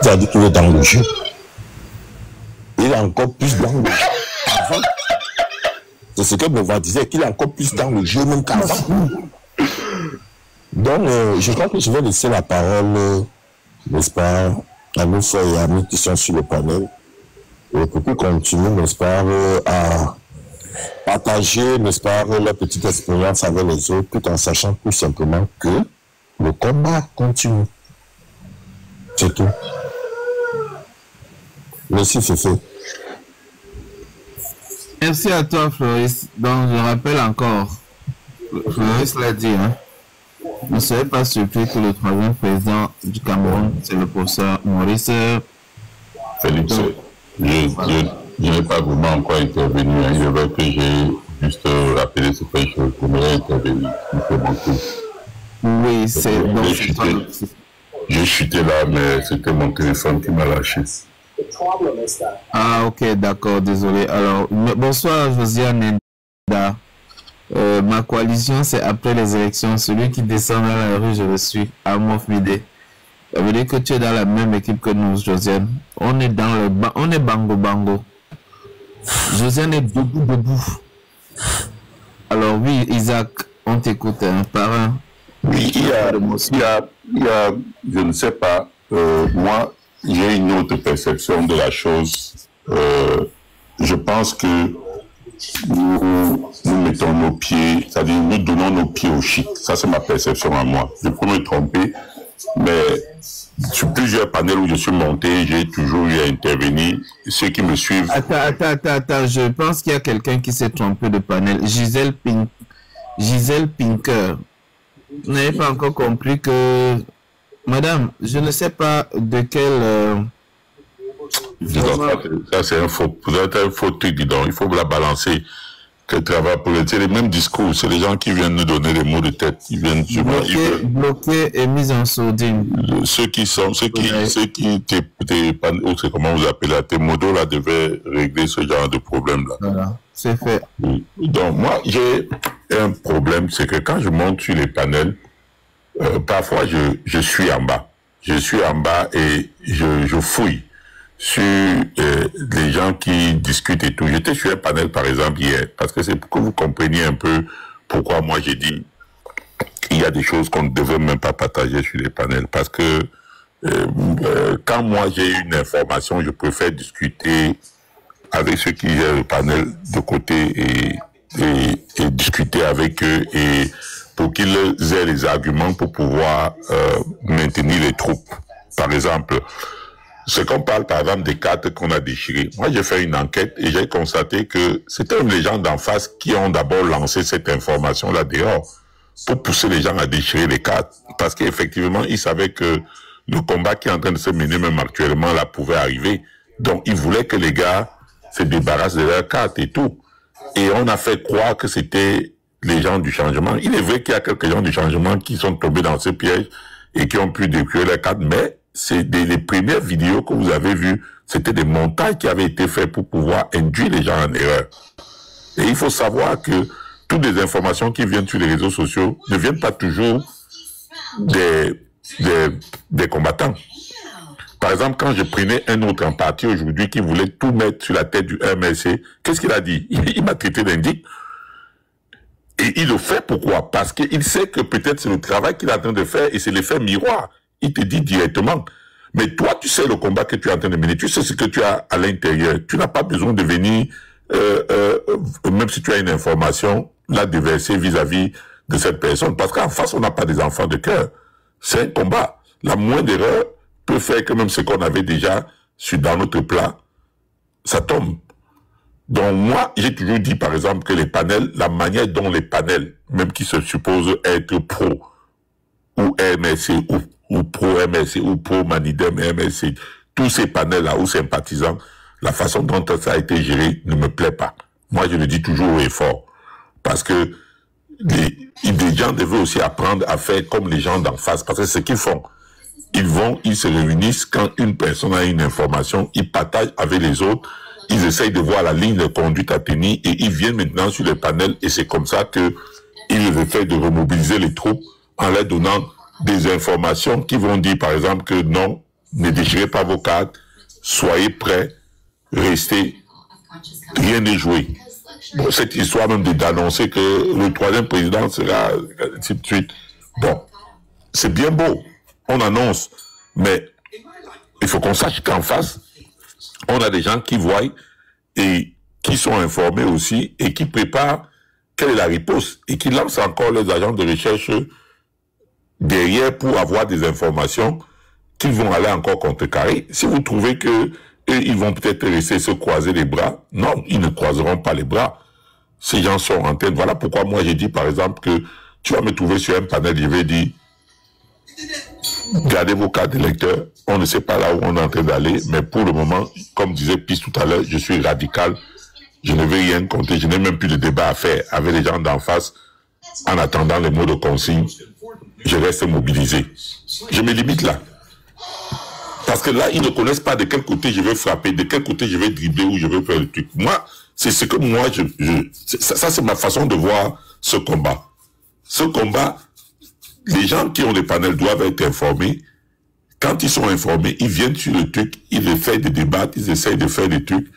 Ça dit qu'il est dans le jeu. Il est encore plus dans le jeu qu'avant. C'est ce que Bova disait, qu'il est encore plus dans le jeu même qu'avant. Donc, je crois que je vais laisser la parole, n'est-ce pas, à nos frères et amis qui sont sur le panel, pour qu'ils continuent, n'est-ce pas, à partager, n'est-ce pas, leur petite expérience avec les autres, tout en sachant tout simplement que le combat continue. C'est tout. Merci, c'est fait. Merci à toi, Floris. Donc, je rappelle encore, Floris l'a dit, hein, ne soyez pas surpris que le troisième président du Cameroun, c'est le professeur Maurice. Félix, je n'ai pas vraiment encore intervenu. Hein. Il est vrai que j'ai juste rappelé ce que je voulais intervenir. Oui, c'est donc. J'ai chuté là, mais c'était mon téléphone qui m'a lâché. Ah, ok, d'accord, désolé. Alors, bonsoir, Josiane Nenda. Ma coalition, c'est après les élections. Celui qui descend dans la rue, je le suis. Amof Mide. Ça veut dire que tu es dans la même équipe que nous, Josiane. On est dans le on est bango. Josiane est debout. Alors oui, Isaac, on t'écoute, hein, par un. Oui, il y a, je ne sais pas, moi, j'ai une autre perception de la chose. Je pense que nous mettons nos pieds, c'est-à-dire nous donnons nos pieds au shit. Ça, c'est ma perception à moi. Je peux me tromper, mais sur plusieurs panels où je suis monté, j'ai toujours eu à intervenir. Ceux qui me suivent... Attends, je pense qu'il y a quelqu'un qui s'est trompé de panel. Gisèle Pinker. Vous n'avez pas encore compris que... Madame, je ne sais pas de quel... Ça, c'est un faux truc, dis donc. Il faut la balancer. Quel travail pour c'est les mêmes discours. C'est les gens qui viennent nous donner des mots de tête. Ils viennent bloquer et mise en sourdine. Ceux qui comment vous appelez tes modos là, devaient régler ce genre de problème-là. Voilà, c'est fait. Donc, moi, j'ai un problème, c'est que quand je monte sur les panels, parfois, je suis en bas. Je suis en bas et je fouille sur les gens qui discutent et tout. J'étais sur un panel, par exemple, hier, parce que c'est pour que vous compreniez un peu pourquoi moi j'ai dit qu'il y a des choses qu'on ne devrait même pas partager sur les panels. Parce que quand moi j'ai une information, je préfère discuter avec ceux qui gèrent le panel de côté et discuter avec eux et pour qu'ils aient les arguments pour pouvoir maintenir les troupes. Par exemple, ce qu'on parle, par exemple, des cartes qu'on a déchirées. Moi, j'ai fait une enquête et j'ai constaté que c'était les gens d'en face qui ont d'abord lancé cette information-là dehors pour pousser les gens à déchirer les cartes. Parce qu'effectivement, ils savaient que le combat qui est en train de se mener même actuellement, là, pouvait arriver. Donc, ils voulaient que les gars se débarrassent de leurs cartes et tout. Et on a fait croire que c'était les gens du changement. Il est vrai qu'il y a quelques gens du changement qui sont tombés dans ce piège et qui ont pu détruire leurs cartes, mais c'est les premières vidéos que vous avez vues, c'était des montages qui avaient été faits pour pouvoir induire les gens en erreur. Et il faut savoir que toutes les informations qui viennent sur les réseaux sociaux ne viennent pas toujours des combattants. Par exemple, quand je prenais un autre en parti aujourd'hui qui voulait tout mettre sur la tête du MLC, qu'est-ce qu'il a dit? Il m'a traité d'indique. Et il le fait pourquoi? Parce qu'il sait que peut-être c'est le travail qu'il est en train de faire et c'est l'effet miroir. Il te dit directement. Mais toi, tu sais le combat que tu es en train de mener. Tu sais ce que tu as à l'intérieur. Tu n'as pas besoin de venir, même si tu as une information, la déverser vis-à-vis de cette personne. Parce qu'en face, on n'a pas des enfants de cœur. C'est un combat. La moindre erreur peut faire que même ce qu'on avait déjà dans notre plat, ça tombe. Donc moi, j'ai toujours dit, par exemple, que les panels, la manière dont les panels, même qui se supposent être pro, ou MSC, ou pro-MSC, ou pro-Manidem MSC, tous ces panels-là, ou sympathisants, la façon dont ça a été géré ne me plaît pas. Moi, je le dis toujours haut et fort. Parce que les gens devaient aussi apprendre à faire comme les gens d'en face. Parce que c'est ce qu'ils font. Ils se réunissent quand une personne a une information, ils partagent avec les autres, ils essayent de voir la ligne de conduite à tenir et ils viennent maintenant sur les panels et c'est comme ça que ils essaient de remobiliser les troupes en leur donnant des informations qui vont dire par exemple que non, ne déchirez pas vos cartes, soyez prêts, restez, rien n'est joué. Bon, cette histoire même d'annoncer que le troisième président sera, ainsi de suite, bon, c'est bien beau, on annonce, mais il faut qu'on sache qu'en face, on a des gens qui voient et qui sont informés aussi et qui préparent quelle est la riposte et qui lancent encore les agents de recherche derrière pour avoir des informations qu'ils vont aller encore contrecarrer. Si vous trouvez que ils vont peut-être rester se croiser les bras, non, ils ne croiseront pas les bras. Ces gens sont en tête. Voilà pourquoi moi j'ai dit par exemple que tu vas me trouver sur un panel, je vais dire gardez vos cartes d'électeurs, on ne sait pas là où on est en train d'aller, mais pour le moment, comme disait Pisse tout à l'heure, je suis radical, je ne vais rien compter, je n'ai même plus de débat à faire avec les gens d'en face, en attendant les mots de consigne, je reste mobilisé. Je me limite là. Parce que là, ils ne connaissent pas de quel côté je vais frapper, de quel côté je vais dribbler ou je vais faire le truc. Moi, c'est ce que moi, ça c'est ma façon de voir ce combat. Ce combat, les gens qui ont des panels doivent être informés. Quand ils sont informés, ils viennent sur le truc, ils essaient de débattre, ils essayent de faire des trucs.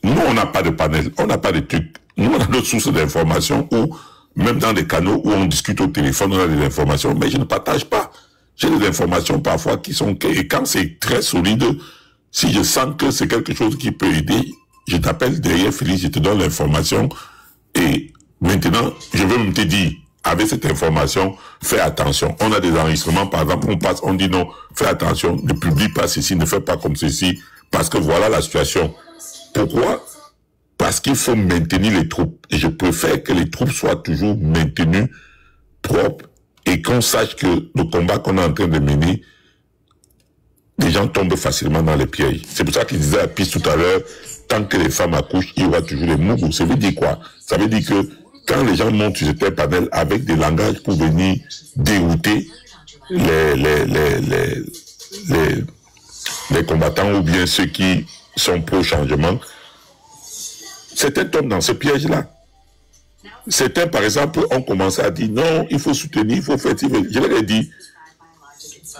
Nous, on n'a pas de panel, on n'a pas de trucs. Nous, on a d'autres sources d'informations ou même dans des canaux où on discute au téléphone, on a des informations, mais je ne partage pas. J'ai des informations parfois qui sont... Et quand c'est très solide, si je sens que c'est quelque chose qui peut aider, je t'appelle derrière Félix, je te donne l'information. Et maintenant, je veux même te dire, avec cette information, fais attention. On a des enregistrements, par exemple, on passe, on dit non, fais attention, ne publie pas ceci, ne fais pas comme ceci, parce que voilà la situation. Pourquoi? Parce qu'il faut maintenir les troupes. Et je préfère que les troupes soient toujours maintenues propres et qu'on sache que le combat qu'on est en train de mener, les gens tombent facilement dans les pièges. C'est pour ça qu'il disait à Pisse tout à l'heure, tant que les femmes accouchent, il y aura toujours les mots. Ça veut dire quoi? Ça veut dire que quand les gens montent sur ce panel avec des langages pour venir dérouter les combattants ou bien ceux qui sont pro-changement, certains tombent dans ce piège-là. Certains, par exemple, ont commencé à dire non, il faut soutenir, il faut faire... Je leur ai dit,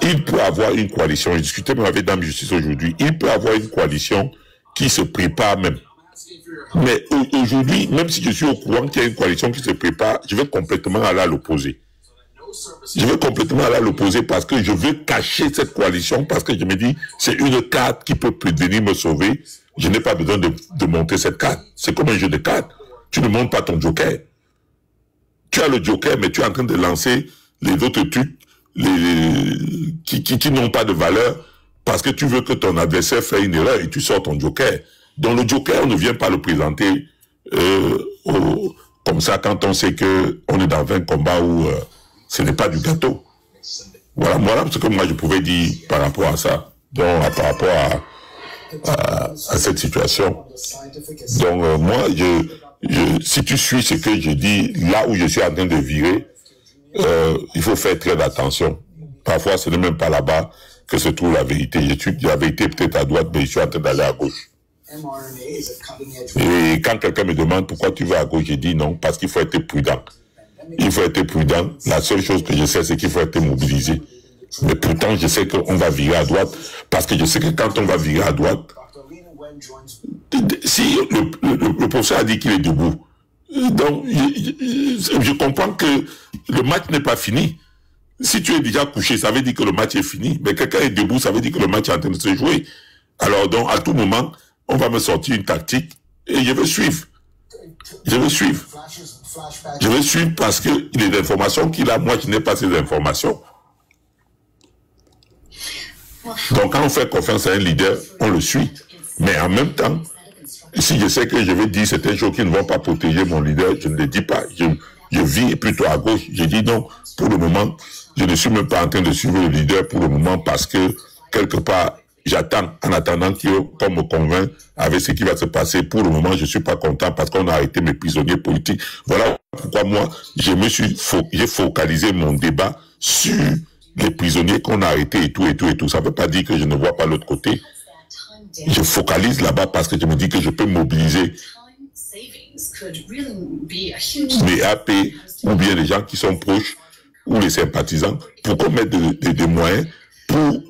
il peut avoir une coalition, j'ai discuté même avec Dame Justice aujourd'hui, il peut avoir une coalition qui se prépare même. Mais aujourd'hui, même si je suis au courant qu'il y a une coalition qui se prépare, je vais complètement aller à l'opposé. Je vais complètement aller à l'opposé parce que je veux cacher cette coalition, parce que je me dis, c'est une carte qui peut venir me sauver. Je n'ai pas besoin de monter cette carte. C'est comme un jeu de cartes. Tu ne montes pas ton joker. Tu as le joker, mais tu es en train de lancer les autres trucs qui n'ont pas de valeur parce que tu veux que ton adversaire fasse une erreur et tu sors ton joker. Donc le joker, on ne vient pas le présenter comme ça quand on sait qu'on est dans un combat où ce n'est pas du gâteau. Voilà ce que moi je pouvais dire par rapport à ça, donc par rapport à cette situation. Donc moi, si tu suis ce que je dis, là où je suis en train de virer, il faut faire très attention. Parfois, ce n'est même pas là-bas que se trouve la vérité. La vérité peut-être à droite, mais je suis en train d'aller à gauche. Et quand quelqu'un me demande pourquoi tu vas à gauche, je dis non, parce qu'il faut être prudent. Il faut être prudent. La seule chose que je sais, c'est qu'il faut être mobilisé. Mais pourtant, je sais qu'on va virer à droite, parce que je sais que quand on va virer à droite, si le professeur a dit qu'il est debout, donc je comprends que le match n'est pas fini. Si tu es déjà couché, ça veut dire que le match est fini. Mais quelqu'un est debout, ça veut dire que le match est en train de se jouer. Alors donc, à tout moment, on va me sortir une tactique et je vais suivre. Je vais suivre. Je vais suivre parce que les informations qu'il a, moi je n'ai pas ces informations. Donc quand on fait confiance à un leader, on le suit. Mais en même temps, si je sais que je vais dire certaines choses qui ne vont pas protéger mon leader, je ne les dis pas. Je vis plutôt à gauche. Je dis non, pour le moment, je ne suis même pas en train de suivre le leader pour le moment parce que quelque part, j'attends en attendant qu'on me convainc avec ce qui va se passer. Pour le moment, je ne suis pas content parce qu'on a arrêté mes prisonniers politiques. Voilà pourquoi moi, j'ai focalisé mon débat sur les prisonniers qu'on a arrêtés et tout. Ça ne veut pas dire que je ne vois pas l'autre côté. Je focalise là-bas parce que je me dis que je peux mobiliser les AP ou bien les gens qui sont proches ou les sympathisants pour qu'on mette des moyens pour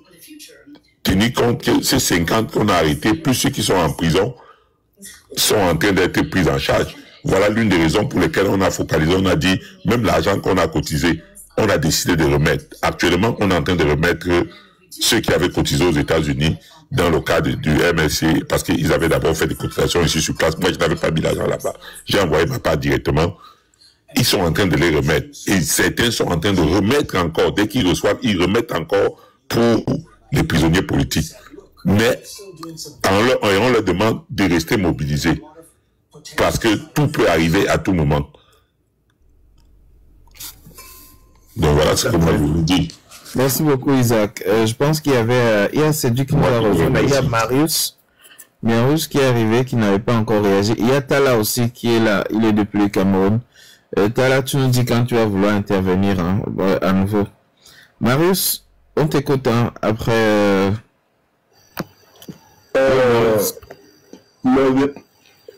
tenu compte que ces 50 qu'on a arrêtés, plus ceux qui sont en prison, sont en train d'être pris en charge. Voilà l'une des raisons pour lesquelles on a focalisé, on a dit, même l'argent qu'on a cotisé, on a décidé de remettre. Actuellement, on est en train de remettre ceux qui avaient cotisé aux États-Unis dans le cadre du MSC, parce qu'ils avaient d'abord fait des cotisations ici sur place. Moi, je n'avais pas mis l'argent là-bas. J'ai envoyé ma part directement. Ils sont en train de les remettre. Et certains sont en train de remettre encore. Dès qu'ils reçoivent, ils remettent encore pour les prisonniers politiques. Mais on leur demande de rester mobilisés. Parce que tout peut arriver à tout moment. Donc voilà ce que moi je vous dis. Merci beaucoup, Isaac. Je pense qu'il y a Cédric qui nous a rejoint, mais il y a Marius qui est arrivé, qui n'avait pas encore réagi. Il y a Tala aussi qui est là, il est depuis le Cameroun. Tala, tu nous dis quand tu vas vouloir intervenir à nouveau. Marius, on t'écoute après...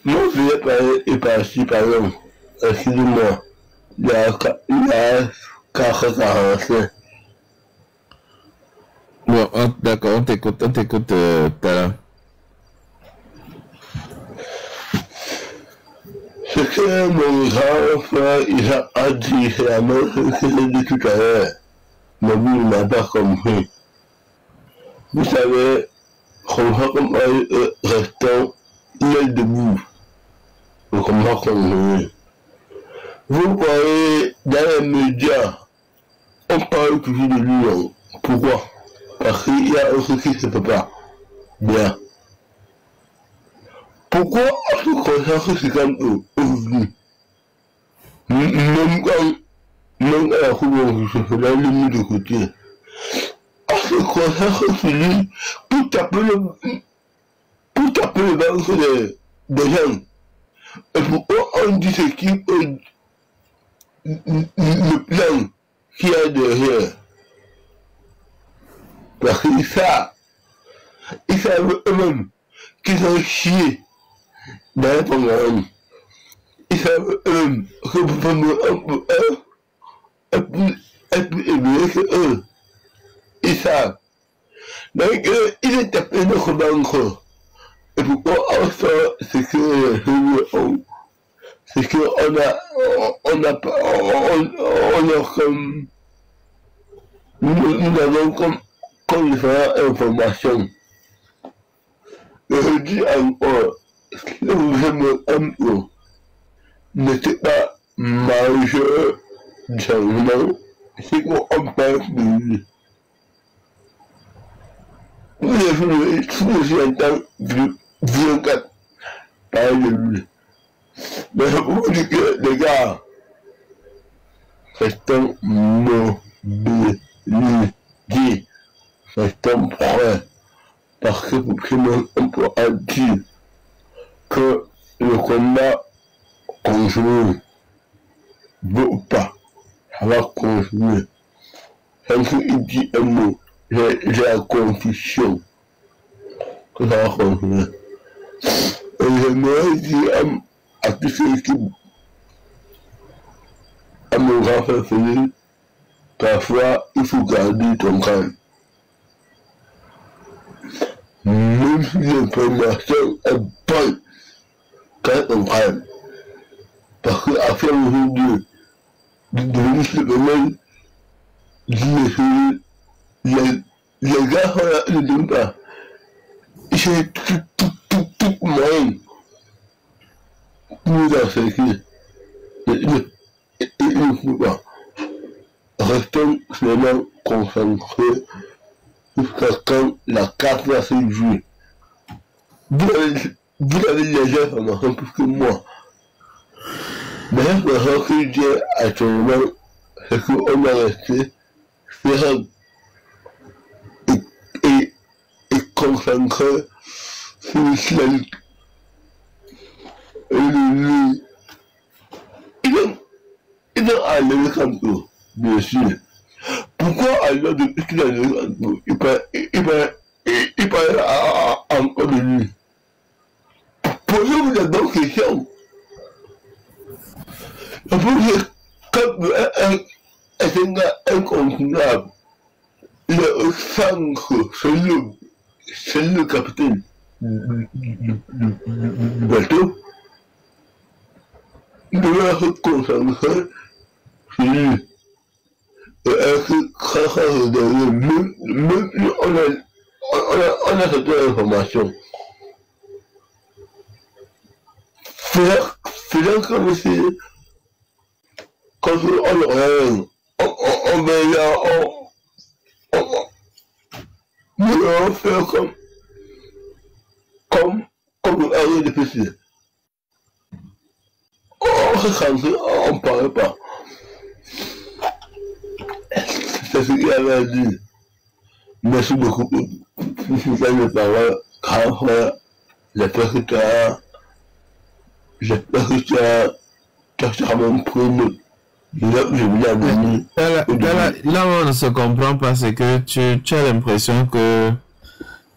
Mon vieux est parti par exemple. Excusez-moi. Il y a 445. Bon, d'accord, on t'écoute, Tala. Ce que mon grand frère a dit, c'est la même chose que j'ai dit tout à l'heure. Mais lui, il n'a pas compris. Vous savez, comme restant, il est debout. Vous comprenez? Vous voyez, dans les médias, on parle toujours de lui. Pourquoi? Parce qu'il y a un truc qui ne se fait pas bien. Pourquoi on se concentre sur comme eux aujourd'hui? Même quand la coupe se fait la limite de côté, on se concentre sur lui pour taper le ventre des gens. Et pourquoi on dit ce qui est le plan qu'il y a derrière? Parce qu'ils savent eux-mêmes qu'ils ont chié dans le programme. Ils savent eux-mêmes que vous pouvez un peu être plus élevé que eux. Ils savent. Donc, ils ont tapé notre banque. Et pourquoi on sort ce que c'est qu'on a comme nous avons comme différentes informations. Je dis encore, si vous aimez un peu, n'était pas majeur changement, c'est qu'on parle de lui. Vous avez toujours un temps 24 parler de lui. Mais je vous dis que les gars, restons mobilisés, restons prêts. Parce que pour que on peut dire que le combat continue, veut pas, ça va continuer. Quand il dit un mot, j'ai la conviction que ça va continuer. Et j'aimerais dire à tous ceux qui, à mon grand frère Philippe, parfois il faut garder ton calme. Même si l'information est bonne, quand on calme. Parce qu'après aujourd'hui, de le domaine, les gars ne donnent pas. J'ai tout moyen pour nous encercler. Il ne faut pas. Restons seulement concentrés jusqu'à quand la carte va se jouer. Vous avez les informations plus que moi. Mais l'information que j'ai actuellement, c'est qu'on va rester ferme et concentré sur celle. Ils ont enlevé comme ça, bien sûr. Pourquoi alors depuis qu'il a enlevé comme ça, il parle encore de lui? Posez-vous la bonne question. Quand un gars incontournable, le centre, c'est lui, c'est le capitaine du bateau. Il doit se concentrer sur lui. Et avec même on a cette information. C'est là comme si, quand on met là, on fait comme un difficile. On se sent, on ne parle pas. C'est ce qu'il avait dit. Merci beaucoup pour mes paroles. Grand frère, j'espère que tu as mon premier. Là où on ne se comprend pas, c'est que tu as l'impression que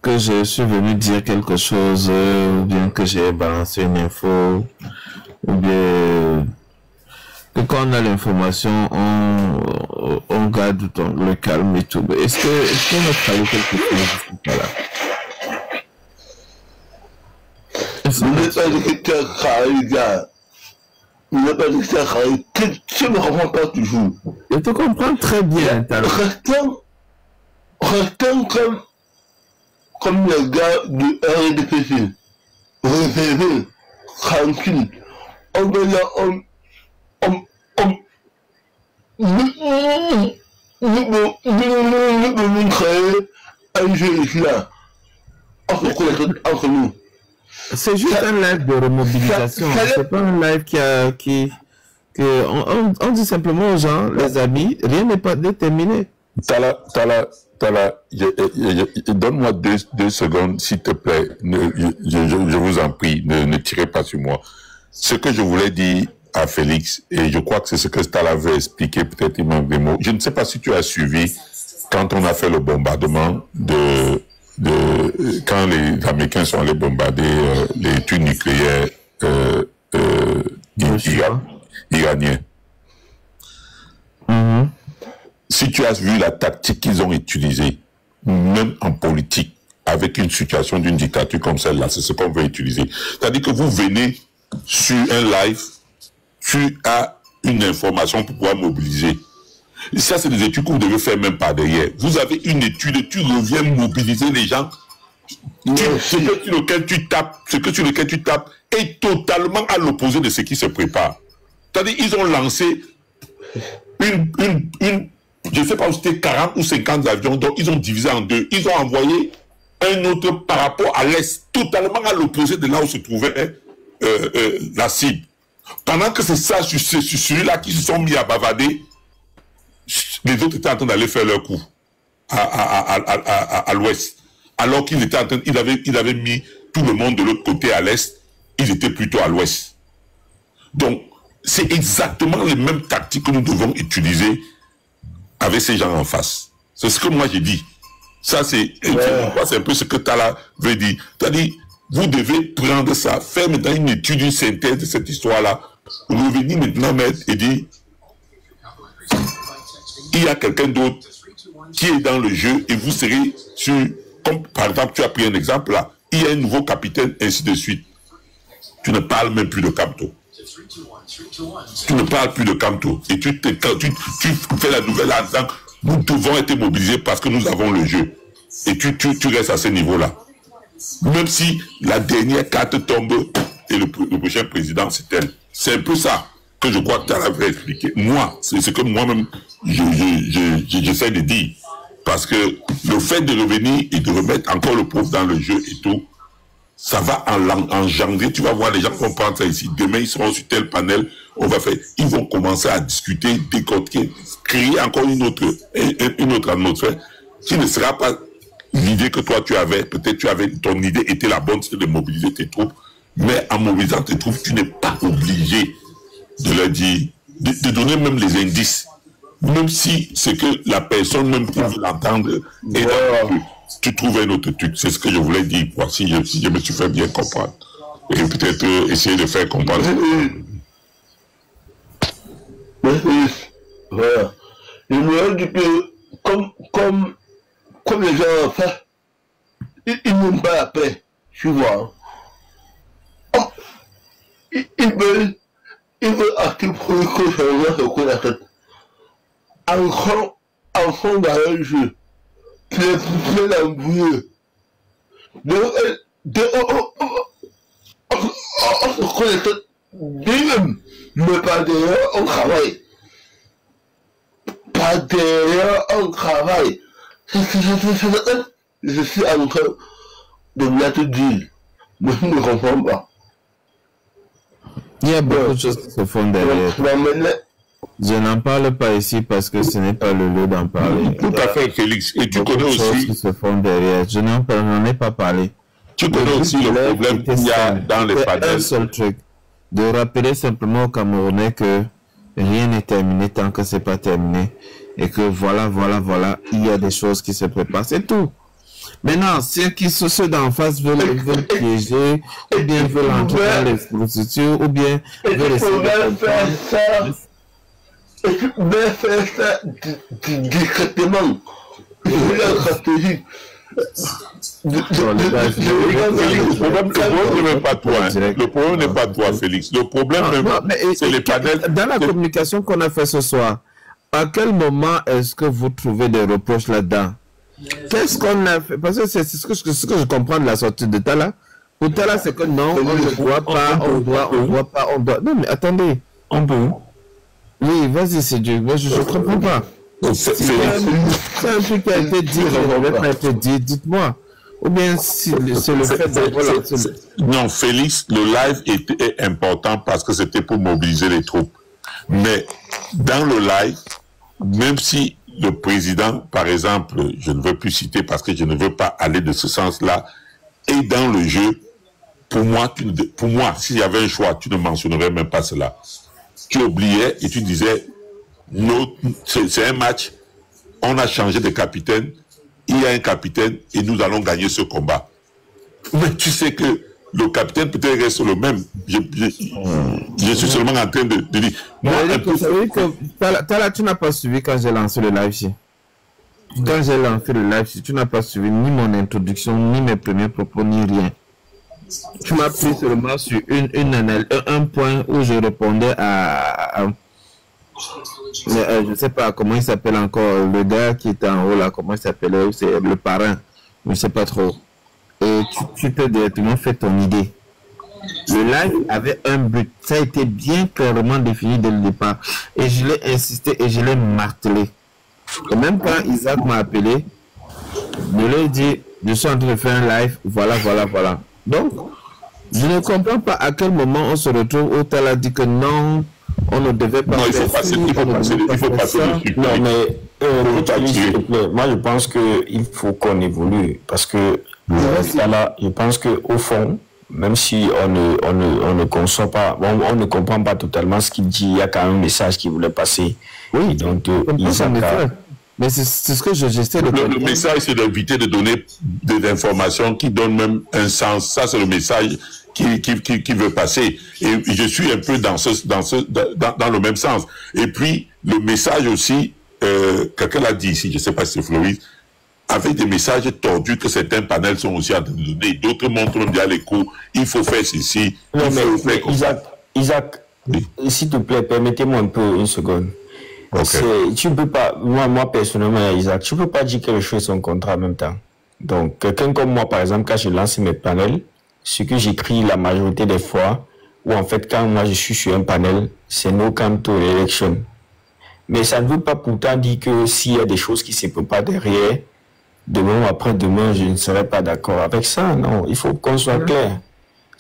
je suis venu dire quelque chose, ou bien que j'ai balancé une info, ou bien que quand on a l'information, on garde le calme et tout. Est-ce qu'on a parlé quelque chose de là? Je ne comprends pas toujours. Je te comprends très bien. Restons comme les gars du RDPC. Réservés, tranquilles. On va là, nous créer un jeu là. Entre nous. C'est juste un live de remobilisation. C'est pas un live on dit simplement aux gens, les amis, rien n'est pas déterminé. Tala, donne-moi deux secondes, s'il te plaît. Je vous en prie, ne tirez pas sur moi. Ce que je voulais dire à Félix, et je crois que c'est ce que Tala veut expliquer, peut-être il manque des mots. Je ne sais pas si tu as suivi quand on a fait le bombardement quand les Américains sont allés bombarder les tuiles nucléaires iraniens. Si tu as vu la tactique qu'ils ont utilisée, même en politique, avec une situation d'une dictature comme celle-là, c'est ce qu'on veut utiliser. C'est-à-dire que vous venez sur un live, tu as une information pour pouvoir mobiliser. Et ça, c'est des études que vous devez faire même par derrière. Vous avez une étude, tu reviens mobiliser les gens. Ce que sur lequel tu tapes est totalement à l'opposé de ce qui se prépare. C'est-à-dire ils ont lancé une je ne sais pas où c'était 40 ou 50 avions, donc ils ont divisé en deux. Ils ont envoyé un autre par rapport à l'Est, totalement à l'opposé de là où se trouvait la cible. Pendant que c'est ça, sur celui-là qui se sont mis à bavader, les autres étaient en train d'aller faire leur coup à l'ouest. Alors qu'ils étaient en train, ils avaient mis tout le monde de l'autre côté à l'est, ils étaient plutôt à l'ouest. Donc, c'est exactement les mêmes tactiques que nous devons utiliser avec ces gens en face. C'est ce que moi j'ai dit. Ça, c'est un peu ce que Tala veut dire. C'est-à-dire, vous devez prendre ça, faire maintenant une étude, une synthèse de cette histoire-là, revenir maintenant mettre et dire, il y a quelqu'un d'autre qui est dans le jeu et vous serez sur, comme par exemple, tu as pris un exemple là, il y a un nouveau capitaine, ainsi de suite. Tu ne parles même plus de Camto. Tu ne parles plus de Camto. Et tu fais la nouvelle en disant, nous devons être mobilisés parce que nous avons le jeu. Et tu restes à ce niveau-là. Même si la dernière carte tombe et le prochain président, c'est elle. C'est un peu ça que je crois que tu as expliqué. Moi, c'est ce que moi-même, j'essaie de dire. Parce que le fait de revenir et de remettre encore le pauvre dans le jeu et tout, ça va engendrer, tu vas voir les gens qui vont prendre ça ici. Demain, ils seront sur tel panel, ils vont commencer à discuter, décortiquer, créer encore une autre atmosphère qui ne sera pas l'idée que toi tu avais. Peut-être ton idée était la bonne, c'était de mobiliser tes troupes, mais en mobilisant tes troupes, tu n'es pas obligé de leur dire, de donner même les indices. Même si c'est que la personne même qui veut l'entendre et tu trouves un autre truc. C'est ce que je voulais dire, quoi, si je me suis fait bien comprendre. Et peut-être essayer de faire comprendre. Voilà. Je me dis que comme les gens ont fait, ils il veut acquis pour que je ne recoule la tête. Enfant dans un jeu, tu es plus l'embrouille. On se connaît lui-même, mais pas derrière, on travaille. Pas derrière, on travaille. Je suis en train de bien te dire, mais je ne comprends pas. Il y a beaucoup de choses qui se font derrière. Je n'en parle pas ici parce que ce n'est pas le lieu d'en parler. Tout à fait, Félix. Et tu connais aussi. Qui se font derrière. Je n'en ai pas parlé. Tu connais aussi le problème qu'il y a dans les panels. Un seul truc. De rappeler simplement aux Camerounais que rien n'est terminé tant que c'est pas terminé. Et que voilà, il y a des choses qui se préparent. C'est tout. Maintenant, ceux d'en face veulent piéger, ou bien veulent entrer dans les procédures, ou bien veulent essayer de faire ça. Et tu peux faire ça discrètement. Je veux la stratégie. Le problème n'est pas toi. Le problème n'est pas toi, Félix. Le problème, c'est les panels. Dans la communication qu'on a fait ce soir, à quel moment est-ce que vous trouvez des reproches là-dedans? Qu'est-ce qu'on a fait? Parce que c'est ce que je comprends de la sortie de Tala. Pour Tala, c'est que non, on ne doit pas, on doit. Non, mais attendez. On peut. Oui, vas-y, c'est Dieu. Moi, je ne comprends pas. C'est un truc qui a été dit, qui a été dit, dites-moi. Ou bien c'est le fait de... Non, Félix, le live était important parce que c'était pour mobiliser les troupes. Mais dans le live, même si le président, par exemple, je ne veux plus citer parce que je ne veux pas aller de ce sens-là, est dans le jeu, pour moi, s'il y avait un choix, tu ne mentionnerais même pas cela. Tu oubliais et tu disais, c'est un match, on a changé de capitaine, il y a un capitaine et nous allons gagner ce combat. Mais tu sais que le capitaine peut-être reste le même. Je suis seulement en train de dire... Tala, tu n'as pas suivi quand j'ai lancé le live ici. Quand j'ai lancé le live ici, tu n'as pas suivi ni mon introduction, ni mes premiers propos, ni rien. Tu m'as pris seulement sur un point où je répondais à je ne sais pas comment il s'appelle encore, le gars qui était en haut là, comment il s'appelait, c'est le parrain, je ne sais pas trop. Et tu peux directement faire ton idée. Le live avait un but, ça a été bien clairement défini dès le départ. Et je l'ai insisté et je l'ai martelé. Et même quand Isaac m'a appelé, je lui ai dit, je suis en train de faire un live, voilà. Donc, je ne comprends pas à quel moment on se retrouve où Tala dit que non, on ne devait pas... Non, il faut passer dessus. Non, mais s'il te plaît, moi je pense qu'il faut qu'on évolue. Parce que Tala, je pense qu'au fond, même si on ne conçoit pas, on ne comprend pas totalement ce qu'il dit, il y a quand même un message qu'il voulait passer. Oui, donc mais c'est ce que j'essaie de le message, c'est d'éviter de donner des informations qui donnent même un sens. Ça, c'est le message qui veut passer. Et je suis un peu dans le même sens. Et puis, le message aussi, quelqu'un l'a dit ici, je ne sais pas si c'est Floris, avec des messages tordus que certains panels sont aussi en train de donner. D'autres montrent même bien les coups. Il faut faire ceci. Non, mais Isaac, oui. S'il te plaît, permettez-moi un peu une seconde. Okay. Tu peux pas, moi personnellement, Isaac, tu peux pas dire quelque chose sur son contrat en même temps. Donc, quelqu'un comme moi, par exemple, quand je lance mes panels, ce que j'écris la majorité des fois, ou en fait, quand moi je suis sur un panel, c'est no count to election. Mais ça ne veut pas pourtant dire que s'il y a des choses qui ne se préparent derrière, demain ou après-demain, je ne serai pas d'accord avec ça. Non, il faut qu'on soit clair.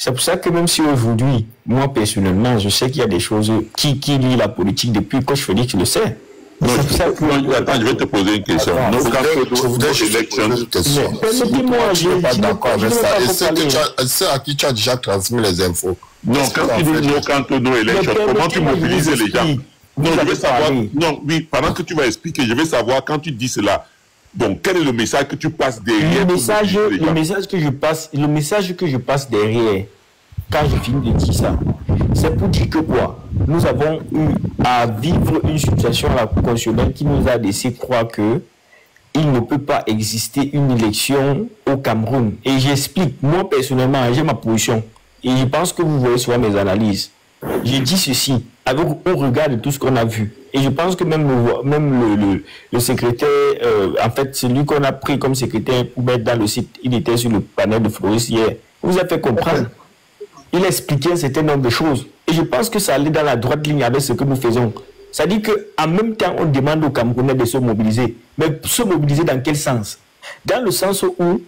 C'est pour ça que même si aujourd'hui, moi personnellement, je sais qu'il y a des choses qui lit la politique depuis que je fais tu le sais. Non, attends, je vais te poser une question. Je voudrais une question. Permettez-moi, je ne suis pas d'accord avec ça. C'est à qui tu as déjà transmis les infos. Non, quand tu dis no canto, no election, comment tu mobilises les gens? Non, je veux savoir. Non, oui, pendant que tu vas expliquer, je veux savoir quand tu dis cela. Donc, quel est le message que tu passes derrière? Le message que je passe derrière, quand je finis de dire ça, c'est pour dire que quoi? Nous avons eu à vivre une situation constitutionnelle qui nous a laissé croire que il ne peut pas exister une élection au Cameroun. Et j'explique, moi personnellement, j'ai ma position. Et je pense que vous voyez sur mes analyses. j'ai dit ceci, au regard de tout ce qu'on a vu. Et je pense que même le secrétaire, en fait, celui qu'on a pris comme secrétaire pour mettre dans le site, il était sur le panel de Floris hier. Il vous a fait comprendre. Il a expliqué un certain nombre de choses. Et je pense que ça allait dans la droite ligne avec ce que nous faisons. C'est-à-dire qu'en même temps, on demande aux Camerounais de se mobiliser. Mais se mobiliser dans quel sens? Dans le sens où,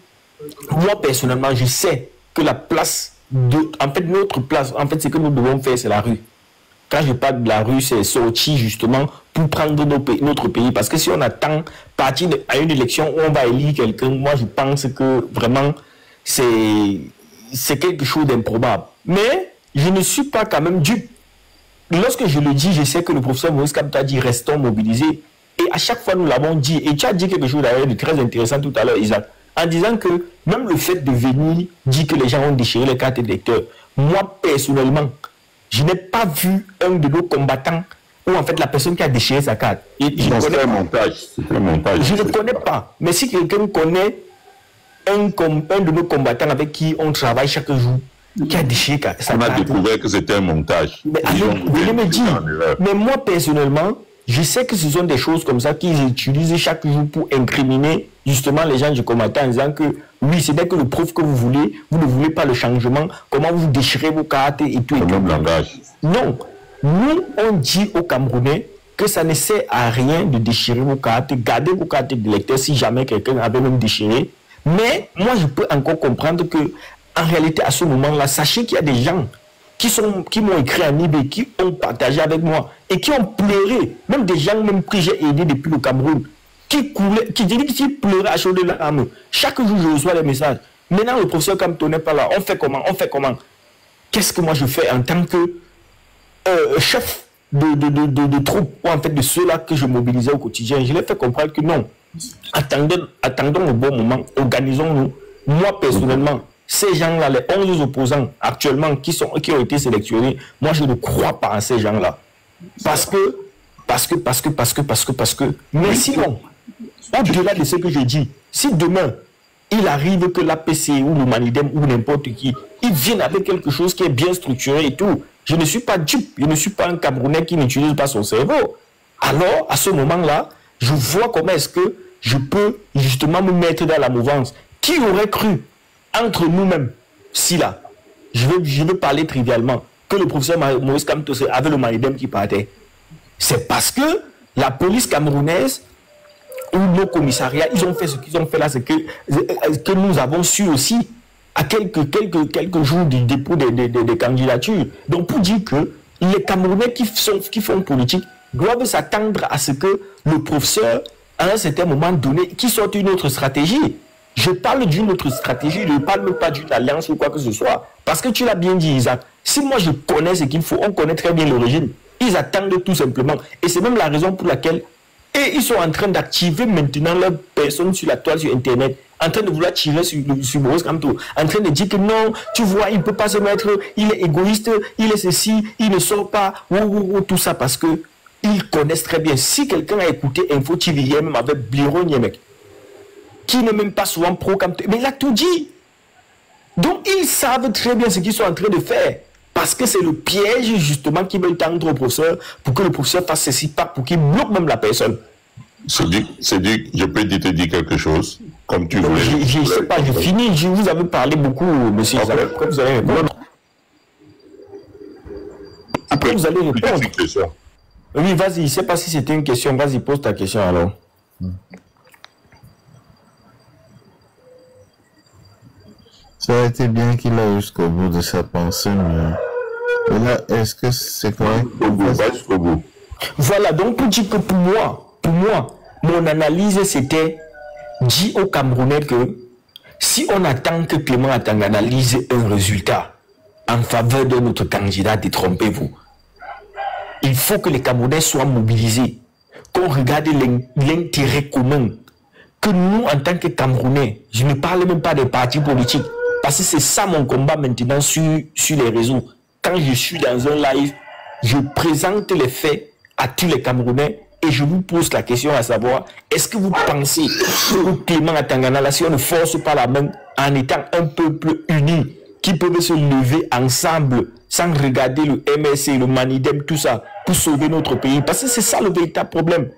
moi personnellement, je sais que la place, en fait, notre place, en fait, ce que nous devons faire, c'est la rue. Quand je parle de la rue, c'est sortir justement pour prendre notre pays. Parce que si on attend partir à une élection où on va élire quelqu'un, moi je pense que vraiment c'est quelque chose d'improbable. Mais je ne suis pas quand même dupe. Lorsque je le dis, je sais que le professeur Maurice Kamto a dit restons mobilisés. Et à chaque fois nous l'avons dit. Et tu as dit quelque chose d'ailleurs de très intéressant tout à l'heure, Isaac. En disant que même le fait de venir dire que les gens ont déchiré les cartes d'électeurs, moi personnellement, je n'ai pas vu un de nos combattants ou en fait la personne qui a déchiré sa carte. C'est un montage. Je ne connais pas. Mais si quelqu'un connaît un de nos combattants avec qui on travaille chaque jour, qui a déchiré sa carte. On a découvert que c'était un montage. Mais je me dis, mais moi personnellement, je sais que ce sont des choses comme ça qu'ils utilisent chaque jour pour incriminer justement les gens du combattant en disant que oui, c'est dès que le prof que vous ne voulez pas le changement, comment vous déchirez vos cartes et tout. Le même langage. Non, nous on dit aux Camerounais que ça ne sert à rien de déchirer vos cartes, gardez vos cartes d'électeurs si jamais quelqu'un avait même déchiré. Mais moi je peux encore comprendre que en réalité à ce moment-là, sachez qu'il y a des gens qui m'ont écrit en eBay, qui ont partagé avec moi et qui ont pleuré, même des gens même que j'ai aidé depuis le Cameroun, qui pleuraient à chaud de larmes. Chaque jour, je reçois des messages. Maintenant, le professeur Kamto n'est pas là. On fait comment? Qu'est-ce que moi je fais en tant que chef de troupes, ou en fait de ceux-là que je mobilisais au quotidien? Je leur ai fait comprendre que non. Attendons le bon moment, organisons-nous. Moi, personnellement, ces gens-là, les 11 opposants actuellement qui ont été sélectionnés, moi je ne crois pas en ces gens-là. Parce que. Mais sinon, au-delà de ce que je dis, si demain, il arrive que l'APC ou le Manidem ou n'importe qui, ils viennent avec quelque chose qui est bien structuré et tout, je ne suis pas dupe, je ne suis pas un Camerounais qui n'utilise pas son cerveau. Alors, à ce moment-là, je vois comment est-ce que je peux justement me mettre dans la mouvance. Qui aurait cru entre nous-mêmes, si là, je veux parler trivialement, que le professeur Maurice Kamto avait le Manidem qui partait? C'est parce que la police camerounaise ou nos commissariats, ils ont fait ce qu'ils ont fait là, c'est que nous avons su aussi à quelques jours du dépôt des candidatures. Donc pour dire que les Camerounais qui font politique doivent s'attendre à ce que le professeur, à un certain moment donné, qui sorte une autre stratégie. Je parle d'une autre stratégie, je ne parle pas d'une alliance ou quoi que ce soit. Parce que tu l'as bien dit, Isaac, si moi je connais ce qu'il faut, on connaît très bien le régime. Ils attendent tout simplement. Et c'est même la raison pour laquelle ils sont en train d'activer maintenant leurs personnes sur la toile, sur Internet, en train de vouloir tirer sur Maurice Kamto, en train de dire que non, tu vois, il ne peut pas se mettre, il est égoïste, il est ceci, il ne sort pas, tout ça, parce que ils connaissent très bien. Si quelqu'un a écouté Info TV hier, même avec Bliro Niemek, qui n'est même pas souvent pro-Kamto, mais il a tout dit. Donc ils savent très bien ce qu'ils sont en train de faire. Parce que c'est le piège justement qui veut tendre au professeur pour que le professeur fasse ceci, pas pour qu'il bloque même la personne. C'est dit, je peux te dire quelque chose, comme tu voulais. Je ne sais pas, je finis, je vous avais parlé beaucoup, monsieur Isabelle. Après, vous allez répondre. Après, vous allez répondre. Oui, vas-y, je ne sais pas si c'était une question, vas-y, pose ta question alors. Ça a été bien qu'il aille jusqu'au bout de sa pensée, mais là, est-ce que c'est correct? Jusqu'au bout. Voilà, donc pour dire que pour moi, mon analyse c'était dit aux Camerounais que si on attend que Clément Atanga analyse un résultat en faveur de notre candidat, détrompez-vous. Il faut que les Camerounais soient mobilisés, qu'on regarde l'intérêt commun, que nous, en tant que Camerounais, je ne parle même pas des partis politiques, parce que c'est ça mon combat maintenant sur les réseaux. Quand je suis dans un live, je présente les faits à tous les Camerounais et je vous pose la question à savoir, est-ce que vous pensez que Clément Atangana, là, si on ne force pas la main en étant un peuple uni, qui peut se lever ensemble sans regarder le MSC, le Manidem, tout ça, pour sauver notre pays. Parce que c'est ça le véritable problème.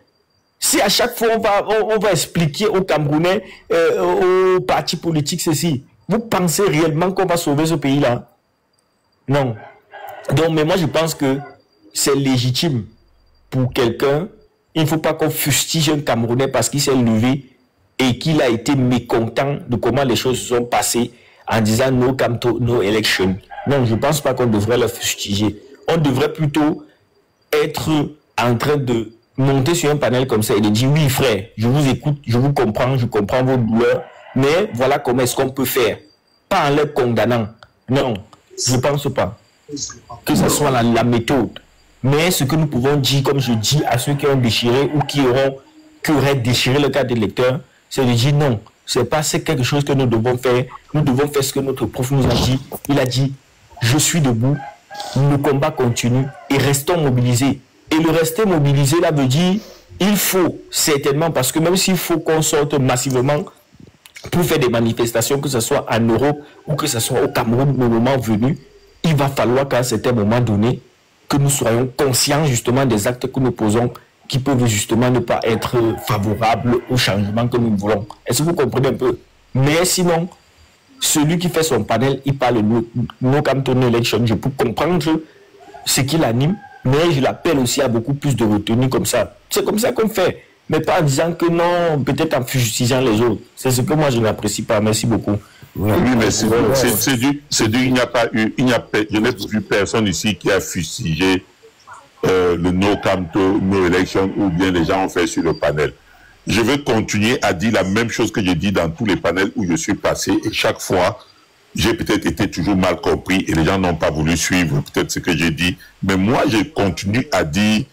Si à chaque fois on va expliquer aux Camerounais, aux partis politiques ceci, vous pensez réellement qu'on va sauver ce pays-là? Non. Donc, mais moi je pense que c'est légitime pour quelqu'un. Il ne faut pas qu'on fustige un Camerounais parce qu'il s'est levé et qu'il a été mécontent de comment les choses se sont passées en disant no Camto, no election. Non, je ne pense pas qu'on devrait le fustiger. On devrait plutôt être en train de monter sur un panel comme ça et de dire oui frère, je vous écoute, je vous comprends, je comprends vos douleurs, mais voilà comment est-ce qu'on peut faire. Pas en les condamnant. Non, je ne pense pas que ce soit la méthode. Mais ce que nous pouvons dire, comme je dis à ceux qui ont déchiré ou qui auraient déchiré le cas des lecteurs, c'est de dire non, c'est quelque chose que nous devons faire. Nous devons faire ce que notre prof nous a dit. Il a dit, je suis debout, le combat continue et restons mobilisés. Et le rester mobilisé, là, veut dire, il faut certainement, parce que même s'il faut qu'on sorte massivement pour faire des manifestations, que ce soit en Europe ou que ce soit au Cameroun, le moment venu, il va falloir qu'à un certain moment donné, que nous soyons conscients justement des actes que nous posons qui peuvent justement ne pas être favorables au changement que nous voulons. Est-ce que vous comprenez un peu? Mais sinon, celui qui fait son panel, il parle de no Camto, no election. Je peux comprendre ce qui l'anime, mais je l'appelle aussi à beaucoup plus de retenue comme ça. C'est comme ça qu'on fait. Mais pas en disant que non, peut-être en fustigeant les autres. C'est ce que moi je n'apprécie pas. Merci beaucoup. Oui, mais c'est du, il n'y a pas eu, je n'ai vu personne ici qui a fustigé le no Camto, no election, ou bien les gens ont fait sur le panel. Je vais continuer à dire la même chose que j'ai dit dans tous les panels où je suis passé, et chaque fois, j'ai peut-être été toujours mal compris et les gens n'ont pas voulu suivre peut-être ce que j'ai dit. Mais moi, je continue à dire,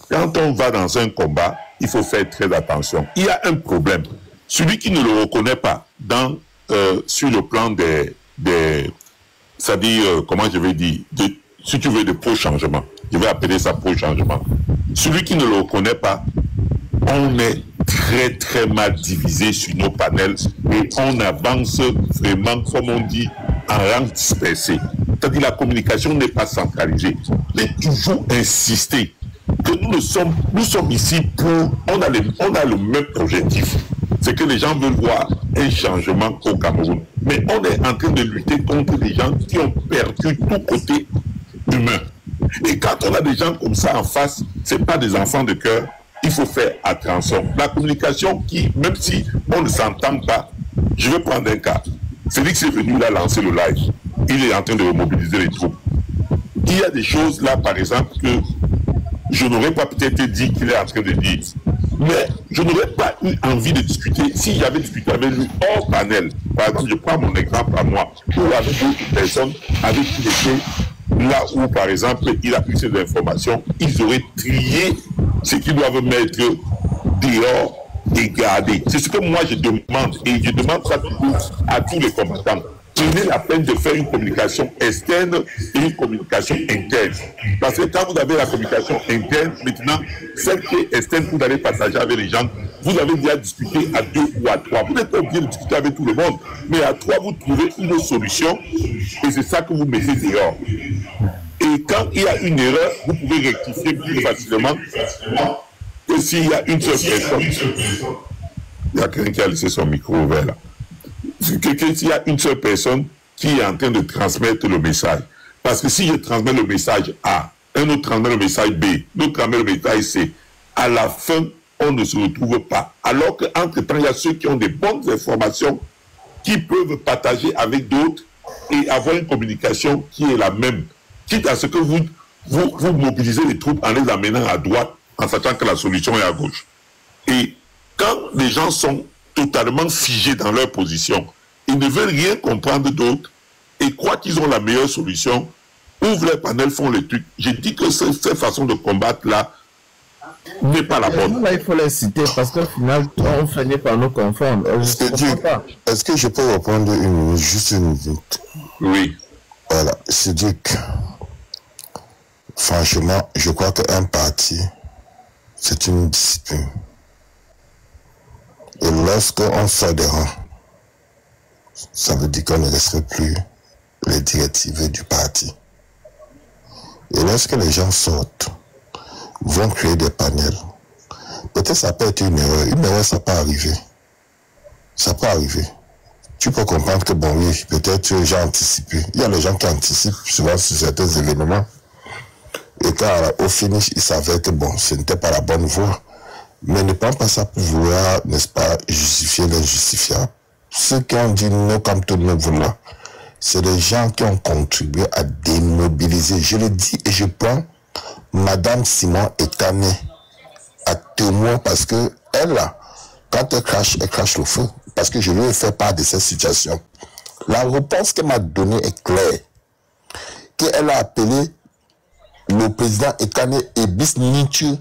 quand on va dans un combat, il faut faire très attention. Il y a un problème. Celui qui ne le reconnaît pas sur le plan c'est-à-dire, comment je vais dire, si tu veux, de pro-changement. Je vais appeler ça pro-changement. Celui qui ne le reconnaît pas, on est très très mal divisé sur nos panels et on avance vraiment, comme on dit, en rang dispersé. C'est-à-dire la communication n'est pas centralisée. Mais toujours insister que nous sommes ici pour... On a le même objectif. C'est que les gens veulent voir un changement au Cameroun. Mais on est en train de lutter contre des gens qui ont perdu tout côté humain. Et quand on a des gens comme ça en face, ce n'est pas des enfants de cœur. Il faut faire attention. La communication qui, même si on ne s'entend pas, je vais prendre un cas. Félix est venu là lancer le live. Il est en train de mobiliser les troupes. Il y a des choses là, par exemple, que je n'aurais pas peut-être dit qu'il est en train de dire. Mais je n'aurais pas eu envie de discuter si j'avais discuté avec lui hors panel. Par exemple, je prends mon exemple à moi, ou avec d'autres personnes avec qui j'étais là où, par exemple, il a eu ces informations, ils auraient trié ce qu'ils doivent mettre dehors et garder. C'est ce que moi je demande, et je demande ça à tous les combattants. Prenez la peine de faire une communication externe et une communication interne. Parce que quand vous avez la communication interne, maintenant, celle qui est externe, vous allez partager avec les gens, vous avez déjà discuté à 2 ou à 3. Vous n'êtes pas obligé de discuter avec tout le monde, mais à 3, vous trouvez une solution, et c'est ça que vous mettez dehors. Et quand il y a une erreur, vous pouvez rectifier plus facilement que s'il y a une seule personne. Il y a quelqu'un qui a laissé son micro ouvert là. S'il y a une seule personne qui est en train de transmettre le message. Parce que si je transmets le message A, un autre transmet le message B, l'autre transmet le message C, à la fin, on ne se retrouve pas. Alors qu'entre-temps, il y a ceux qui ont des bonnes informations qui peuvent partager avec d'autres et avoir une communication qui est la même. Quitte à ce que vous mobilisez les troupes en les amenant à droite, en sachant que la solution est à gauche. Et quand les gens sont totalement figés dans leur position, ils ne veulent rien comprendre d'autre et croient qu'ils ont la meilleure solution, ouvrent les panels, font les trucs. J'ai dit que cette façon de combattre-là n'est pas la bonne. Là, il faut les citer parce qu'au final, on finit par nous confondre. Est-ce que je peux reprendre juste une minute? Oui. Voilà, c'est dit que franchement, je crois qu'un parti, c'est une discipline. Et lorsqu'on sort des rangs, ça veut dire qu'on ne respecte plus les directives du parti. Et lorsque les gens sortent, vont créer des panels, peut-être ça peut être une erreur. Une erreur, ça peut arriver. Ça peut arriver. Tu peux comprendre que, bon, oui, peut-être j'ai anticipé. Il y a les gens qui anticipent souvent sur certains événements. Et quand, au finish, ils savaient que, bon, ce n'était pas la bonne voie. Mais ne prends pas ça pour vouloir, n'est-ce pas, justifier l'injustifiable. Ceux qui ont dit non comme tout le monde là, c'est des gens qui ont contribué à démobiliser. Je le dis et je prends Madame Simon Etané à témoin parce que elle, là, quand elle crache le feu. Parce que je lui ai fait part de cette situation. La réponse qu'elle m'a donnée est claire. Qu'elle a appelé le président Etané et Bisnichu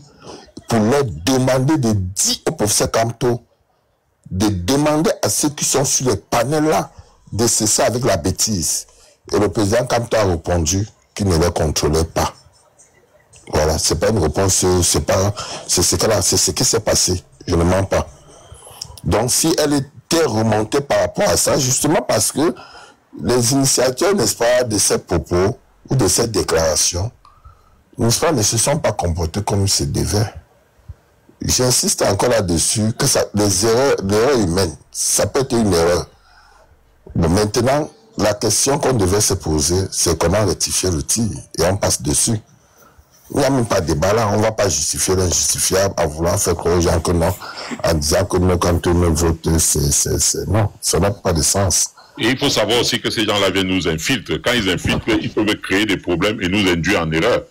pour leur demander de dire au professeur Kamto, de demander à ceux qui sont sur les panels là, de cesser avec la bêtise. Et le président Kamto a répondu qu'il ne les contrôlait pas. Voilà, c'est pas une réponse, c'est ce qui s'est passé. Je ne mens pas. Donc si elle était remontée par rapport à ça, justement parce que les initiateurs, n'est-ce pas, de ces propos ou de cette déclaration, n'est-ce pas, ne se sont pas comportés comme ils se devaient. J'insiste encore là-dessus que l'erreur humaine, ça peut être une erreur. Bon, maintenant, la question qu'on devait se poser, c'est comment rectifier le tir et on passe dessus. Il n'y a même pas de débat là, on ne va pas justifier l'injustifiable en voulant faire croire aux gens que non, en disant que non, quand on vote, non, ça n'a pas de sens. Et il faut savoir aussi que ces gens-là viennent nous infiltrer. Quand ils infiltrent, ils peuvent créer des problèmes et nous induire en erreur.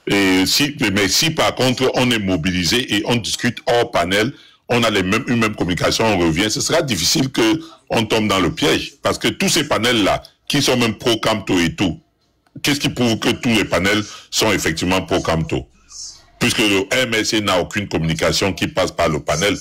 Mais si par contre on est mobilisé et on discute hors panel, on a une même communication, on revient, ce sera difficile qu'on tombe dans le piège. Parce que tous ces panels-là, qui sont même pro-Kamto et tout, qu'est-ce qui prouve que tous les panels sont effectivement pro-Kamto? Puisque le MSC n'a aucune communication qui passe par le panel.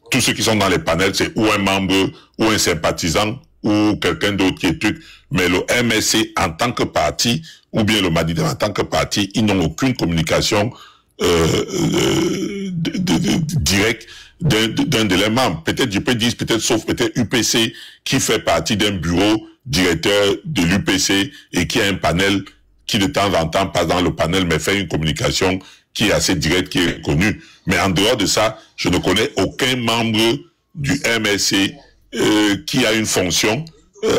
Tous ceux qui sont dans les panels, c'est ou un membre, ou un sympathisant, ou quelqu'un d'autre qui est truc. Mais le MSC en tant que parti, ou bien le Madida en tant que parti, ils n'ont aucune communication directe d'un de leurs membres. Peut-être je peux dire, peut-être sauf peut-être UPC qui fait partie d'un bureau directeur de l'UPC et qui a un panel qui de temps en temps passe dans le panel mais fait une communication qui est assez directe, qui est connue. Mais en dehors de ça, je ne connais aucun membre du MSC qui a une fonction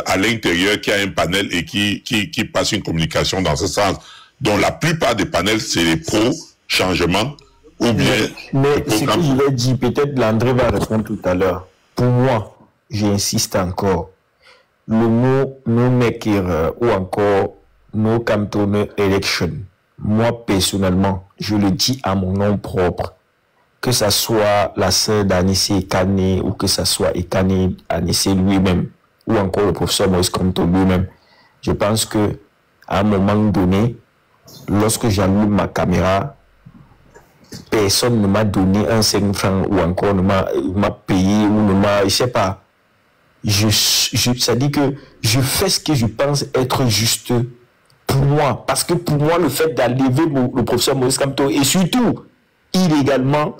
à l'intérieur, qui a un panel et qui passe une communication dans ce sens. Donc la plupart des panels, c'est les pro-changements ou bien... Mais ce que je l'ai dit, peut-être Landré va répondre tout à l'heure. Pour moi, j'insiste encore, le mot no maker ou encore no Kamto no election, moi personnellement, je le dis à mon nom propre, que ça soit la sœur d'Anissé Ekané ou que ça soit Ekané Anissé lui-même ou encore le professeur Moïse Kamto lui-même, je pense que à un moment donné, lorsque j'allume ma caméra, personne ne m'a donné un 5 francs ou encore ne m'a payé ou ne m'a, je sais pas. Ça dit que je fais ce que je pense être juste pour moi. Parce que pour moi, le fait d'enlever le professeur Moïse Kamto et surtout, illégalement,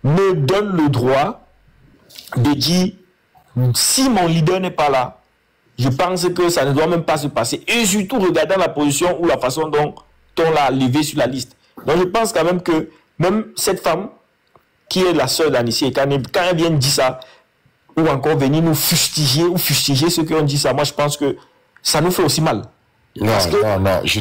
me donne le droit de dire, si mon leader n'est pas là, je pense que ça ne doit même pas se passer. Et surtout, regardant la position ou la façon dont on l'a levé sur la liste. Donc, je pense quand même que même cette femme, qui est la sœur d'Anissé, quand elle vient dire ça, ou encore venir nous fustiger ou fustiger ceux qui ont dit ça, moi je pense que ça nous fait aussi mal. Non, je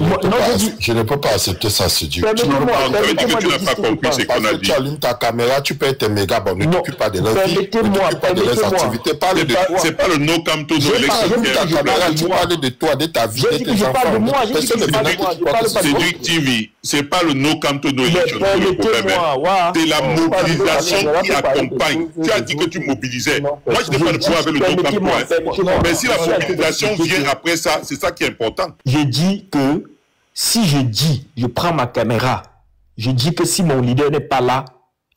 ne peux pas accepter ça, c'est dur. Permettez-moi tu n'as pas compris ce qu'on a dit. Tu allumes ta caméra, tu peux être méga bon, ne t'occupe pas de leur vie, ne t'occupe pas de leurs activités. C'est pas le no Kamto no election. Tu parles de toi, de ta vie, de tes enfants. C'est du TV. C'est pas le no Kamto no election. C'est la mobilisation qui accompagne. Tu as dit que tu mobilisais. Moi, je n'ai pas de problème avec le no Kamto. Mais si la mobilisation vient après ça, c'est ça qui est important. Je dis que si je prends ma caméra, je dis que si mon leader n'est pas là,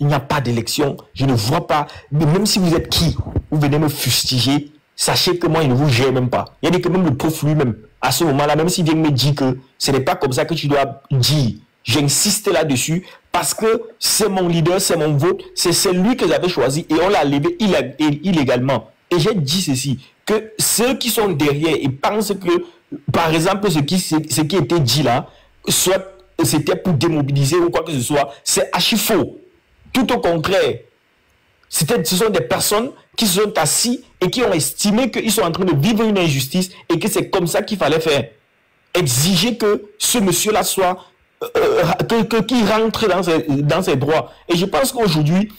il n'y a pas d'élection. Je ne vois pas, même si vous êtes qui, vous venez me fustiger, sachez que moi, il ne vous gère même pas. Il y a que même le prof lui-même, à ce moment-là, même s'il vient me dire que ce n'est pas comme ça que tu dois dire, j'insiste là-dessus, parce que c'est mon leader, c'est mon vote, c'est celui que j'avais choisi et on l'a levé illégalement. Et j'ai dit ceci, que ceux qui sont derrière et pensent que, par exemple, ce qui était dit là, soit c'était pour démobiliser ou quoi que ce soit. C'est archi faux. Tout au contraire. Ce sont des personnes qui se sont assis et qui ont estimé qu'ils sont en train de vivre une injustice et que c'est comme ça qu'il fallait faire. Exiger que ce monsieur-là soit... qu'il rentre dans ses droits. Et je pense qu'aujourd'hui,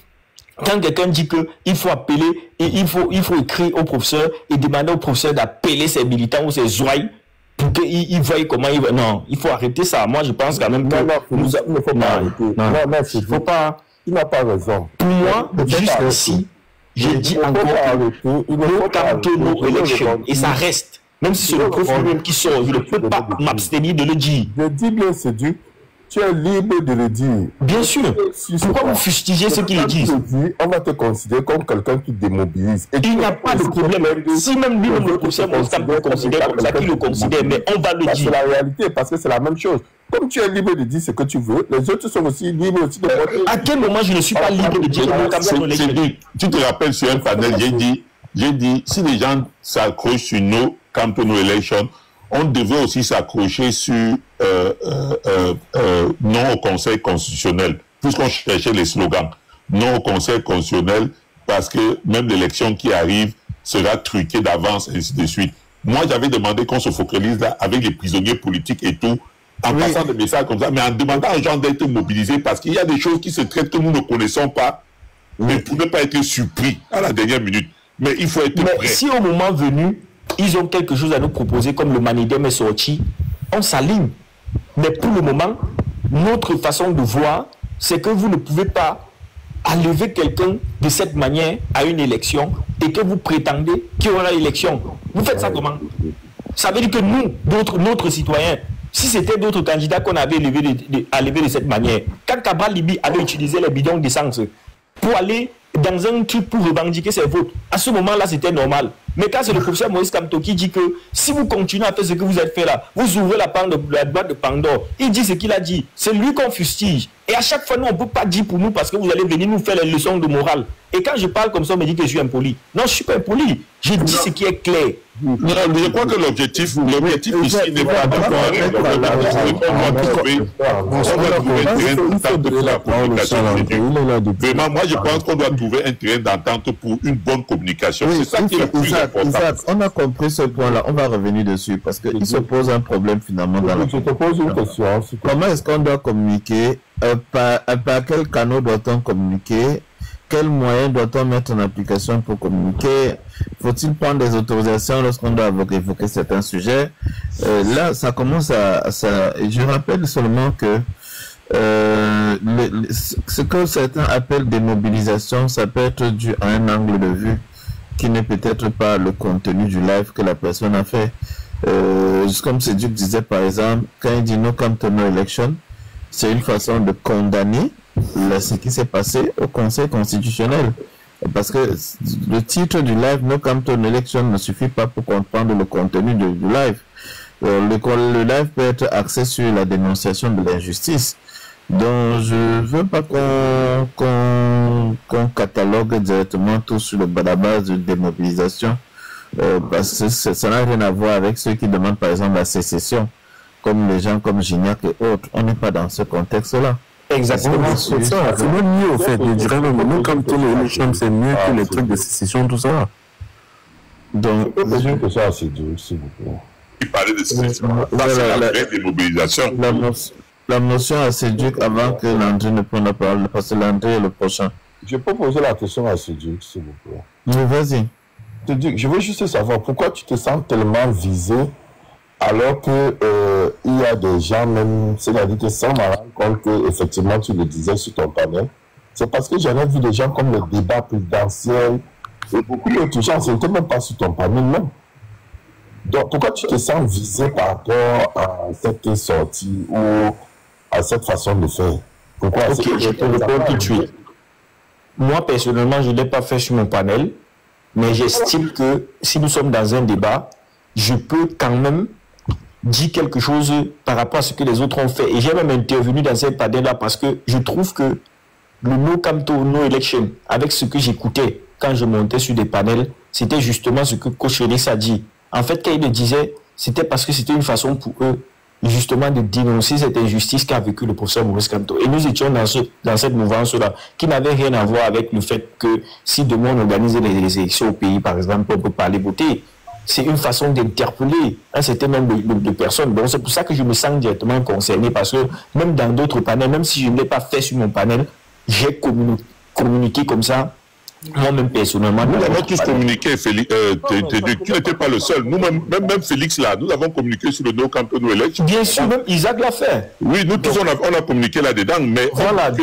quand quelqu'un dit qu'il faut appeler, et il faut écrire au professeur et demander au professeur d'appeler ses militants ou ses ouailles pour qu'ils voient comment il va... Non, il faut arrêter ça. Moi, je pense quand même que... il ne faut pas arrêter. Il faut pas... Il n'a pas raison. Pour moi, jusqu'ici, j'ai dit encore no camp to no election. Et ça reste. Même si c'est le prof lui-même qui sort, je ne peux pas m'abstenir de le dire. Je dis bien, c'est du... Tu es libre de le dire. Bien sûr. Pourquoi vous fustigez ceux qui le disent? On va te considérer comme quelqu'un qui démobilise. Et il n'y a pas de problème. Si même lui, le professeur Monstam le considère comme ça, qu'il le considère, mais on va le dire. C'est la réalité, parce que c'est la même chose. Comme tu es libre de dire ce que tu veux, les autres sont aussi libres aussi de voter. À quel moment je ne suis pas libre de dire tu te rappelles sur un panel, j'ai dit, si les gens s'accrochent sur no camp to no election, on devait aussi s'accrocher sur non au Conseil constitutionnel, puisqu'on cherchait les slogans. Non au Conseil constitutionnel, parce que même l'élection qui arrive sera truquée d'avance, et ainsi de suite. Moi, j'avais demandé qu'on se focalise là, avec les prisonniers politiques et tout, en passant des messages comme ça, mais en demandant aux gens d'être mobilisés, parce qu'il y a des choses qui se traitent que nous ne connaissons pas, mais pour ne pas être surpris à la dernière minute. Mais il faut être prêt. Si au moment venu, ils ont quelque chose à nous proposer, comme le Manidem est sorti, on s'aligne. Mais pour le moment, notre façon de voir, c'est que vous ne pouvez pas enlever quelqu'un de cette manière à une élection et que vous prétendez qu'il y aura élection. Vous faites ça comment? Ça veut dire que nous, notre citoyens, si c'était d'autres candidats qu'on avait levé de cette manière, quand Cabral Libi avait utilisé les bidons d'essence pour aller dans un truc pour revendiquer ses votes, à ce moment-là, c'était normal. Mais quand c'est le professeur Moïse Kamto qui dit que si vous continuez à faire ce que vous avez fait là, vous ouvrez la boîte de Pandore, il dit ce qu'il a dit. C'est lui qu'on fustige. Et à chaque fois, nous, on ne peut pas dire pour nous parce que vous allez venir nous faire les leçons de morale. Et quand je parle comme ça, on me dit que je suis impoli. Non, je ne suis pas impoli. J'ai dit ce qui est clair. Non, je crois que l'objectif ici n'est pas de vraiment, moi je pense qu'on doit trouver un terrain d'entente pour une bonne communication. C'est ça qui est le plus important. On a compris ce point-là, on va revenir dessus parce qu'il se pose un problème finalement dans la... Je te pose une question. Comment est-ce qu'on doit communiquer? Par quel canal doit-on communiquer? Quels moyens doit-on mettre en application pour communiquer? Faut-il prendre des autorisations lorsqu'on doit évoquer certains sujets? Là, ça commence à... Je rappelle seulement que ce que certains appellent démobilisation, ça peut être dû à un angle de vue qui n'est peut-être pas le contenu du live que la personne a fait. Comme Cédric disait par exemple, quand il dit no camp to no election, c'est une façon de condamner ce qui s'est passé au Conseil constitutionnel. Parce que le titre du live, no camp to no election, ne suffit pas pour comprendre le contenu du live. Le live peut être axé sur la dénonciation de l'injustice. Donc, je veux pas qu'on catalogue directement tout sur la base de démobilisation. Parce que ça n'a rien à voir avec ceux qui demandent par exemple la sécession, comme les gens comme Gignac et autres. On n'est pas dans ce contexte-là. Exactement. C'est ça. C'est même mieux, au fait. Je dirais même, comme tous les élections, c'est mieux que les trucs de sécession, tout ça. Donc, je peux dire que ça, c'est dur, s'il vous plaît. Il parlait de sécession. Ça, c'est la vraie démobilisation. La motion à Cédric avant que Landry ne prenne la parole, parce que Landry est le prochain. Je peux poser la question à Cédric, s'il vous plaît. Oui, vas-y. Cédric, je veux juste savoir pourquoi tu te sens tellement visé alors que il y a des gens même, c'est-à-dire que sans me rendre compte que effectivement tu le disais sur ton panel, c'est parce que j'avais vu des gens comme le débat présidentiel et beaucoup d'autres gens, ce n'était même pas sur ton panel même. Donc pourquoi tu te sens visé par rapport à cette sortie ou à cette façon de faire? Pourquoi? Ok, je te réponds tout de suite. Moi personnellement, je ne l'ai pas fait sur mon panel, mais j'estime que si nous sommes dans un débat, je peux quand même dire quelque chose par rapport à ce que les autres ont fait. Et j'ai même intervenu dans cette panel-là parce que je trouve que le no camp to no election, avec ce que j'écoutais quand je montais sur des panels, c'était justement ce que Coach Félix a dit. En fait, quand il le disait, c'était parce que c'était une façon pour eux justement de dénoncer cette injustice qu'a vécu le professeur Maurice Kamto. Et nous étions dans cette mouvance-là, qui n'avait rien à voir avec le fait que si demain on organise les élections au pays, par exemple, on ne peut pas aller voter. C'est une façon d'interpeller un certain nombre de personnes. Donc c'est pour ça que je me sens directement concerné, parce que même dans d'autres panels, même si je ne l'ai pas fait sur mon panel, j'ai communiqué comme ça. Moi-même, personnellement... Nous avons tous communiqué, Félix. Tu n'étais pas le seul. Nous-mêmes, même Félix, là, nous avons communiqué sur le No Camp No Election. Bien sûr, même Isaac l'a fait. Oui, nous tous, on a communiqué là-dedans, mais voilà,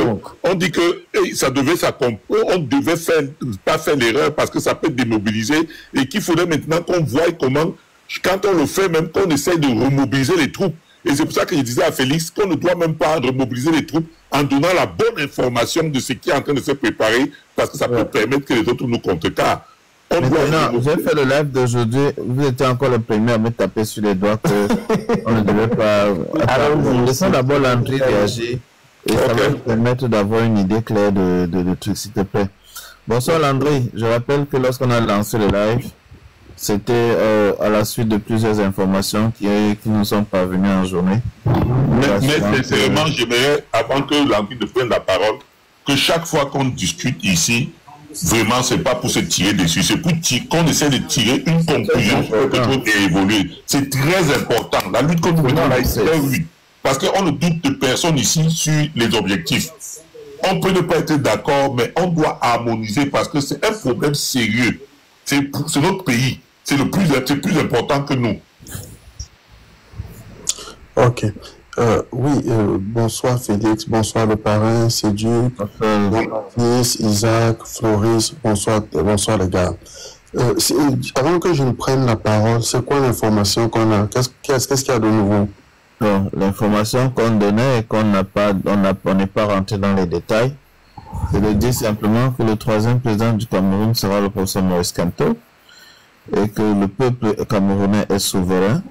on dit que ça devait on devait pas faire l'erreur parce que ça peut démobiliser et qu'il faudrait maintenant qu'on voie comment, quand on le fait, même qu'on essaye de remobiliser les troupes. Et c'est pour ça que je disais à Félix qu'on ne doit même pas remobiliser les troupes en donnant la bonne information de ce qui est en train de se préparer, parce que ça peut permettre que les autres nous contrecarrent. J'ai fait le live d'aujourd'hui, vous étiez encore le premier à me taper sur les doigts qu'on ne devait pas... Alors, laissons d'abord Landry réagir, et ça va nous permettre d'avoir une idée claire de trucs, s'il te plaît. Bonsoir Landry, je rappelle que lorsqu'on a lancé le live, c'était à la suite de plusieurs informations qui nous sont parvenues en journée. Mais sincèrement, j'aimerais, avant que Landry ne prenne la parole, que chaque fois qu'on discute ici, vraiment, c'est pas pour se tirer dessus, c'est pour qu'on essaie de tirer une conclusion sur quelque chose et évoluer. C'est très important. La lutte contre le là, c'est oui. Parce qu'on ne doute de personne ici sur les objectifs. On peut ne pas être d'accord, mais on doit harmoniser parce que c'est un problème sérieux. C'est notre pays. C'est plus important que nous. Ok. Oui, bonsoir Félix, bonsoir le parrain, Cédric, Jean-Baptiste, Isaac, Floris, bonsoir les gars. Avant que je ne prenne la parole, c'est quoi l'information qu'on a? Qu'est-ce qu'il y a de nouveau? L'information qu'on donnait et qu'on n'a pas, on n'est pas rentré dans les détails, c'est de dire simplement que le troisième président du Cameroun sera le professeur Maurice Kamto, et que le peuple camerounais est souverain,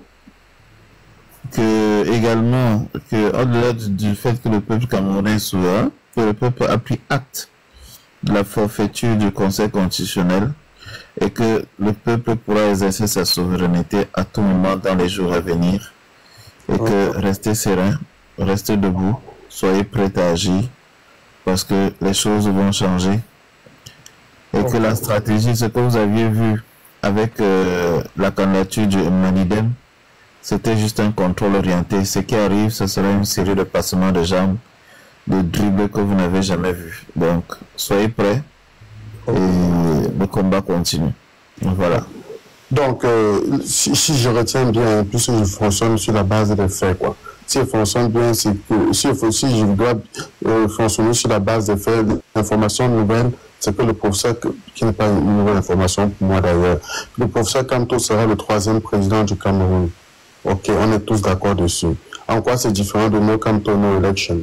également au-delà du fait que le peuple camerounais est souverain, que le peuple a pris acte de la forfaiture du Conseil constitutionnel et que le peuple pourra exercer sa souveraineté à tout moment dans les jours à venir, et que restez serein, restez debout, soyez prêts à agir parce que les choses vont changer et que la stratégie, ce que vous aviez vu avec la candidature du Manidem, c'était juste un contrôle orienté. Ce qui arrive, ce sera une série de passements de jambes, de dribbles que vous n'avez jamais vu. Donc, soyez prêts et le combat continue. Voilà. Donc, si je retiens bien, plus je fonctionne sur la base des faits, quoi. Si je fonctionne bien, c'est que si je dois fonctionner sur la base des faits, l'information nouvelle, c'est que le professeur, qui n'est pas une nouvelle information pour moi d'ailleurs, le professeur Kamto sera le troisième président du Cameroun. Ok, on est tous d'accord dessus. En quoi c'est différent de No Kamto, No Election?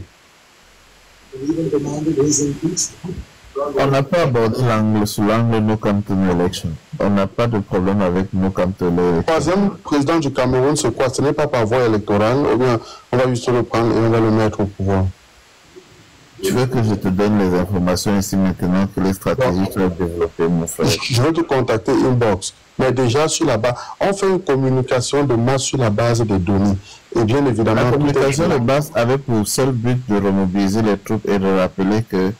On n'a pas abordé l'angle sous l'angle No Kamto, No Election. On n'a pas de problème avec No Kamto, No Election. Le troisième président du Cameroun, c'est quoi? Ce n'est pas par voie électorale, ou bien on va juste le prendre et on va le mettre au pouvoir? Tu veux que je te donne les informations ici maintenant, que les stratégies soient développées, mon frère? Je veux te contacter inbox. Mais déjà, sur la base, on fait une communication de masse sur la base des données. Et bien évidemment, la communication de base avait pour seul but de remobiliser les troupes et de rappeler que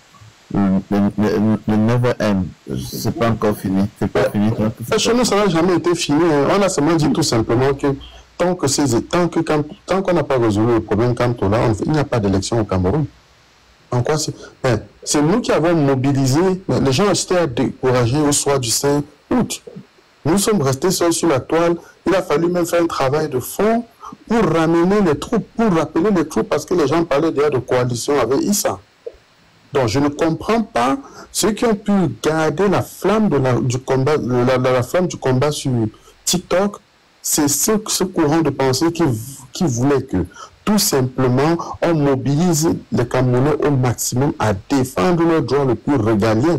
le never end, c'est pas encore fini. C'est pas fini. Chez nous, ça n'a jamais été fini. On a seulement dit tout simplement que tant qu'on n'a pas résolu le problème Kamto-là, il n'y a pas d'élection au Cameroun. En quoi c'est nous qui avons mobilisé, les gens étaient à décourager au soir du 5 août. Nous sommes restés seuls sur la toile. Il a fallu même faire un travail de fond pour ramener les troupes, pour rappeler les troupes, parce que les gens parlaient déjà de coalition avec Issa. Donc je ne comprends pas ceux qui ont pu garder la flamme du combat, la flamme du combat sur TikTok. C'est ce courant de pensée qui voulait que tout simplement on mobilise les Camerounais au maximum à défendre leur droit le plus régalien,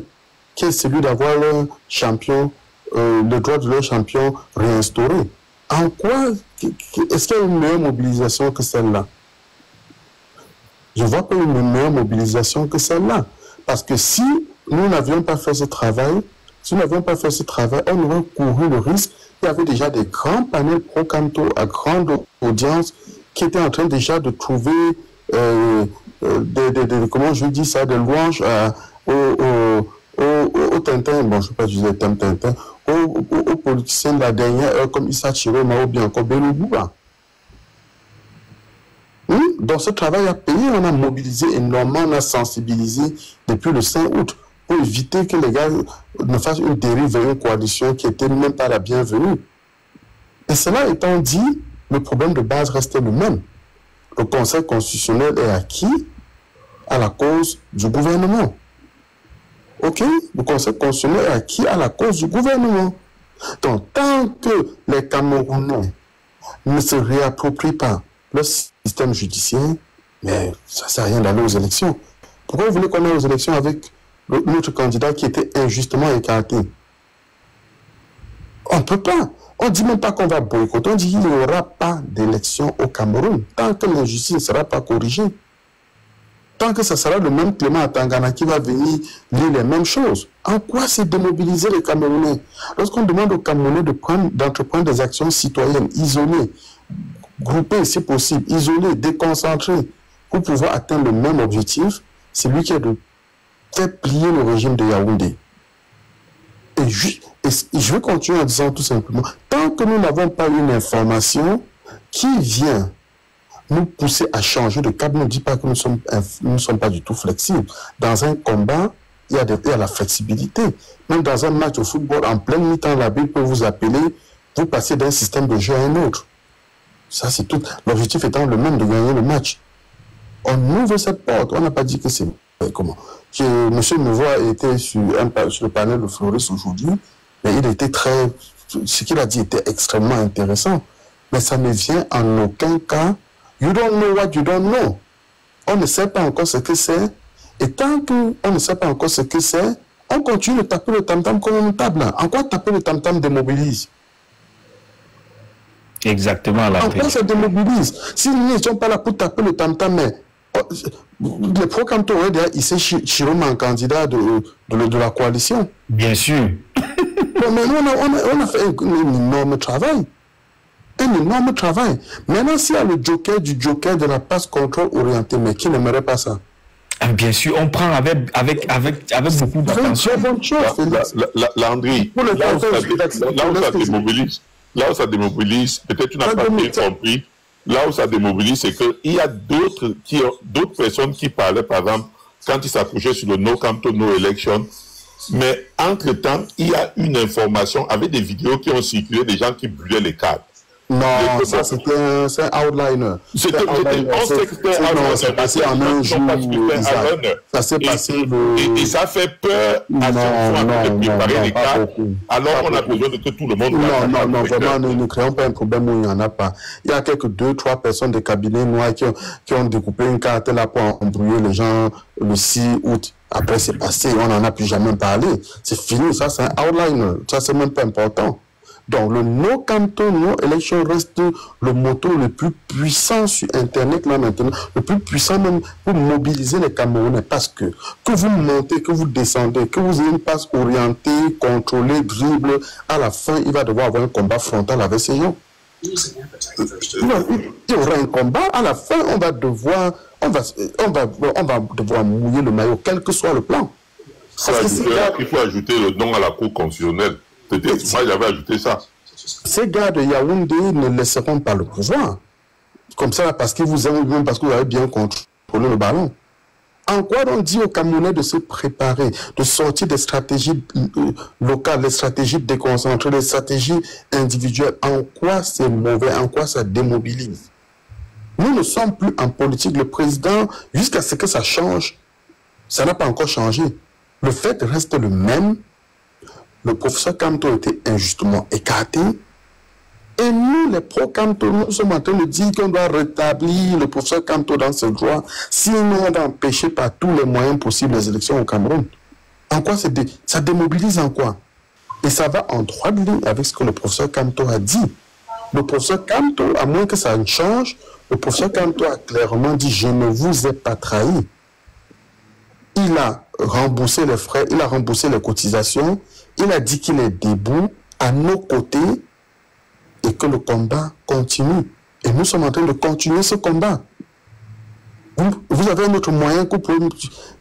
qui est celui d'avoir leur champion, le droit de leur champion réinstauré. En quoi est-ce qu'il y a une meilleure mobilisation que celle-là? Je vois pas une meilleure mobilisation que celle-là. Parce que si nous n'avions pas fait ce travail, on aurait couru le risque. Il y avait déjà des grands panels pro-Kamto à grande audience qui était en train déjà de trouver comment je dis ça, des louanges au Tintin, bon, je ne sais pas si je disais Tintin, aux politiciens de la dernière heure comme Issa Chiroma ou bien encore Belobouba. Donc ce travail a payé, on a mobilisé énormément, on a sensibilisé depuis le 5 août pour éviter que les gars ne fassent une dérive vers une coalition qui n'était même pas la bienvenue. Et cela étant dit, le problème de base restait le même. Le Conseil constitutionnel est acquis à la cause du gouvernement. Ok? Le Conseil constitutionnel est acquis à la cause du gouvernement. Donc, tant que les Camerounais ne se réapproprient pas le système judiciaire, mais ça ne sert à rien d'aller aux élections. Pourquoi vous voulez qu'on aille aux élections avec notre candidat qui était injustement écarté? On ne peut pas. On ne dit même pas qu'on va boycotter. On dit qu'il n'y aura pas d'élection au Cameroun tant que l'injustice ne sera pas corrigée. Tant que ce sera le même Clément Atangana qui va venir lire les mêmes choses. En quoi c'est démobiliser les Camerounais? Lorsqu'on demande aux Camerounais d'entreprendre des actions citoyennes isolées, groupées si possible, isolées, déconcentrées, pour pouvoir atteindre le même objectif, c'est lui qui a de faire plier le régime de Yaoundé. Et je vais continuer en disant tout simplement, tant que nous n'avons pas une information qui vient nous pousser à changer de cap, ne dit pas que nous ne sommes pas du tout flexibles. Dans un combat, il y a la flexibilité. Même dans un match de football, en pleine mi-temps, l'arbitre peut vous appeler, vous passez d'un système de jeu à un autre. Ça, c'est tout. L'objectif étant le même, de gagner le match. On ouvre cette porte. On n'a pas dit que c'est... Comment? M. Mouvois était sur le panel de Floris aujourd'hui, mais il était très... Ce qu'il a dit était extrêmement intéressant. Mais ça ne vient en aucun cas... You don't know what you don't know. On ne sait pas encore ce que c'est. Et tant qu'on ne sait pas encore ce que c'est, on continue de taper le tam-tam comme une table. En quoi taper le tam-tam démobilise? Exactement. En quoi ça démobilise? Si nous n'étions pas là pour taper le tam-tam, mais les programmes auraient déjà hissé Chiroma en candidat de la coalition. Bien sûr. Bon, mais on a fait un énorme travail. Un énorme travail. Maintenant, s'il y a le joker du joker de la passe contrôle orientée, mais qui n'aimerait pas ça? Bien sûr, on prend avec beaucoup d'attention. Landry, là où ça démobilise, peut-être tu n'as pas bien compris, là où ça démobilise, c'est qu'il y a d'autres personnes qui parlaient, par exemple, quand ils s'approchaient sur le No Camp No Election, mais entre-temps, il y a une information avec des vidéos qui ont circulé, des gens qui brûlaient les cadres. Non, ça c'était un outliner. On sait que c'était un outliner. C'est passé en un jour. Ça s'est passé et ça fait peur à ceux qui ont préparé les cas. Alors on a besoin de que tout le monde... Non, vraiment, ne créons pas un problème où il n'y en a pas. Il y a quelques 2-3 personnes des cabinets noirs qui ont découpé une carte là pour embrouiller les gens le 6 août. Après c'est passé, on n'en a plus jamais parlé. C'est fini, ça c'est un outliner. Ça c'est même pas important. Donc, le No Canton, No Election reste le moteur le plus puissant sur Internet, là maintenant, le plus puissant même pour mobiliser les Camerounais. Parce que vous montez, que vous descendez, que vous ayez une passe orientée, contrôlée, dribble, à la fin, il va devoir avoir un combat frontal avec ces gens. Non, il y aura un combat, à la fin, on va devoir mouiller le maillot, quel que soit le plan. Il faut ajouter le nom à la Cour constitutionnelle. Peut-être, moi j'avais ajouté ça. Ces gars de Yaoundé ne laisseront pas le pouvoir. Comme ça, parce qu'ils vous aiment, même parce que vous avez bien contrôlé le ballon. En quoi on dit aux Camerounais de se préparer, de sortir des stratégies locales, des stratégies déconcentrées, des stratégies individuelles? En quoi c'est mauvais? En quoi ça démobilise? Nous ne sommes plus en politique. Le président, jusqu'à ce que ça change, ça n'a pas encore changé. Le fait reste le même. Le professeur Kamto était injustement écarté. Et nous, les pro-Kamto, nous sommes en train de dire qu'on doit rétablir le professeur Kamto dans ses droits, sinon d'empêcher par tous les moyens possibles les élections au Cameroun. En quoi ça démobilise en quoi? Et ça va en droite ligne avec ce que le professeur Kamto a dit. Le professeur Kamto, à moins que ça ne change, le professeur Kamto a clairement dit « Je ne vous ai pas trahi ». Il a remboursé les frais, il a remboursé les cotisations, il a dit qu'il est debout, à nos côtés, et que le combat continue. Et nous sommes en train de continuer ce combat. Vous avez un autre moyen,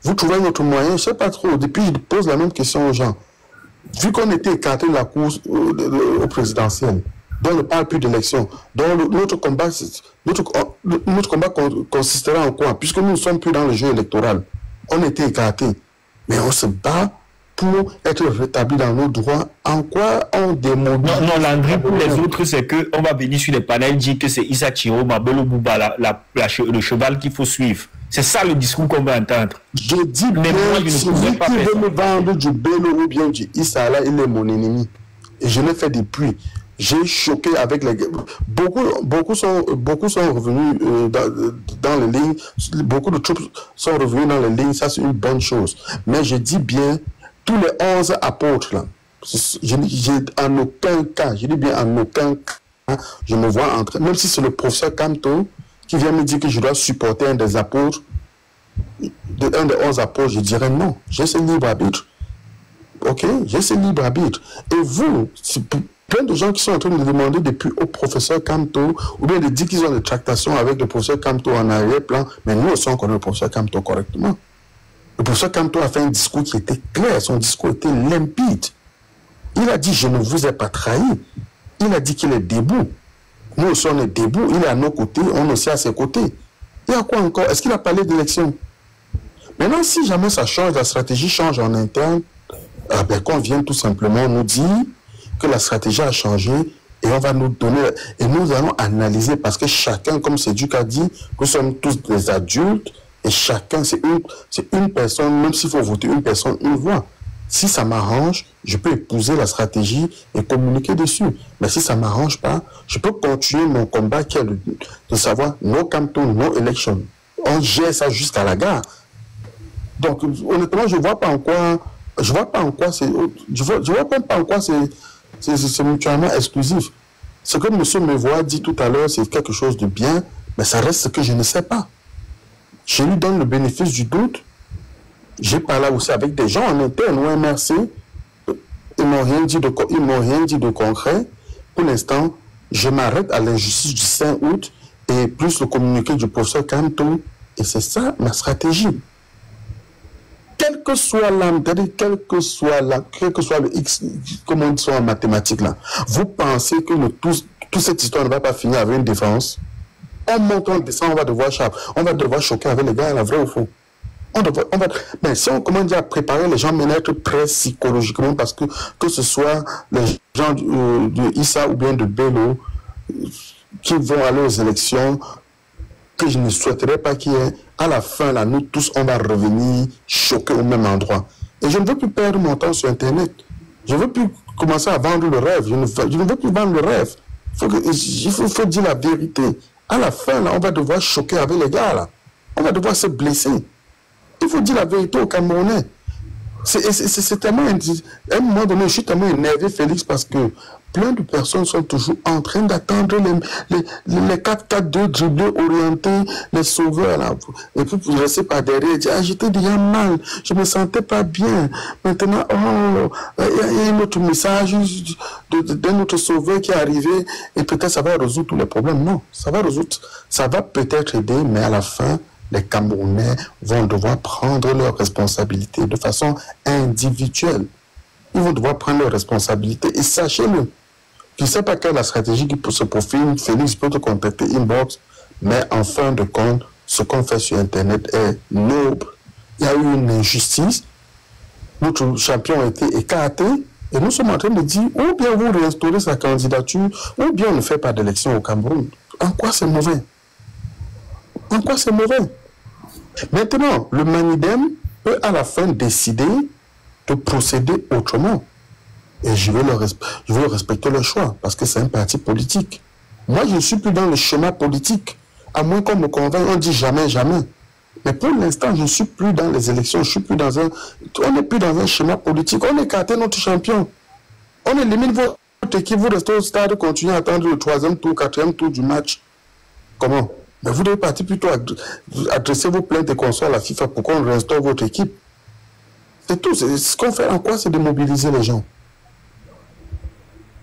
vous trouvez un autre moyen, je ne sais pas trop. Depuis, je pose la même question aux gens. Vu qu'on était écarté de la course au présidentiel, dont on ne parle plus d'élection, dont notre combat consistera en quoi? Puisque nous ne sommes plus dans le jeu électoral. On était écarté. Mais on se bat pour être rétabli dans nos droits. En quoi on démodifie? Non, Landry, pour les autres, c'est qu'on va venir sur les panels dire que c'est Issa Chiro, Mabelo Bouba, le cheval qu'il faut suivre. C'est ça le discours qu'on va entendre. Je dis bien, celui qui veut me vendre du Bello ou bien du Issa, là, il est mon ennemi. Et je l'ai fait des pluies. J'ai choqué avec les... Beaucoup sont revenus dans les lignes. Beaucoup de troupes sont revenus dans les lignes. Ça, c'est une bonne chose. Mais je dis bien, tous les 11 apôtres, là, en aucun cas, je dis bien en aucun cas, je me vois entrer. Même si c'est le professeur Kamto qui vient me dire que je dois supporter un des apôtres, un des 11 apôtres, je dirais non. J'ai ce libre arbitre. Ok, j'ai ce libre arbitre. Et vous, plein de gens qui sont en train de demander depuis au professeur Kamto, ou bien de dire qu'ils ont des tractations avec le professeur Kamto en arrière-plan, mais nous aussi on connaît le professeur Kamto correctement. Le professeur Kamto a fait un discours qui était clair, son discours était limpide. Il a dit, je ne vous ai pas trahi. Il a dit qu'il est debout. Nous aussi on est debout, il est à nos côtés, on est aussi à ses côtés. Il y a quoi encore? Est-ce qu'il a parlé d'élection? Maintenant, si jamais ça change, la stratégie change en interne, qu'on vienne tout simplement nous dire que la stratégie a changé et on va nous donner, et nous allons analyser parce que chacun, comme Céduc a dit, nous sommes tous des adultes et chacun, c'est une personne, même s'il faut voter une personne, une voix. Si ça m'arrange, je peux épouser la stratégie et communiquer dessus. Mais si ça ne m'arrange pas, je peux continuer mon combat qui est de savoir no Kamto, no election. On gère ça jusqu'à la gare. Donc, honnêtement, je ne vois pas en quoi, c'est mutuellement exclusif. Ce que M. Mevois a dit tout à l'heure, c'est quelque chose de bien, mais ça reste ce que je ne sais pas. Je lui donne le bénéfice du doute. J'ai parlé aussi avec des gens en interne au MRC. Ils m'ont rien dit de concret. Pour l'instant, je m'arrête à l'injustice du 5 août et plus le communiqué du professeur Kamto. Et c'est ça ma stratégie. Quel que soit l'âme, quel que soit le X, comme on dit en mathématiques là, vous pensez que toute cette histoire ne va pas finir avec une défense? On monte, on descend, on va devoir choquer avec les gars, la vraie ou faux. Mais si on commence à préparer les gens, mais être prêts psychologiquement, parce que ce soit les gens de Issa ou bien de Bello qui vont aller aux élections, que je ne souhaiterais pas qu'il y ait, à la fin, là, nous tous, on va revenir choqués au même endroit. Et je ne veux plus perdre mon temps sur Internet. Je ne veux plus commencer à vendre le rêve. Je ne veux plus vendre le rêve. Il faut dire la vérité. À la fin, là, on va devoir choquer avec les gars, là. On va devoir se blesser. Il faut dire la vérité aux Camerounais. C'est tellement... À un moment donné, je suis tellement énervé, Félix, parce que plein de personnes sont toujours en train d'attendre les 4-4-2 dribblés orientés, les sauveurs, là. Et puis, vous restez par derrière et dire, ah, j'étais déjà mal, je ne me sentais pas bien. Maintenant, il y a un autre message d'un autre sauveur qui est arrivé et peut-être ça va résoudre tous les problèmes. Non, ça va peut-être aider, mais à la fin, les Camerounais vont devoir prendre leurs responsabilités de façon individuelle. Ils vont devoir prendre leurs responsabilités. Et sachez-le, je ne sais pas quelle est la stratégie qui se profile. Félix peut te contacter inbox, mais en fin de compte, ce qu'on fait sur Internet est noble. Il y a eu une injustice. Notre champion a été écarté. Et nous sommes en train de dire, ou bien vous réinstaurez sa candidature, ou bien on ne fait pas d'élection au Cameroun. En quoi c'est mauvais? En quoi c'est mauvais? Maintenant, le Manidem peut à la fin décider de procéder autrement. Et je veux respecter le choix, parce que c'est un parti politique. Moi, je ne suis plus dans le schéma politique. À moins qu'on me convainque, on dit jamais, jamais. Mais pour l'instant, je ne suis plus dans les élections, je suis plus dans on n'est plus dans un schéma politique. On écarte notre champion. On élimine votre équipe, vous restez au stade, continuez à attendre le 3e tour, 4e tour du match. Comment? Mais vous devez partir plutôt adresser vos plaintes et consoler à la FIFA pour qu'on réinstaure votre équipe. C'est tout. Ce qu'on fait en quoi, c'est de mobiliser les gens.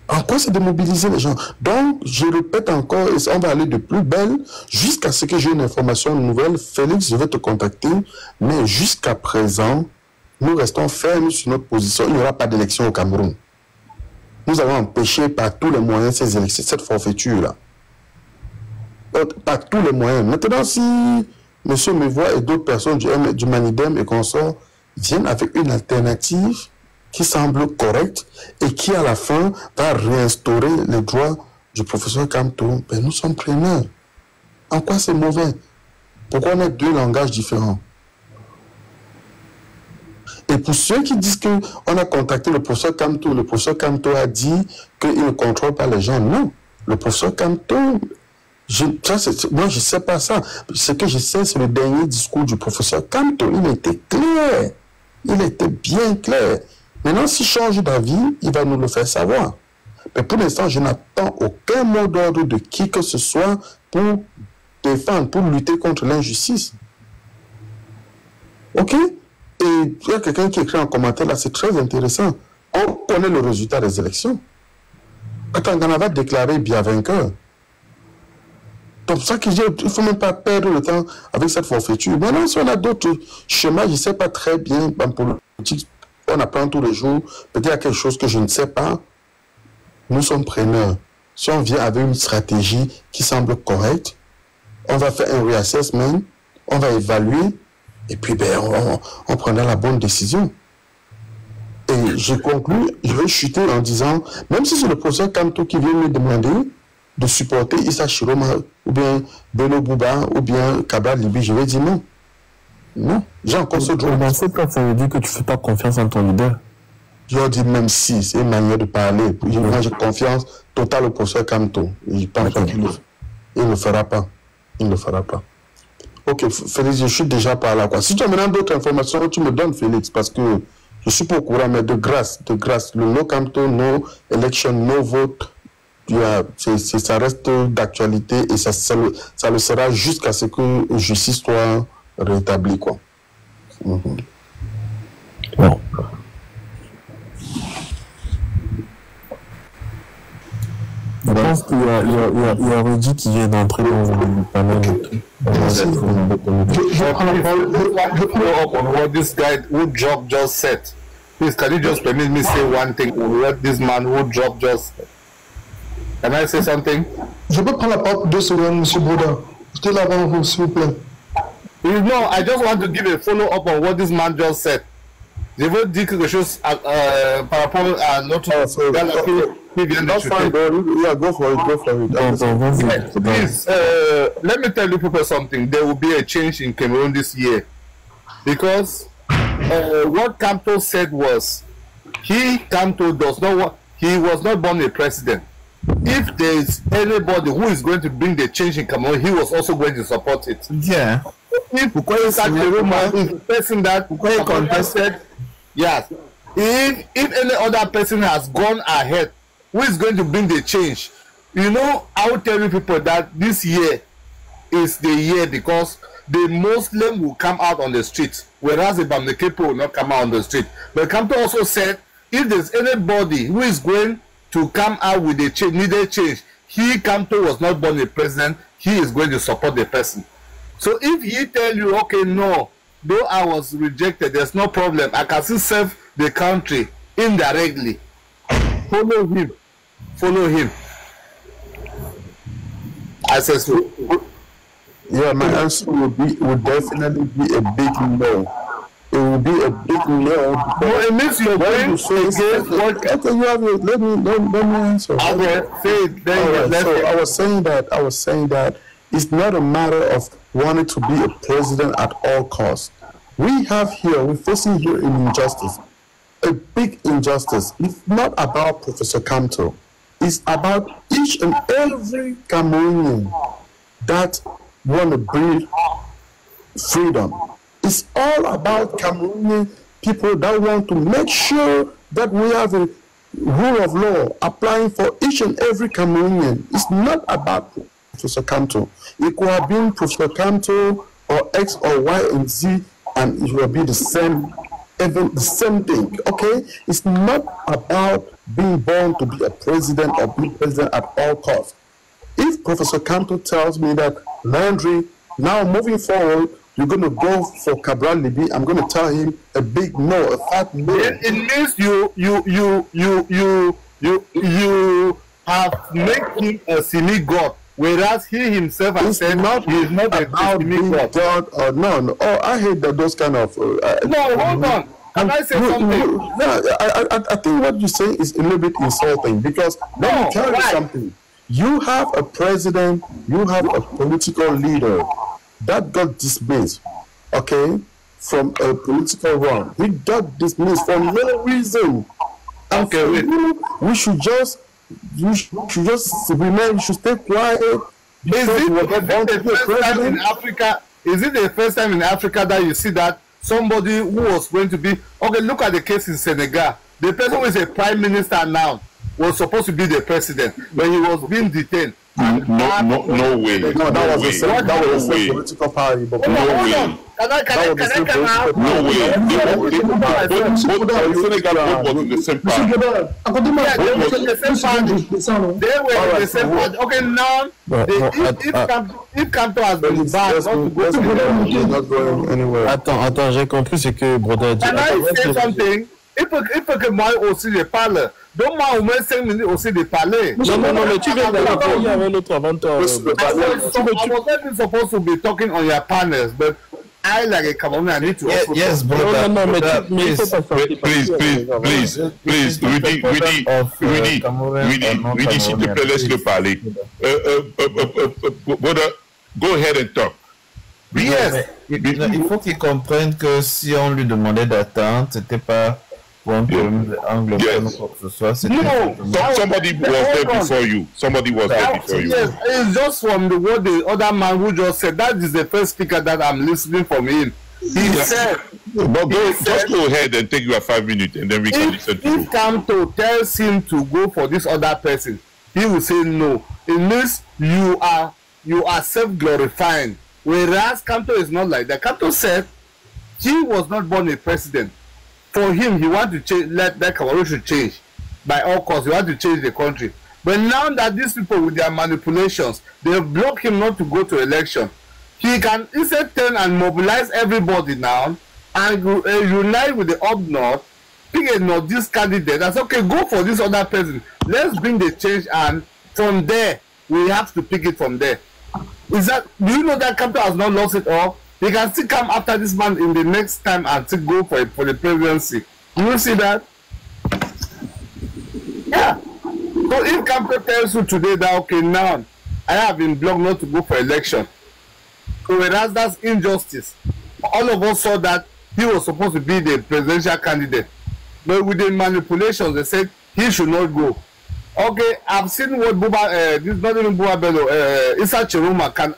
En quoi c'est de mobiliser les gens? Donc, je répète encore, et on va aller de plus belle, jusqu'à ce que j'ai une information nouvelle. Félix, je vais te contacter, mais jusqu'à présent, nous restons fermes sur notre position. Il n'y aura pas d'élection au Cameroun. Nous avons empêché par tous les moyens ces élections, cette forfaiture-là. Par tous les moyens. Maintenant, si M. Mevois et d'autres personnes du Manidem et consorts viennent avec une alternative qui semble correcte et qui, à la fin, va réinstaurer les droits du professeur Kamto, ben nous sommes preneurs. En quoi c'est mauvais? Pourquoi on a deux langages différents? Et pour ceux qui disent qu'on a contacté le professeur Kamto a dit qu'il ne contrôle pas les gens. Non, le professeur Kamto, moi je ne sais pas ça. Ce que je sais, c'est le dernier discours du professeur Kamto. Il était clair. Il était bien clair. Maintenant, s'il change d'avis, il va nous le faire savoir. Mais pour l'instant, je n'attends aucun mot d'ordre de qui que ce soit pour défendre, pour lutter contre l'injustice. OK? Et il y a quelqu'un qui écrit en commentaire là, c'est très intéressant. On connaît le résultat des élections. Tangana va déclarer bien vainqueur. Donc, ça que il ne faut même pas perdre le temps avec cette forfaiture. Maintenant, si on a d'autres chemins, je ne sais pas très bien, en politique, on apprend tous les jours, peut-être il y a quelque chose que je ne sais pas. Nous sommes preneurs. Si on vient avec une stratégie qui semble correcte, on va faire un reassessment, on va évaluer, et puis ben, on prendra la bonne décision. Et je conclue, je vais chuter en disant, même si c'est le professeur Kamto qui vient me demander de supporter Issa Chiroma, ou bien Beno Bouba, ou bien Kabla Libi, je vais dire non. Non, j'ai encore ce droit. Dans ce cas, ça veut dire que tu ne fais pas confiance en ton leader. Je leur dis même si, c'est une manière de parler. Moi, j'ai confiance totale au professeur Kamto. Je pense qu'il ne le fera pas. Il ne le fera pas. Ok, Félix, je suis déjà par là, quoi. Si tu as maintenant d'autres informations, tu me donnes, Félix, parce que je suis pas au courant, mais de grâce, le no Kamto, no election, no vote, ça reste d'actualité et ça le sera jusqu'à ce que justice soit rétablie, quoi. Bon. Je pense qu'il y a Rudy qui vient d'entrer dans le panel. Je follow up on what this guy who dropped just said. Please, can you just permit me say one thing on what this man who dropped just said? Can I say something? Je peux prendre la parole 2 secondes, M. Bouda. J'étais là avant vous, s'il vous plaît. No, I just want to give a follow up on what this man just said. Je veux dire quelque chose par rapport à notre gars qui vient de chuter. Yeah, go for it. Please, let me tell you people something. There will be a change in Cameroon this year. Because what Kamto said was, Kamto he was not born a president. If there is anybody who is going to bring the change in Cameroon, he was also going to support it. Yeah. If the person that contested, yes. If any other person has gone ahead, who is going to bring the change? You know, I will tell you people that this year is the year because the Muslim will come out on the street, whereas the Bamneke will not come out on the street. But Kamto also said, if there's anybody who is going to come out with the needed change, Kamto was not born a president, he is going to support the person. So if he tell you, okay, no, though I was rejected, there's no problem, I can still serve the country indirectly. Follow him. I said so. Yeah, my answer would definitely be a big no. It will be a big no. No, it means you're going against what? Okay, you have it. Let me answer. Okay, say it. Then right, so I was saying that it's not a matter of wanting to be a president at all costs. We're facing here an injustice, a big injustice. It's not about Professor Kamto. It's about each and every Cameroonian that want to breathe freedom. It's all about Cameroonian people that want to make sure that we have a rule of law applying for each and every Cameroonian. It's not about Professor Kamto. It could have been Professor Kamto or X or Y and Z, and it will be the same, even the same thing. Okay? It's not about being born to be a president or be president at all costs. If Professor Kanto tells me that, Landry, now moving forward, you're going to go for Cabral Libby, I'm going to tell him a big no, a fat no. It means you have made him a semi-god, whereas he himself has said he is not a semi-god. No. Oh, I hate those kind of... no, hold on. Can I say something? No, I think what you say is a little bit insulting, because let me tell you something. You have a president, you have a political leader that got dismissed, okay, from a political run. He got dismissed for no reason. Okay, we should just remain, we should stay quiet. Is it the first time in Africa? Is it the first time in Africa that you see that somebody who was going to be, okay, look at the case in Senegal. The person who is a prime minister now was supposed to be the president, but he was being detained. No way. No, that was the same political party. But no way. Can I come out? No way. Both in the same party. Yeah, they were in the same party. They were in the same party. Okay, now, if Kanto has been banned, not going anywhere. Attends, j'ai compris ce que Broda dit. Can I say something? Il faut que moi aussi je parle. Donc moi au moins 5 minutes aussi de parler. Non, mais tu viens d'aller parler avec l'autre avant toi. I was not supposed to be talking on your panels, but I like a Cameroonian, I need to also yes, brother. No, Please, Rudy, s'il te plaît, laisse-le parler. Brother, go ahead and talk. Yes. Il faut qu'il comprenne que si on lui demandait d'attendre, c'était pas pour un problème anglophone ou quoi que ce soit. No, somebody was there before you. Somebody was there before you. Yes, it's just from what the other man who just said. That is the first speaker that I'm listening from him. He said, but just go ahead and take your 5 minutes, and then we can listen to you. If Kanto tells him to go for this other person, he will say no. It means you are self-glorifying. Whereas Kanto is not like that. Kanto said he was not born a president. For him, he wanted to change, let that Cameroon should change by all costs. He wanted to change the country. But now that these people with their manipulations, they block him not to go to election. He can instead turn and mobilize everybody now and unite with the up north, pick a Northeast candidate and say, okay, go for this other person. Let's bring the change, and from there, we have to pick it from there. Do you know that Kanto has not lost it all? He can still come after this man in the next time and still go for the presidency. Do you see that? Yeah. So if Kanto tells you today that, okay, now I have been blocked not to go for election, whereas that's injustice. All of us saw that he was supposed to be the presidential candidate, but with the manipulations, they said he should not go. Okay, I've seen what this is not even Buba Bello, Issa Chiroma can.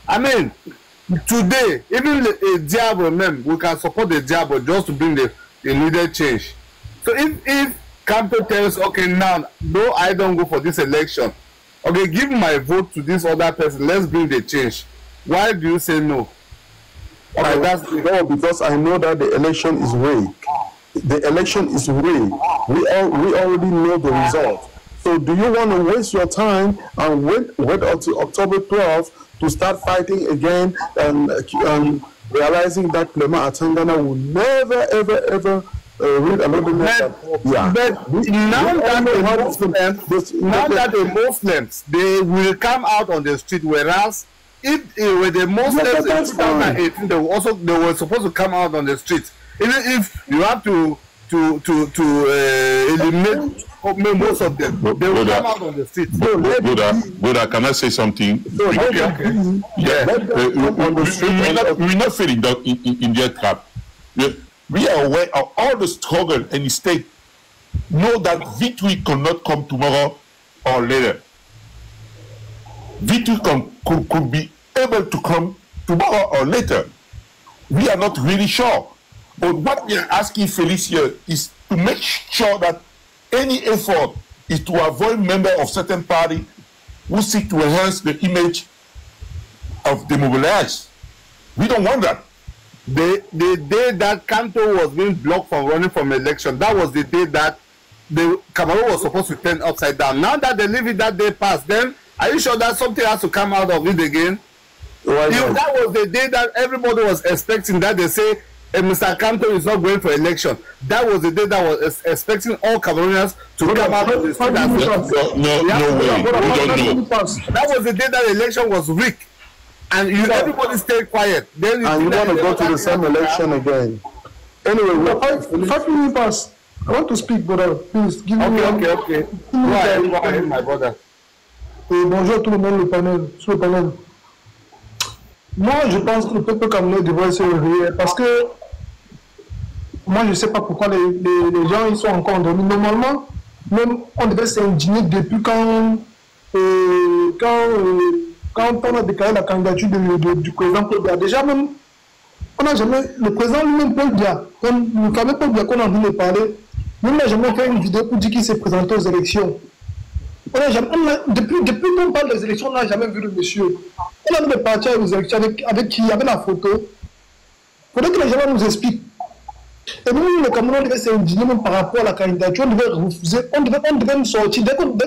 I mean, today, even a Diabo mem, we can support the Diabo just to bring the needed change. So if Kanto tells, okay, now, no, I don't go for this election, okay, give my vote to this other person, let's bring the change. Why do you say no? Okay, no, because I know that the election is rigged. The election is rigged. We already know the result. So do you want to waste your time and wait until October 12th to start fighting again and realizing that Clement Atangana will never, ever read another name? Yeah. But now that the Muslims, they will come out on the street, whereas if it were the Muslims in 2018, they were supposed to come out on the street. Even if you have to eliminate most of them, they will come out on the street. Buddha, can I say something? Okay. Yeah. We're not feeling in their trap. We are aware of all the struggle and the state. Know that victory cannot come tomorrow or later. Victory could be able to come tomorrow or later. We are not really sure. But what we are asking Felicia is to make sure that any effort is to avoid members of certain party who seek to enhance the image of the mobilized. We don't want that. The day that Kanto was being blocked from running from election, that was the day that the Cameroon was supposed to turn upside down. Now that they leave it that day past, then are you sure that something has to come out of it again? That was the day that everybody was expecting that they say Mr. Kanto is not going for election. That was the day that was expecting all Cameroonians to come out of the street. No way. We don't know. That was the day that the election was rigged. And everybody stayed quiet. Then and you want to go to the same election again. Anyway, 5 minutes pass. I want to speak, brother. Please, give me Okay. Go ahead, my brother. Et bonjour tout le monde, sur le panel. Moi, je pense que le peuple camerounais devrait se réveiller parce que moi, je ne sais pas pourquoi les gens ils sont encore endormis. Normalement, même on devait s'indigner depuis quand on a déclaré la candidature du président Paul Biya. Déjà, même, on n'a jamais, le président lui-même Paul Biya, le fameux Paul Biya qu'on a envie de parler, lui n'a jamais fait une vidéo pour dire qu'il s'est présenté aux élections. Depuis qu'on parle des élections, on n'a jamais vu le monsieur. On a des partis aux élections avec qui il y avait la photo. Il faudrait que les gens nous expliquent. Et nous, le Cameroun, devait s'indigner même par rapport à la candidature. On devait refuser, on devait nous sortir. Dès qu'on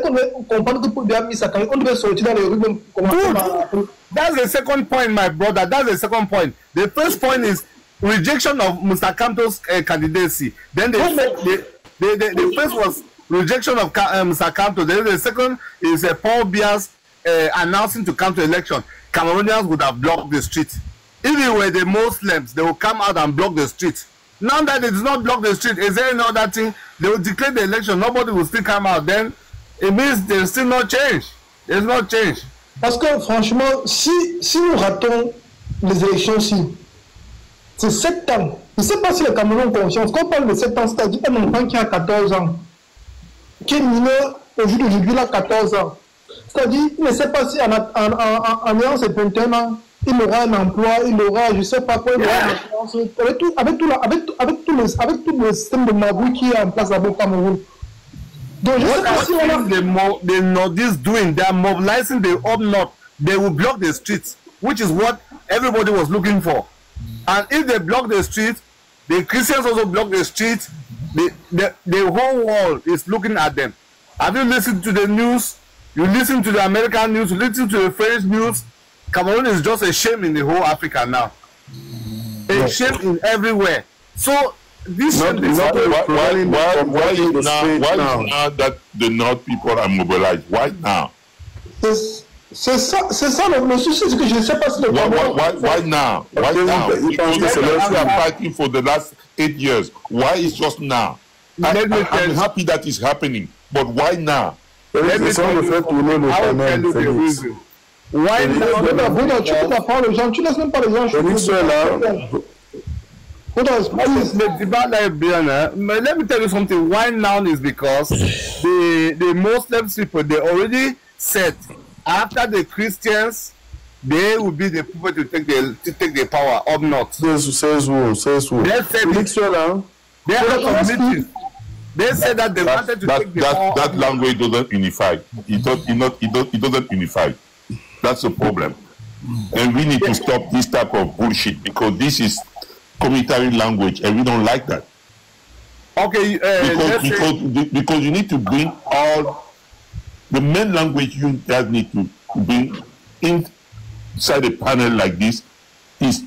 comprend que Paul Biya a mis sa candidature, on devait sortir dans les rues même. That's the second point, my brother. That's the second point. The first point is rejection of Mr. Kanto's candidacy. Then the first was rejection of Mr. Kanto. Then the second is Paul Biya's announcing to come to election. Cameroonians would have blocked the street. If it were the Muslims, they would come out and block the street. Now that they do not block the street, is there any other thing? They will declare the election, nobody will still come out. Then it means there's still no change. There's no change. Parce que franchement, si nous ratons les élections ici, c'est 7 ans. Je ne sais pas si le Cameroun a conscience. Quand on parle de 7 ans, c'est-à-dire un enfant qui a 14 ans, qui est mineur aujourd'hui, il a 14 ans. C'est-à-dire, il ne sait pas si en ayant ses 21 ans, il aura un emploi, il aura, je ne sais pas quoi, il aura une expérience. Avec tout le système de magouille qui est en place au Cameroun. Donc, je sais pas si the Northeast doing, they are mobilizing the up north. They will block the streets, which is what everybody was looking for. And if they block the streets, the Christians also block the streets. The whole world is looking at them. Have you listened to the news? You listen to the American news, you listen to the French news. Cameroon is just a shame in the whole Africa now. A shame in everywhere. So this why is now that the North people are mobilized? Why now? C'est ça le souci, c'est que je ne sais pas si le Why now? Why now? Because we are fighting for the last 8 years. Why is just now? I'm happy that it's happening, but why now? Let me tell you the reason. Why now? Tu peux pas parler aux gens, tu laisses même pas les gens. Let me tell you something. Why now is because the Muslim people, they already said after the Christians, they will be the people to take the power up north. They said that they wanted to take the power. That language doesn't unify. It doesn't unify. That's the problem. And we need to stop this type of bullshit because this is communitary language and we don't like that. Okay. Because you need to bring all the main language you guys need to bring inside a panel like this is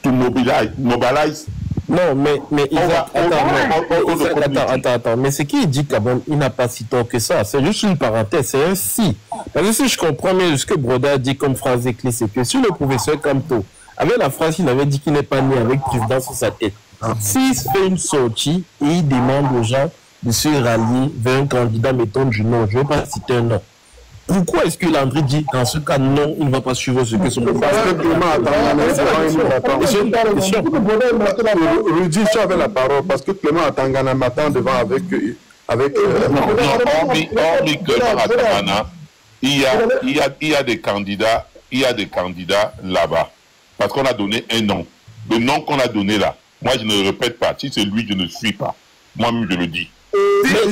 to mobilize. Non, mais Isaac, attends. Mais ce qu'il dit quand même, il n'a pas si tort que ça. C'est juste une parenthèse, c'est un si. Parce que si je comprends bien ce que Broda a dit comme phrase clé, c'est que si le professeur Kanto avait la phrase qu'il avait dit qu'il n'est pas né avec président sur sa tête, s'il fait une sortie et il demande aux gens de se rallier vers un candidat, mettons du nom, je ne vais pas citer un nom. Pourquoi est-ce que Landry dit dans ce cas non, il ne va pas suivre ce que son Parce que Clément Rudy, tu avais la parole parce que Clément Atangana m'attend devant avec hormis Clément Atangana, il y a des candidats là-bas parce qu'on a donné un nom. Le nom qu'on a donné là, moi je ne le répète pas. Si c'est lui, je ne suis pas. Moi-même je le dis. Ça veut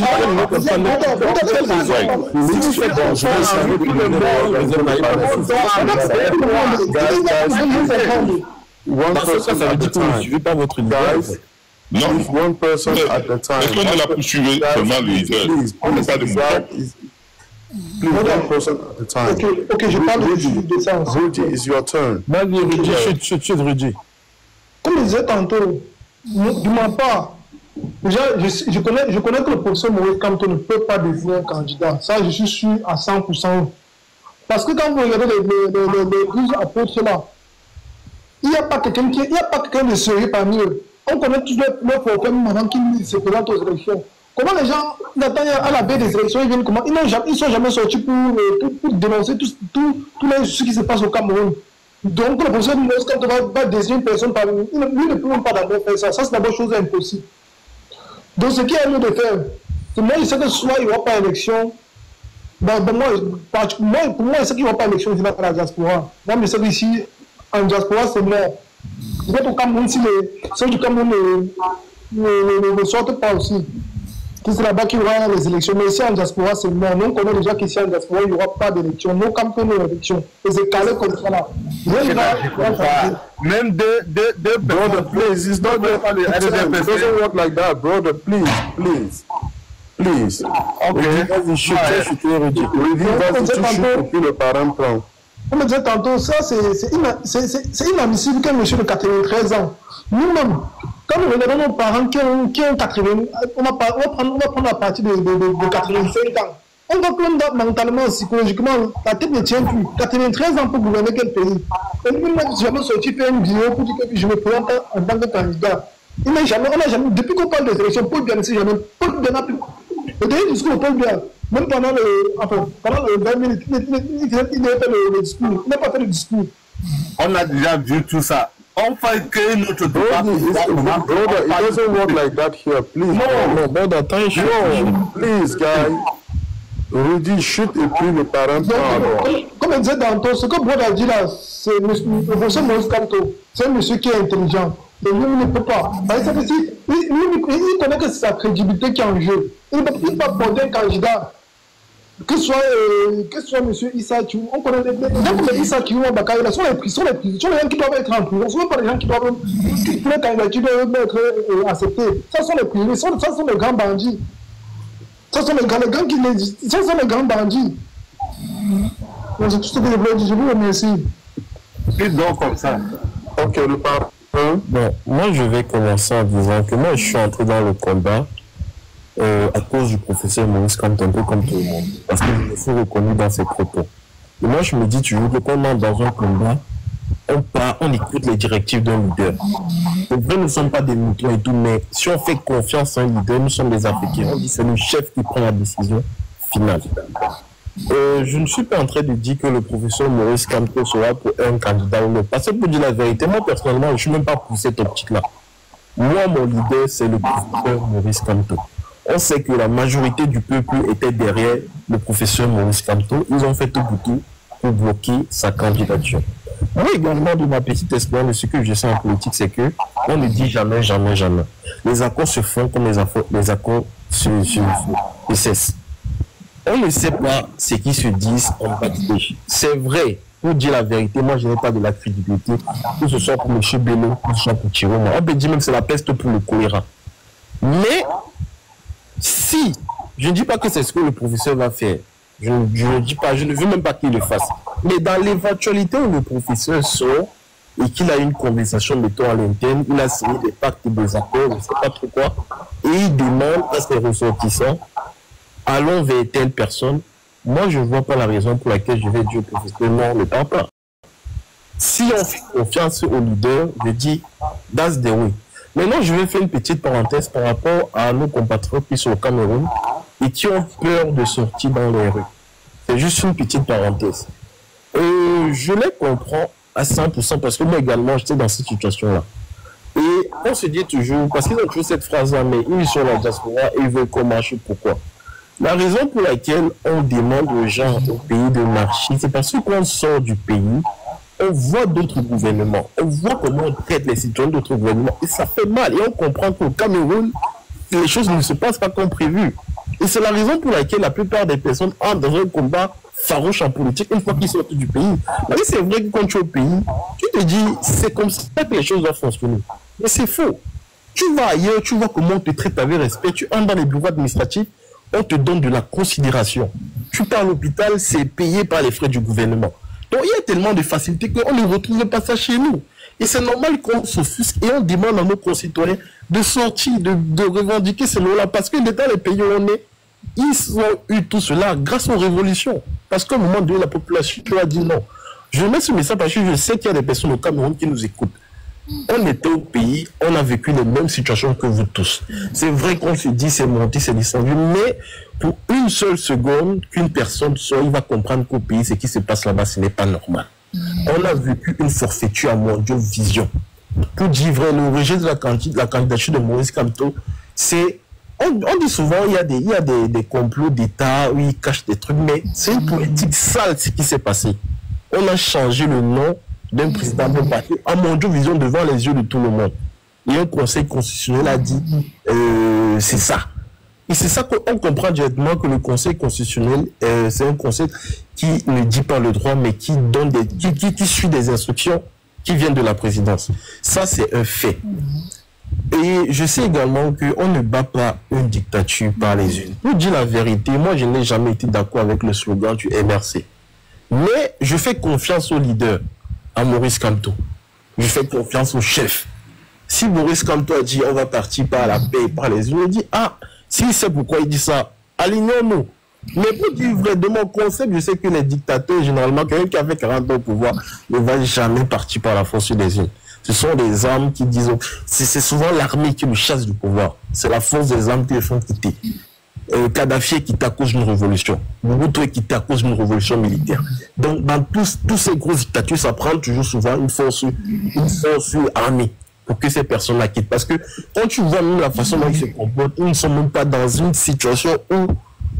dire que vous ne suivez pas votre leader. Non, one person at a time. Est-ce qu'on l'a poursuivi seulement le leader? On n'est pas de mouvement. Please, one person at a time. Ok, je parle de ça. Rudy, it's your turn. Vas-y, Rudy, chut, Rudy. Comme je disais tantôt, de ma part, déjà, je connais que le professeur Maurice Kamto ne peut pas devenir un candidat. Ça, je suis sûr à 100%. Parce que quand vous regardez les 12 apôtres là, il n'y a pas quelqu'un de sérieux parmi eux. On connaît tous leurs problèmes avant qu'ils se présentent aux élections. Comment les gens attendent à la veille des élections, ils viennent comment? Ils ne sont jamais sortis pour dénoncer tout ce qui se passe au Cameroun. Donc, le professeur Maurice Kamto va désigner une personne parmi eux. Lui ne peut même pas d'abord faire ça. Ça, c'est d'abord chose impossible. Donc, ce qu'il y a lieu de faire, c'est moi, je sais que soit il n'y aura pas d'élection. Pour moi, je sais qu'il n'y aura pas d'élection à la diaspora. Moi, je sais qu'ici, en diaspora, c'est mort. Peut-être au Cameroun, si ceux du Cameroun ne sortent pas aussi. C'est là-bas qu'il y aura les élections. Mais ici, en diaspora, c'est mort. Nous, on connaît déjà qu'ici, en diaspora, il n'y aura pas d'élection. Nous, quand on a une élection, et c'est calé comme ça là. Même deux brother, please, it's not it doesn't work like that, brother. Please. Ok. Le parent prend. Comme je disais tantôt, ça c'est inadmissible qu'un monsieur de 93 ans, nous-mêmes, quand nous regardons nos parents qui ont 80, on va prendre la partie de 85 ans. On va prendre mentalement, psychologiquement, la tête ne tient plus. 93 ans pour gouverner quel pays? Et lui, moi, j'ai jamais sorti faire une vidéo pour dire que je me présente en tant que candidat. On n'a jamais, depuis qu'on parle des élections, Paul Biya ne sait jamais. Paul Biya n'a plus. Le dernier discours de Paul Biya, même pendant le 20 minutes, il n'a pas fait le discours. Il n'a pas fait le discours. On a déjà vu tout ça. On fait que notre droit. Brother, it doesn't work like that here. Please. No, brother, attention. Please, guys. Rudy chute et puis le parent prend. Comme je disais tantôt, ce que Brod a dit là, c'est le professeur Maurice Kamto. C'est un monsieur qui est intelligent. Et lui, il ne peut pas. Il connaît que c'est sa crédibilité qui est en jeu. Il ne peut pas porter un candidat. Que ce soit M. Issa Kiou, on connaît les gens comme Issa Kiou, Bakary, ce sont les gens qui doivent être en prison. Ce ne sont pas les gens qui doivent être acceptés. Ça sont les prisonniers, ça sont les grands bandits. Ça sont les grands bandits. C'est tout ce que je voulais dire. Je vous remercie. Et donc comme ça. Ok, le parent. Bon, moi je vais commencer en disant que moi je suis entré dans le combat à cause du professeur Maurice Kamto, un peu comme tout le monde, parce que je me suis reconnu dans ses propos. Et moi je me dis toujours que quand on entre dans un combat, on écoute les directives d'un leader. C'est vrai, nous ne sommes pas des moutons et tout, mais si on fait confiance à un leader, nous sommes des Africains. On dit que c'est le chef qui prend la décision finale. Je ne suis pas en train de dire que le professeur Maurice Kamto sera pour un candidat ou l'autre. Parce que pour dire la vérité, moi personnellement, je ne suis même pas pour cette optique-là. Moi, mon leader, c'est le professeur Maurice Kamto. On sait que la majorité du peuple était derrière le professeur Maurice Kamto. Ils ont fait tout pour bloquer sa candidature. Moi également, de ma petite expérience, de ce que je sais en politique, c'est que on ne dit jamais, jamais, jamais. Les accords se font comme les accords se cessent. On ne sait pas ce qui se disent en backstage. C'est vrai, pour dire la vérité, moi je n'ai pas de la crédibilité, que ce soit pour M. Bello, que ce soit pour Chiroma. On peut dire même que c'est la peste pour le choléra. Mais, si, je ne dis pas que c'est ce que le professeur va faire, je ne dis pas, je ne veux même pas qu'il le fasse. Mais dans l'éventualité où le professeur sort et qu'il a une conversation, mettons à l'interne, il a signé des pactes et des accords, je ne sais pas trop quoi, et il demande à ses ressortissants, allons vers telle personne, moi je ne vois pas la raison pour laquelle je vais dire au professeur, non, ne parle pas. Si on fait confiance au leader, je dis, that's the way. Maintenant, je vais faire une petite parenthèse par rapport à nos compatriotes qui sont au Cameroun et qui ont peur de sortir dans les rues. C'est juste une petite parenthèse. Je les comprends à 100% parce que moi également, j'étais dans cette situation-là. Et on se dit toujours, parce qu'ils ont toujours cette phrase-là, mais ils sont la diaspora et ils veulent qu'on marche. Pourquoi? La raison pour laquelle on demande aux gens au pays de marcher, c'est parce que quand on sort du pays, on voit d'autres gouvernements, on voit comment on traite les citoyens d'autres gouvernements, et ça fait mal. Et on comprend qu'au Cameroun, les choses ne se passent pas comme prévu. Et c'est la raison pour laquelle la plupart des personnes entrent dans un combat farouche en politique une fois qu'ils sortent du pays. Mais c'est vrai que quand tu es au pays, tu te dis, c'est comme ça que les choses doivent fonctionner. Mais c'est faux. Tu vas ailleurs, tu vois comment on te traite avec respect. Tu entres dans les bureaux administratifs, on te donne de la considération. Tu pars à l'hôpital, c'est payé par les frais du gouvernement. Donc il y a tellement de facilités qu'on ne retrouve pas ça chez nous. Et c'est normal qu'on s'offusque et on demande à nos concitoyens de sortir, de revendiquer ce mot-là. Parce que dans les pays où on est, ils ont eu tout cela grâce aux révolutions. Parce qu'à un moment donné, la population a dit non. Je mets ce message parce que je sais qu'il y a des personnes au Cameroun qui nous écoutent. On était au pays, on a vécu les mêmes situations que vous tous. C'est vrai qu'on se dit c'est monté, c'est descendu, mais pour une seule seconde qu'une personne soit, il va comprendre qu'au pays, ce qui se passe là-bas, ce n'est pas normal. On a vécu une forfaiture à Mondial Vision. Pour dire vrai, l'origine de la candidature de Maurice Kamto, c'est... On dit souvent il y a des complots d'État où ils cachent des trucs, mais c'est une politique sale ce qui s'est passé. On a changé le nom d'un président de parti à Mondial Vision devant les yeux de tout le monde. Et un conseil constitutionnel a dit c'est ça. Et c'est ça qu'on comprend directement que le conseil constitutionnel, c'est un conseil qui ne dit pas le droit, mais qui donne qui suit des instructions qui viennent de la présidence. Ça, c'est un fait. Et je sais également qu'on ne bat pas une dictature par les unes. Pour dire la vérité, moi, je n'ai jamais été d'accord avec le slogan du MRC. Mais je fais confiance au leader, à Maurice Kamto. Je fais confiance au chef. Si Maurice Kamto a dit on va partir par la paix, par les unes, il dit ah, s'il sait pourquoi il dit ça, alignons-nous. Mais pour dire vrai, de mon concept, je sais que les dictateurs, généralement, quelqu'un qui a fait 40 ans au pouvoir, ne va jamais partir par la force des unes. Ce sont des armes qui disent... C'est souvent l'armée qui nous chasse du pouvoir. C'est la force des armes qui les font quitter. Kadhafi est quitté à cause d'une révolution. Mobutu est quitté à cause d'une révolution militaire. Donc, dans tous ces grosses dictatures, ça prend toujours souvent une force armée pour que ces personnes-là quittent. Parce que quand tu vois même la façon dont ils se comportent, ils ne sont même pas dans une situation où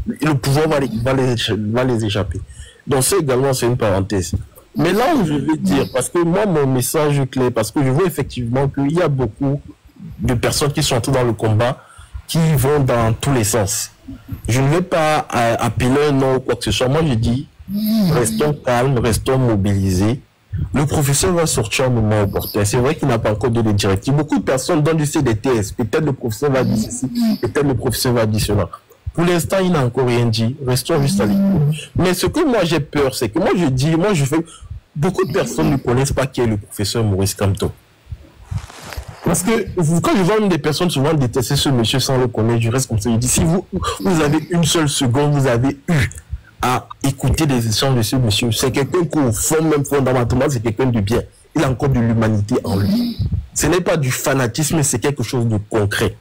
le pouvoir va les échapper. Donc, ça également, c'est une parenthèse. Mais là où je veux dire, parce que moi, mon message est clair, parce que je vois effectivement qu'il y a beaucoup de personnes qui sont entrées dans le combat, qui vont dans tous les sens. Je ne vais pas appeler un nom ou quoi que ce soit. Moi, je dis, restons calmes, restons mobilisés. Le professeur va sortir au moment opportun. C'est vrai qu'il n'a pas encore donné de directive. Beaucoup de personnes donnent du CDTS. Peut-être le professeur va dire ceci, peut-être le professeur va dire cela. Pour l'instant, il n'a encore rien dit. Restons juste à l'écoute. Mais ce que moi j'ai peur, c'est que je fais... Beaucoup de personnes ne connaissent pas qui est le professeur Maurice Kamto. Parce que quand je vois une des personnes souvent détester ce monsieur sans le connaître, je reste comme ça. Je dis, si vous avez une seule seconde, vous avez eu à écouter des échanges de ce monsieur, c'est quelqu'un qu'au fond, même fondamentalement, c'est quelqu'un de bien. Il a encore de l'humanité en lui. Ce n'est pas du fanatisme, c'est quelque chose de concret.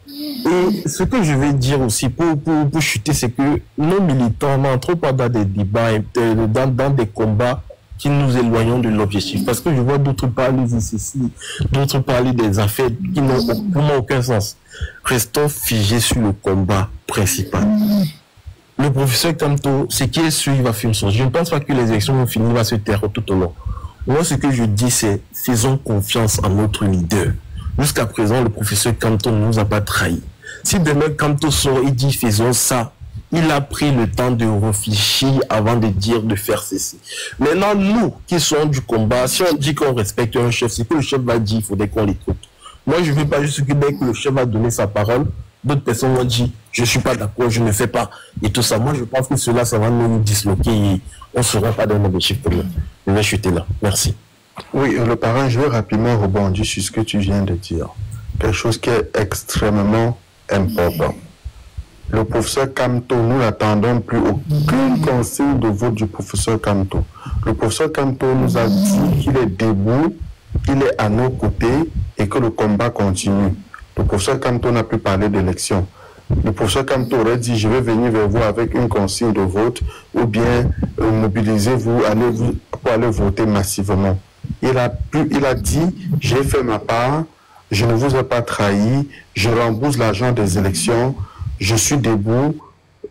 Et ce que je vais dire aussi pour chuter, c'est que nos militants n'entrent pas dans des débats, dans des combats qui nous éloignons de l'objectif. Parce que je vois d'autres parler de ceci, d'autres parler des affaires qui n'ont aucun sens. Restons figés sur le combat principal. Le professeur Kamto, ce qui est sûr, il va faire une chose. Je ne pense pas que les élections vont finir, il va se taire tout au long. Moi, ce que je dis, c'est faisons confiance à notre leader. Jusqu'à présent, le professeur Kamto ne nous a pas trahis. Si demain Kamto sort et dit faisons ça, il a pris le temps de réfléchir avant de dire de faire ceci. Maintenant, nous qui sommes du combat, si on dit qu'on respecte un chef, c'est que le chef va dire, il faudrait qu'on l'écoute. Moi, je ne veux pas juste que dès que le chef va donner sa parole, d'autres personnes vont dire, je ne suis pas d'accord, je ne fais pas. Et tout ça, moi, je pense que cela, ça va nous disloquer et on ne sera pas dans l'objectif pour nous. Je vais chuter là. Merci. Oui, le parrain, je vais rapidement rebondir sur ce que tu viens de dire. Quelque chose qui est extrêmement important. Le professeur Kamto, nous n'attendons plus aucun conseil de vote du professeur Kamto. Le professeur Kamto nous a dit qu'il est debout, qu'il est à nos côtés et que le combat continue. Le professeur Kamto n'a plus parlé d'élection. Le professeur Kamto aurait dit, je vais venir vers vous avec une consigne de vote ou bien mobilisez-vous pour aller voter massivement. Il a dit, j'ai fait ma part, je ne vous ai pas trahi, je rembourse l'argent des élections, je suis debout,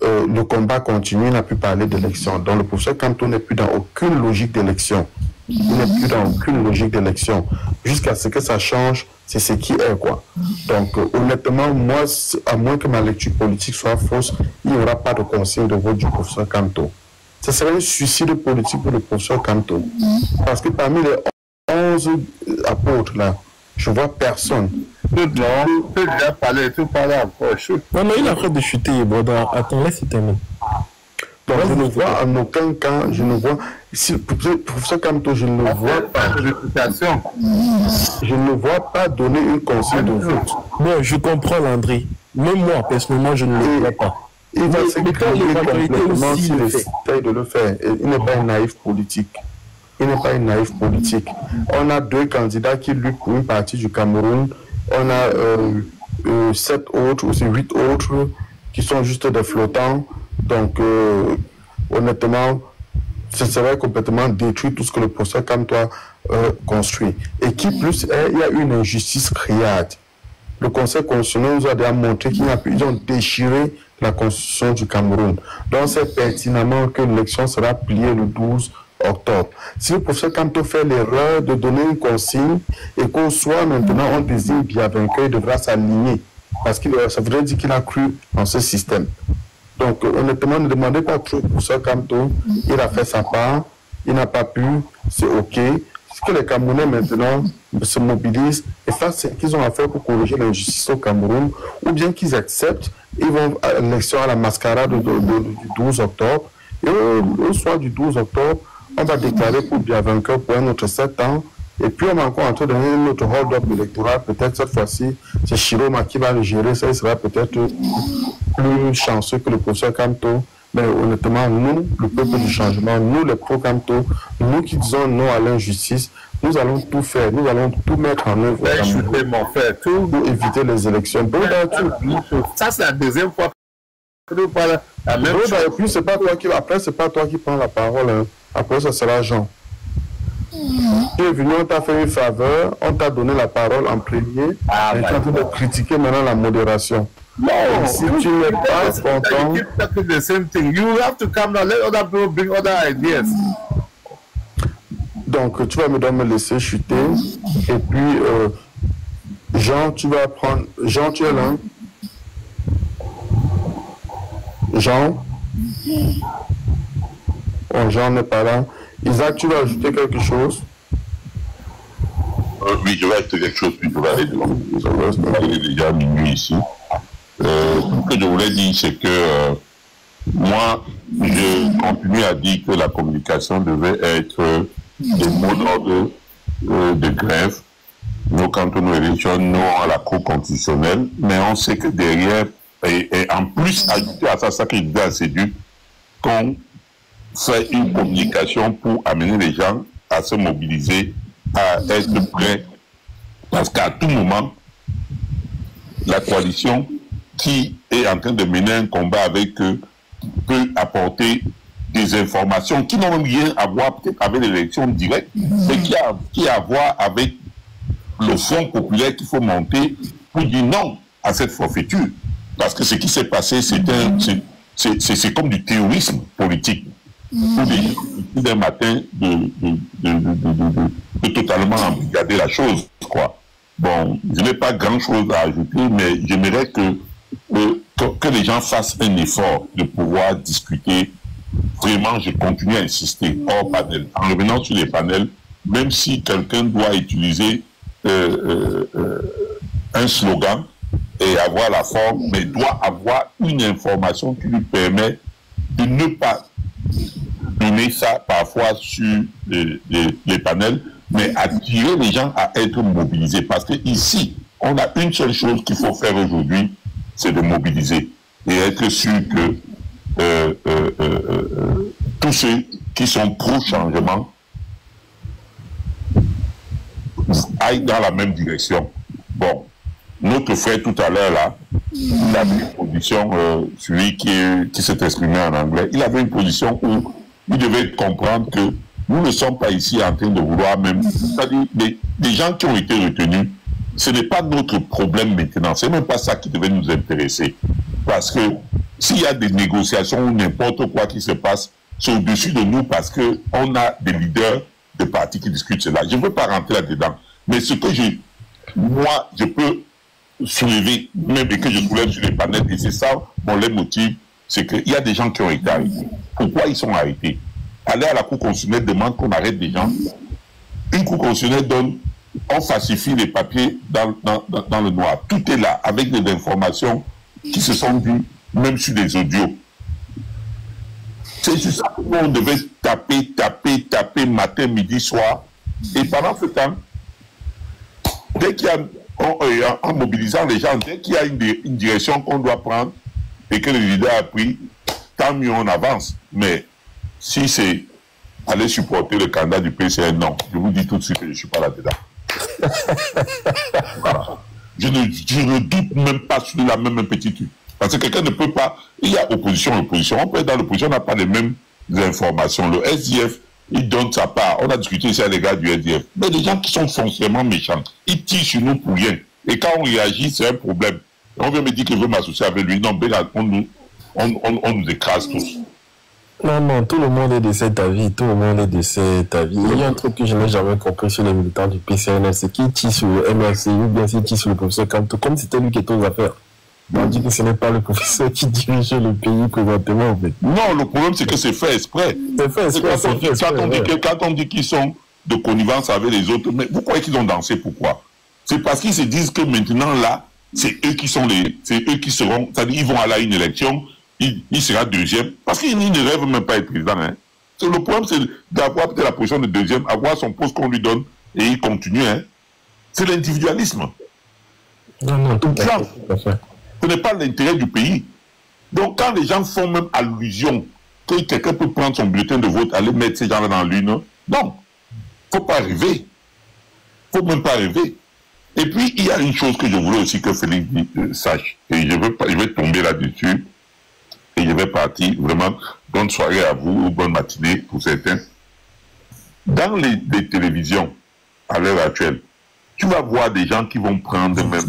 le combat continue, il n'a plus parlé d'élection. Donc le professeur Kamto n'est plus dans aucune logique d'élection. Il n'est plus dans aucune logique d'élection. Jusqu'à ce que ça change, c'est ce qui est, quoi. Donc honnêtement, moi, à moins que ma lecture politique soit fausse, il n'y aura pas de consigne de vote du professeur Kamto. Ce serait un suicide politique pour le professeur Kamto. Parce que parmi les 11 apôtres là, Je vois personne. Non, tu as déjà parlé, tu parles encore. Non, mais il a fait de chuter, Broda. Attends, laisse terminer. Donc, je ne vois en aucun cas, je ne vois, professeur Kamto, je ne vois pas. Je ne vois pas donner une consigne de vote. Non, je comprends, Landry. Même moi, personnellement, je ne le vois pas. Il va s'exprimer complètement s'il essaye de le faire. Il n'est pas un naïf politique. Il n'est pas un naïf politique. On a 2 candidats qui luttent pour une partie du Cameroun. On a 7 autres, ou 8 autres qui sont juste des flottants. Donc, honnêtement, ce serait complètement détruit tout ce que le professeur Kamto construit. Et qui plus est, il y a une injustice criarde. Le Conseil constitutionnel nous a déjà montré qu'ils ont déchiré la constitution du Cameroun. Donc, c'est pertinemment que l'élection sera pliée le 12 octobre. Si le professeur Kamto fait l'erreur de donner une consigne et qu'au soir, maintenant, on désigne bien vainqueur, il devra s'aligner. Parce que ça voudrait dire qu'il a cru en ce système. Donc, honnêtement, ne demandez pas trop pour ça, Kamto. Il a fait sa part, il n'a pas pu, c'est OK. Est-ce que les Camerounais, maintenant, se mobilisent et fassent ce qu'ils ont à faire pour corriger l'injustice au Cameroun, ou bien qu'ils acceptent, ils vont à l'élection à la mascarade du 12 octobre, et au soir du 12 octobre, on va déclarer pour bien vainqueur pour un autre 7 ans, et puis on va encore entrer dans un autre hold-up électoral. Peut-être cette fois-ci, c'est Chiroma qui va le gérer, ça il sera peut-être plus chanceux que le professeur Kamto. Mais honnêtement, nous, le peuple du changement, nous les pro-Kamto, nous qui disons non à l'injustice, nous allons tout faire, nous allons tout mettre en œuvre pour éviter les élections. Ça, c'est la deuxième fois que nous parlons la même chose. Et puis, c'est pas toi qui prends la parole. Hein. Après, ça sera Jean. Tu es venu, on t'a fait une faveur, on t'a donné la parole en premier, et tu es en train de critiquer maintenant la modération. No, si tu n'es pas content, you keep talking the same thing. You have to come now. Let other people bring other ideas. Donc, tu vas me laisser chuter. Et puis, Jean, tu vas prendre. Jean, tu es là? Jean? Oh, Jean n'est pas là. Isaac, tu vas ajouter quelque chose? Oui, je vais ajouter quelque chose, puis je vais aller devant. Il est déjà minuit ici. Ce que je voulais dire, c'est que moi, je continue à dire que la communication devait être des mots d'ordre de grève, non quand on élection, non à la Cour constitutionnelle, mais on sait que derrière, et en plus, ajouter à ça qui est assez dur, qu'on fait une communication pour amener les gens à se mobiliser, à être prêts, parce qu'à tout moment, la coalition qui est en train de mener un combat avec eux peut apporter des informations qui n'ont rien à voir peut-être avec l'élection directe, mais qui a à voir avec le Front populaire qu'il faut monter pour dire non à cette forfaiture. Parce que ce qui s'est passé, c'est comme du terrorisme politique. Pour des gens d'un matin de totalement embrigader la chose, quoi. Bon, je n'ai pas grand-chose à ajouter, mais j'aimerais que les gens fassent un effort de pouvoir discuter. Vraiment, je continue à insister hors panel. En revenant sur les panels, même si quelqu'un doit utiliser un slogan et avoir la forme, mais doit avoir une information qui lui permet de ne pas donner ça parfois sur les panels, mais attirer les gens à être mobilisés. Parce que ici, on a une seule chose qu'il faut faire aujourd'hui, c'est de mobiliser et être sûr que tous ceux qui sont pro-changement aillent dans la même direction. Bon, notre frère tout à l'heure là, il avait une position, celui qui s'est exprimé en anglais, il avait une position où il devait comprendre que nous ne sommes pas ici en train de vouloir même, c'est-à-dire les gens qui ont été retenus, ce n'est pas notre problème maintenant, c'est même pas ça qui devait nous intéresser. Parce que s'il y a des négociations ou n'importe quoi qui se passe, c'est au-dessus de nous parce qu'on a des leaders de partis qui discutent cela. Je ne veux pas rentrer là-dedans. Mais ce que moi, je peux soulever, même et que je soulève sur les panels, et c'est ça mon leitmotiv, c'est qu'il y a des gens qui ont été arrêtés. Pourquoi ils sont arrêtés? Aller à la Cour constitutionnelle demande qu'on arrête des gens. Une Cour constitutionnelle donne on falsifie les papiers dans le noir. Tout est là, avec des informations qui se sont vues, même sur des audios. C'est sur ça qu'on devait taper, matin, midi, soir. Et pendant ce temps, dès qu'il y a, en mobilisant les gens, dès qu'il y a une direction qu'on doit prendre et que le leader a pris, tant mieux on avance. Mais si c'est aller supporter le candidat du PCN, non. Je vous dis tout de suite que je ne suis pas là-dedans. Voilà. Je ne doute même pas sur la même petite. Parce que quelqu'un ne peut pas... Il y a opposition. On peut être dans l'opposition, on n'a pas les mêmes informations. Le SDF, il donne sa part. On a discuté ici avec les gars du SDF. Mais les gens qui sont foncièrement méchants, ils tirent sur nous pour rien. Et quand on réagit, c'est un problème. On vient me dire qu'il veut m'associer avec lui. Non, on nous écrase tous. Non, tout le monde est de cet avis. Tout le monde est de cet avis. Il y a un truc que je n'ai jamais compris sur les militants du PCNL, c'est qu'ils tirent sur le MRC ou bien s'ils tirent sur le professeur Kamto, comme c'était lui qui était aux affaires. On dit que ce n'est pas le professeur qui dirige le pays présentement, en fait. Non, le problème, c'est que c'est fait exprès. C'est fait exprès. Quand on dit qu'ils sont de connivence avec les autres, mais vous croyez qu'ils ont dansé, pourquoi? C'est parce qu'ils se disent que maintenant, là, c'est eux qui seront, c'est-à-dire ils vont aller à une élection, il sera deuxième, parce qu'il ne rêve même pas être président. Hein. Le problème, c'est d'avoir peut-être la position de deuxième, avoir son poste qu'on lui donne, et il continue. Hein. C'est l'individualisme. Non, tout à fait. Ce n'est pas l'intérêt du pays. Donc, quand les gens font même allusion que quelqu'un peut prendre son bulletin de vote, aller mettre ces gens-là dans l'une, non, il ne faut pas rêver. Il ne faut même pas rêver. Et puis, il y a une chose que je voulais aussi que Félix sache, et je vais tomber là-dessus, et je vais partir. Vraiment, bonne soirée à vous, ou bonne matinée pour certains. Dans les télévisions, à l'heure actuelle, tu vas voir des gens qui vont prendre même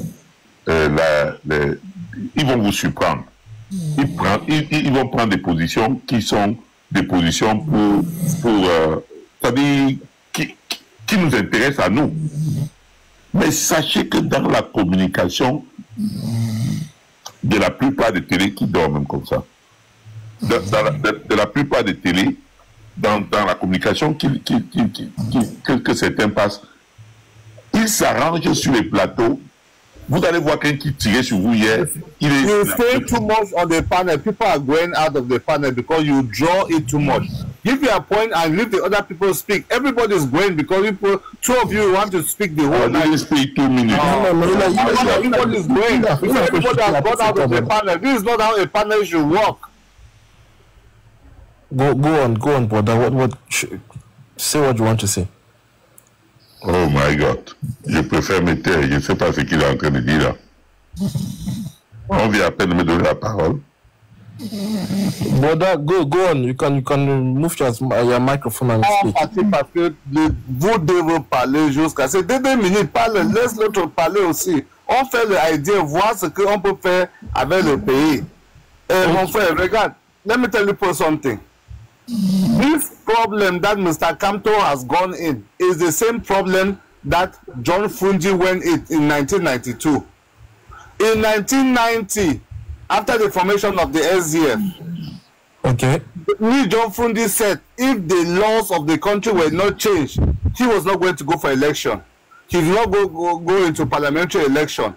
ils vont vous surprendre. Ils vont prendre des positions qui sont des positions c'est-à-dire qui nous intéressent à nous. Mais sachez que dans la communication de la plupart des télés qui dorment même comme ça, de la plupart des télés, dans la communication que certains passent, ils s'arrangent sur les plateaux. Vous allez voir quelqu'un qui tirait sur vous hier. You stay too much on the panel. People are going out of the panel because you draw it too much. Give your point and leave the other people speak. Everybody is going because two of you want to speak the whole night. You speak 2 minutes. Everybody is going. Everybody has gone out of the panel. This is not how a panel should work. Go on, brother. Say what you want to say. Oh my God. Je préfère me taire. Je ne sais pas ce qu'il est en train de dire là. On vient à peine de me donner la parole. Brother, go on. You can move your microphone and speak. Parce que vous devez parler jusqu'à ces 2 minutes. Laisse l'autre parler aussi. On fait l'idée, voir ce qu'on peut faire avec le pays. Mon frère, regarde. Let me tell you something. This problem that Mr. Kamto has gone in is the same problem that John Fungi went in 1992. In 1990, after the formation of the SDF, John Fungi said if the laws of the country were not changed, he was not going to go for election. He did not go into parliamentary election.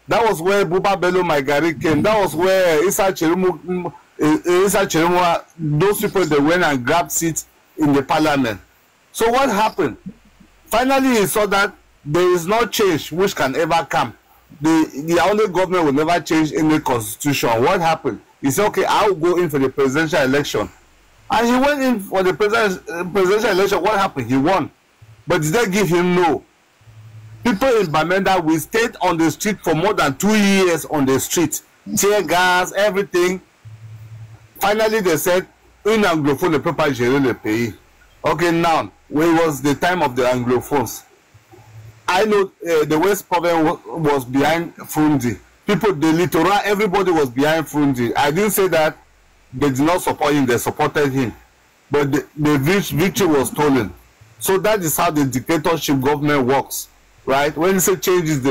That was where Buba Bello Maigari came. That was where Issa Chirimu, those people, they went and grabbed seats in the parliament. So what happened? Finally, he saw that there is no change which can ever come. The only government will never change any constitution. What happened? He said, okay, I'll go in for the presidential election. And he went in for the presidential election. What happened? He won. But did they give him no? People in Bamenda, we stayed on the street for more than 2 years on the street. Tear gas, everything. Finally, they said, une anglophone ne peut pas gérer le pays. Okay, now, when it was the time of the Anglophones, I know the West Province was behind Fundi. People, the Littoral, everybody was behind Fundi. I didn't say that they did not support him, they supported him. But the victory was stolen. So that is how the dictatorship government works, right? When you say changes,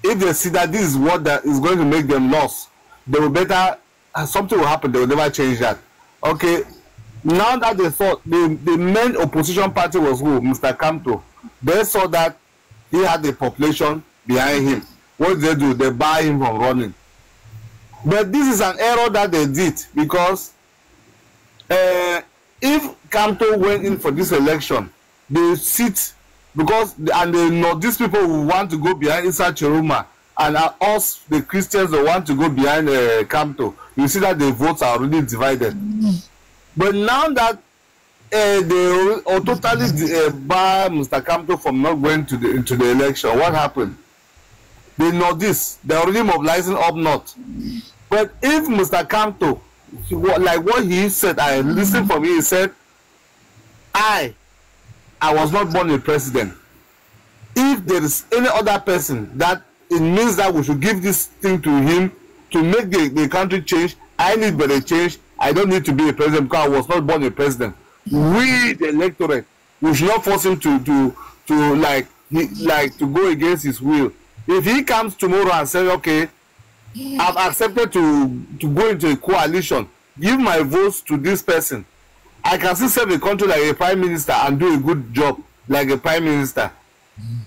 if they see that this is what that is going to make them lost, they will better, something will happen, they will never change that. Okay, now that they thought, the main opposition party was who? Mr. Kamto. They saw that he had the population behind him. What did they do? They bar him from running. But this is an error that they did, because if Kamto went in for this election, they sit, because and they know these people who want to go behind Issa Chiroma, and us, the Christians, who want to go behind Kamto. You see that the votes are already divided. But now that they totally bar Mr. Kamto from not going into the election, what happened? They know this. They're already mobilizing up north. But if Mr. Kamto, like what he said, I listened from him, he said, I was not born a president. If there is any other person that it means that we should give this thing to him to make the country change, I need better change. I don't need to be a president because I was not born a president. We, the electorate, we should not force him to go against his will. If he comes tomorrow and says, okay, I've accepted to go into a coalition, give my votes to this person, I can still serve the country like a prime minister and do a good job like a prime minister.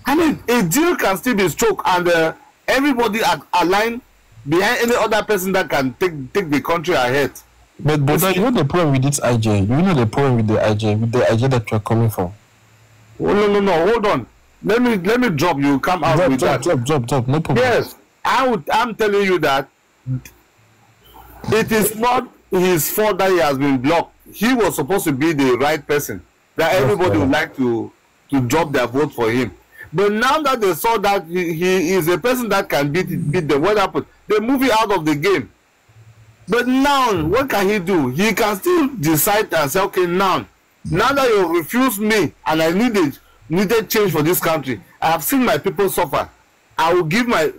I mean, a deal can still be struck, and everybody aligned behind any other person that can take the country ahead. But you know the problem with this IJ? You know the problem with the IJ that you're coming from? Oh, no, hold on. Let me drop you. Come out with that. Drop. No problem. Yes, I'm telling you that it is not his fault that he has been blocked. He was supposed to be the right person that everybody would like to drop their vote for him. But now that they saw that he is a person that can beat them, what happened? They move him out of the game. But now, what can he do? He can still decide and say, okay, now that you refuse me and I needed change for this country, I have seen my people suffer. I will give my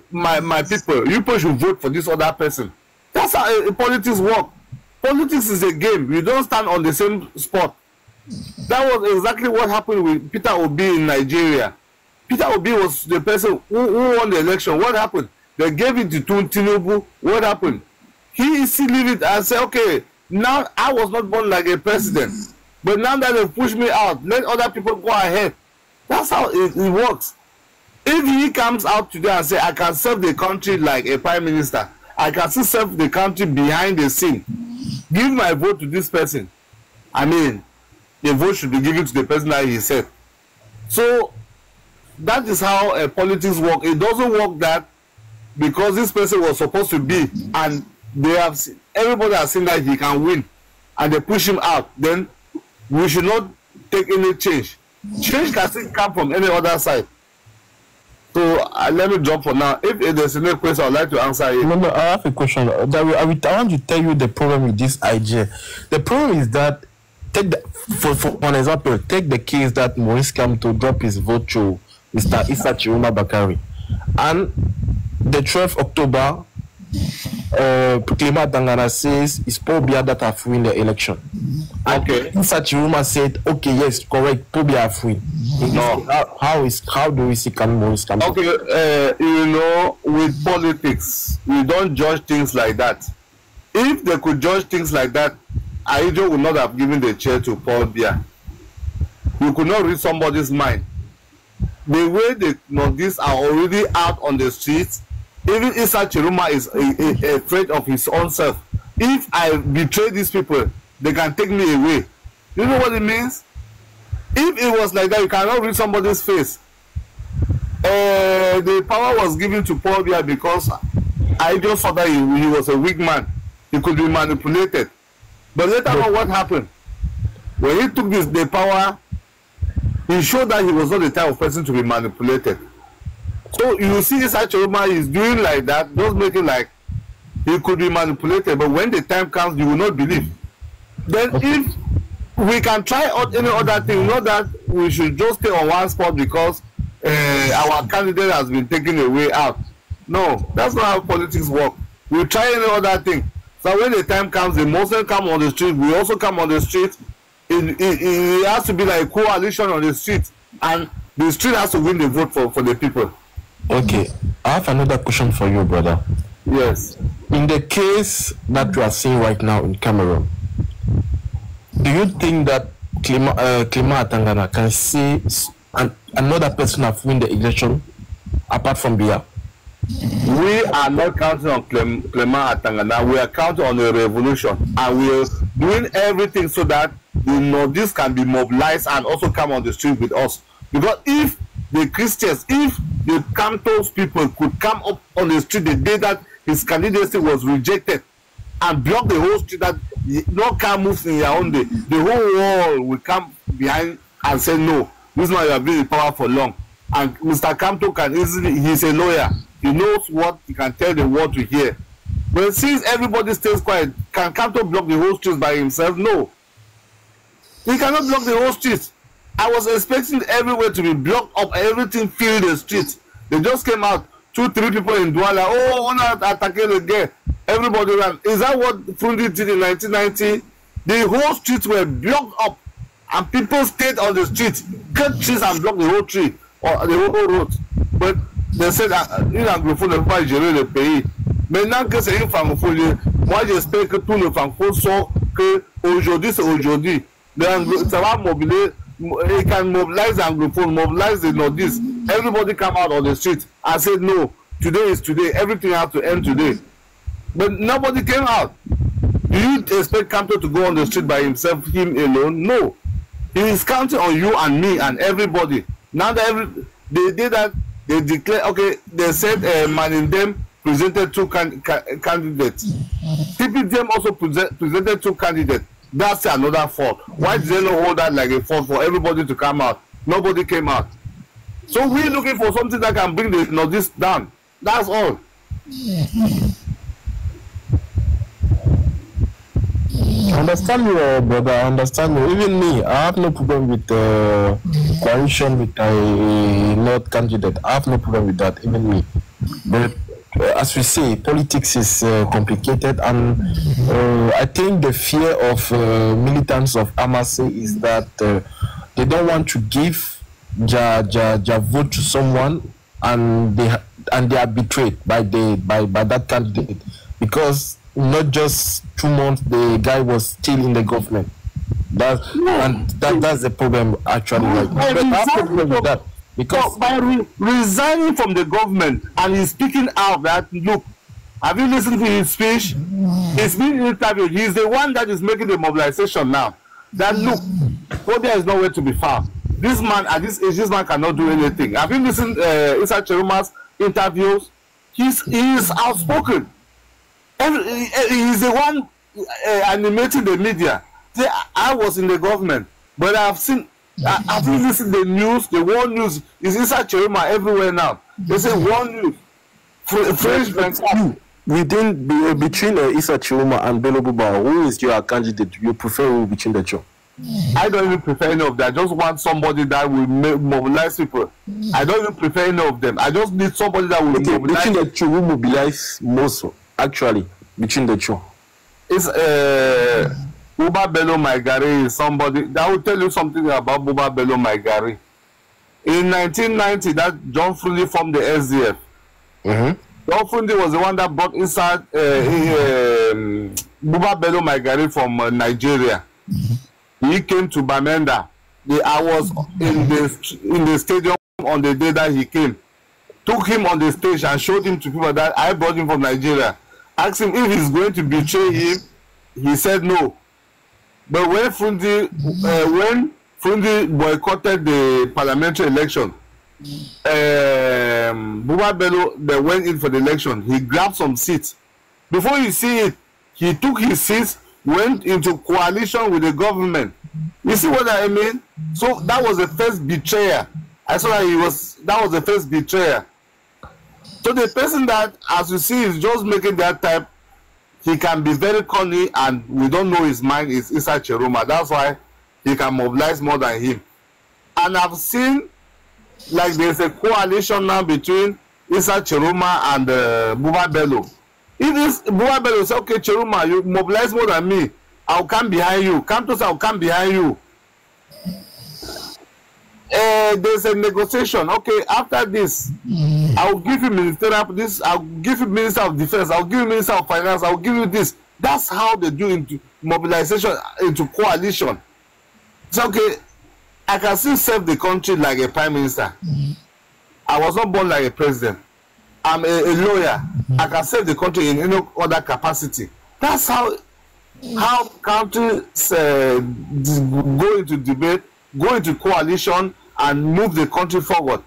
people, you people should vote for this other person. That's how politics work. Politics is a game. You don't stand on the same spot. That was exactly what happened with Peter Obi in Nigeria. Peter Obi was the person who won the election. What happened? They gave it to Tinubu. What happened? He still leave it and say, okay, now I was not born like a president, but now that they push me out, let other people go ahead. That's how it works. If he comes out today and say, I can serve the country like a prime minister, I can still serve the country behind the scene, give my vote to this person, I mean, the vote should be given to the person that he said. So that is how politics work. It doesn't work that because this person was supposed to be, and everybody has seen that he can win, and they push him out, then we should not take any change. Change can still come from any other side. So let me drop for now. If there's any question, I'd like to answer it. No, I have a question. I want to tell you the problem with this IJ. The problem is that, for example, take the case that Maurice Kamto drop his vote to Mr. Issa Chiroma Bakari. And the 12th October, Clement Tangana says it's Paul Biya that have win the election. Okay. Issa Chiroma said, okay, yes, correct, Paul Biya have win. No. How do we see Maurice Kamto? Okay, with politics, we don't judge things like that. If they could judge things like that, Aijo would not have given the chair to Paul Biya. You could not read somebody's mind. The way these are already out on the streets, even Issa Chiroma is afraid of his own self. If I betray these people, they can take me away. You know what it means? If it was like that, you cannot read somebody's face. The power was given to Paul Biya because I just saw that he was a weak man. He could be manipulated. But later on, what happened? When he took the power, he showed that he was not the type of person to be manipulated. So you see Issa Chiroma is doing like that, just making like he could be manipulated, but when the time comes, you will not believe. Then if we can try out any other thing, not that we should just stay on one spot because our candidate has been taken away out. No, that's not how politics work. We try any other thing. So when the time comes, the Muslims come on the street, we also come on the street. It has to be like a coalition on the street, and the street has to win the vote for the people. Okay, I have another question for you, brother. Yes. In the case that you are seeing right now in Cameroon, do you think that Clement Tangana can see another person have won the election apart from Biya? We are not counting on Clement Atangana. We are counting on a revolution, and we are doing everything so that the Northeast can be mobilized and also come on the street with us. Because if the Christians, if the Kamtos people could come up on the street the day that his candidacy was rejected and block the whole street, that no car moves in Yaoundé, the whole world will come behind and say no, this man you have been in power for long. And Mr. Kamto can easily, he's a lawyer, he knows what he can tell the world to hear. But since everybody stays quiet, can Kamto block the whole street by himself? No. He cannot block the whole street. I was expecting everywhere to be blocked up, everything filled the street. They just came out, 2-3 people in Douala, oh, one attacking again. Everybody ran. Is that what Fundi did in 1990? The whole streets were blocked up, and people stayed on the street, cut trees and blocked the whole tree, or the whole road. But they said, il anglophone ne peut pas gérer le pays. Maintenant que c'est une francophone, moi j'espère que tous les francophones sont que aujourd'hui c'est aujourd'hui. Ça va mobiliser. He can mobilize the anglophone, mobilize the Northeast. Everybody come out on the street and said no, today is today, everything has to end today. But nobody came out. Do you expect Kamto to go on the street by himself, him alone? No. He is counting on you and me and everybody. Now that they did that, they declared, okay, they said Manindem presented 2 candidates. TPDM also presented 2 candidates. That's another fault. Why did they not hold that like a fault for everybody to come out? Nobody came out. So we're looking for something that can bring the Northeast down. That's all. I understand you, brother. I understand you. Even me, I have no problem with coalition with a North candidate. I have no problem with that. Even me. But as we say, politics is complicated, and I think the fear of militants of Amase is that they don't want to give their vote to someone, and they are betrayed by that candidate, because not just 2 months the guy was still in the government. That's the problem actually. Like, but I have no problem with that. Because by resigning from the government, and he's speaking out that, look, have you listened to his speech? He's been interviewed. He's the one that is making the mobilization now. That, look, Phobia is nowhere to be found. This man, at this age, this man cannot do anything. Have you listened to Issa Chiruma's interviews? He is outspoken. He's the one animating the media. I was in the government, but I've seen. Have you listened to the news? The world news is Issa Chiruma everywhere now. They say world news. French between Issa Chiruma and Bello Buba, who is your candidate? You prefer who between the two? I don't even prefer any of them. I just want somebody that will mobilize people. I don't even prefer any of them. I just need somebody that will mobilize. Between the two, who mobilize most actually? Between the two, it's Buba Bello Maigari is somebody that will tell you something about Buba Bello Maigari. In 1990, that John Frundi formed the SDF. John Frundi was the one that brought inside Buba Bello Maigari from Nigeria. He came to Bamenda. I was in the stadium on the day that he came. Took him on the stage and showed him to people that I brought him from Nigeria. Asked him if he's going to betray him. He said no. But when Frundi boycotted the parliamentary election, Buba Bello, they went in for the election. He grabbed some seats. Before you see it, he took his seats, went into coalition with the government. You see what I mean? So that was the first betrayer. I saw that that was the first betrayer. So the person that, as you see, is just making that type, he can be very cunning, and we don't know his mind is Issa Chiruma. That's why he can mobilize more than him. And I've seen, like, there's a coalition now between Issa Chiruma and Buba Bello. If this Buba Bello says, okay, Chiruma, you mobilize more than me, I'll come behind you. Come to us, I'll come behind you. There's a negotiation. Okay, after this, I'll give you ministerial this, I'll give you Minister of Defense, I'll give you Minister of Finance, I'll give you this. That's how they do into mobilization, into coalition. It's okay. I can still serve the country like a prime minister. I was not born like a president. I'm a lawyer. I can serve the country in any other capacity. That's how countries go into debate, go into coalition, and move the country forward.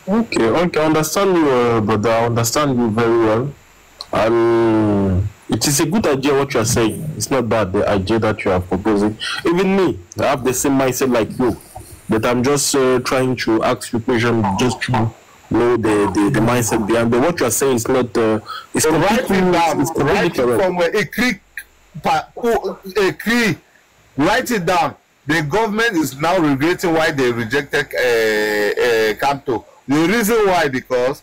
Okay, I understand you, brother. I understand you very well. It is a good idea what you are saying. It's not bad, the idea that you are proposing. Even me, I have the same mindset like you. But I'm just trying to ask you questions just to know the mindset behind. But what you are saying is not. It's completely write it down. The government is now regretting why they rejected Kamto. The reason why, because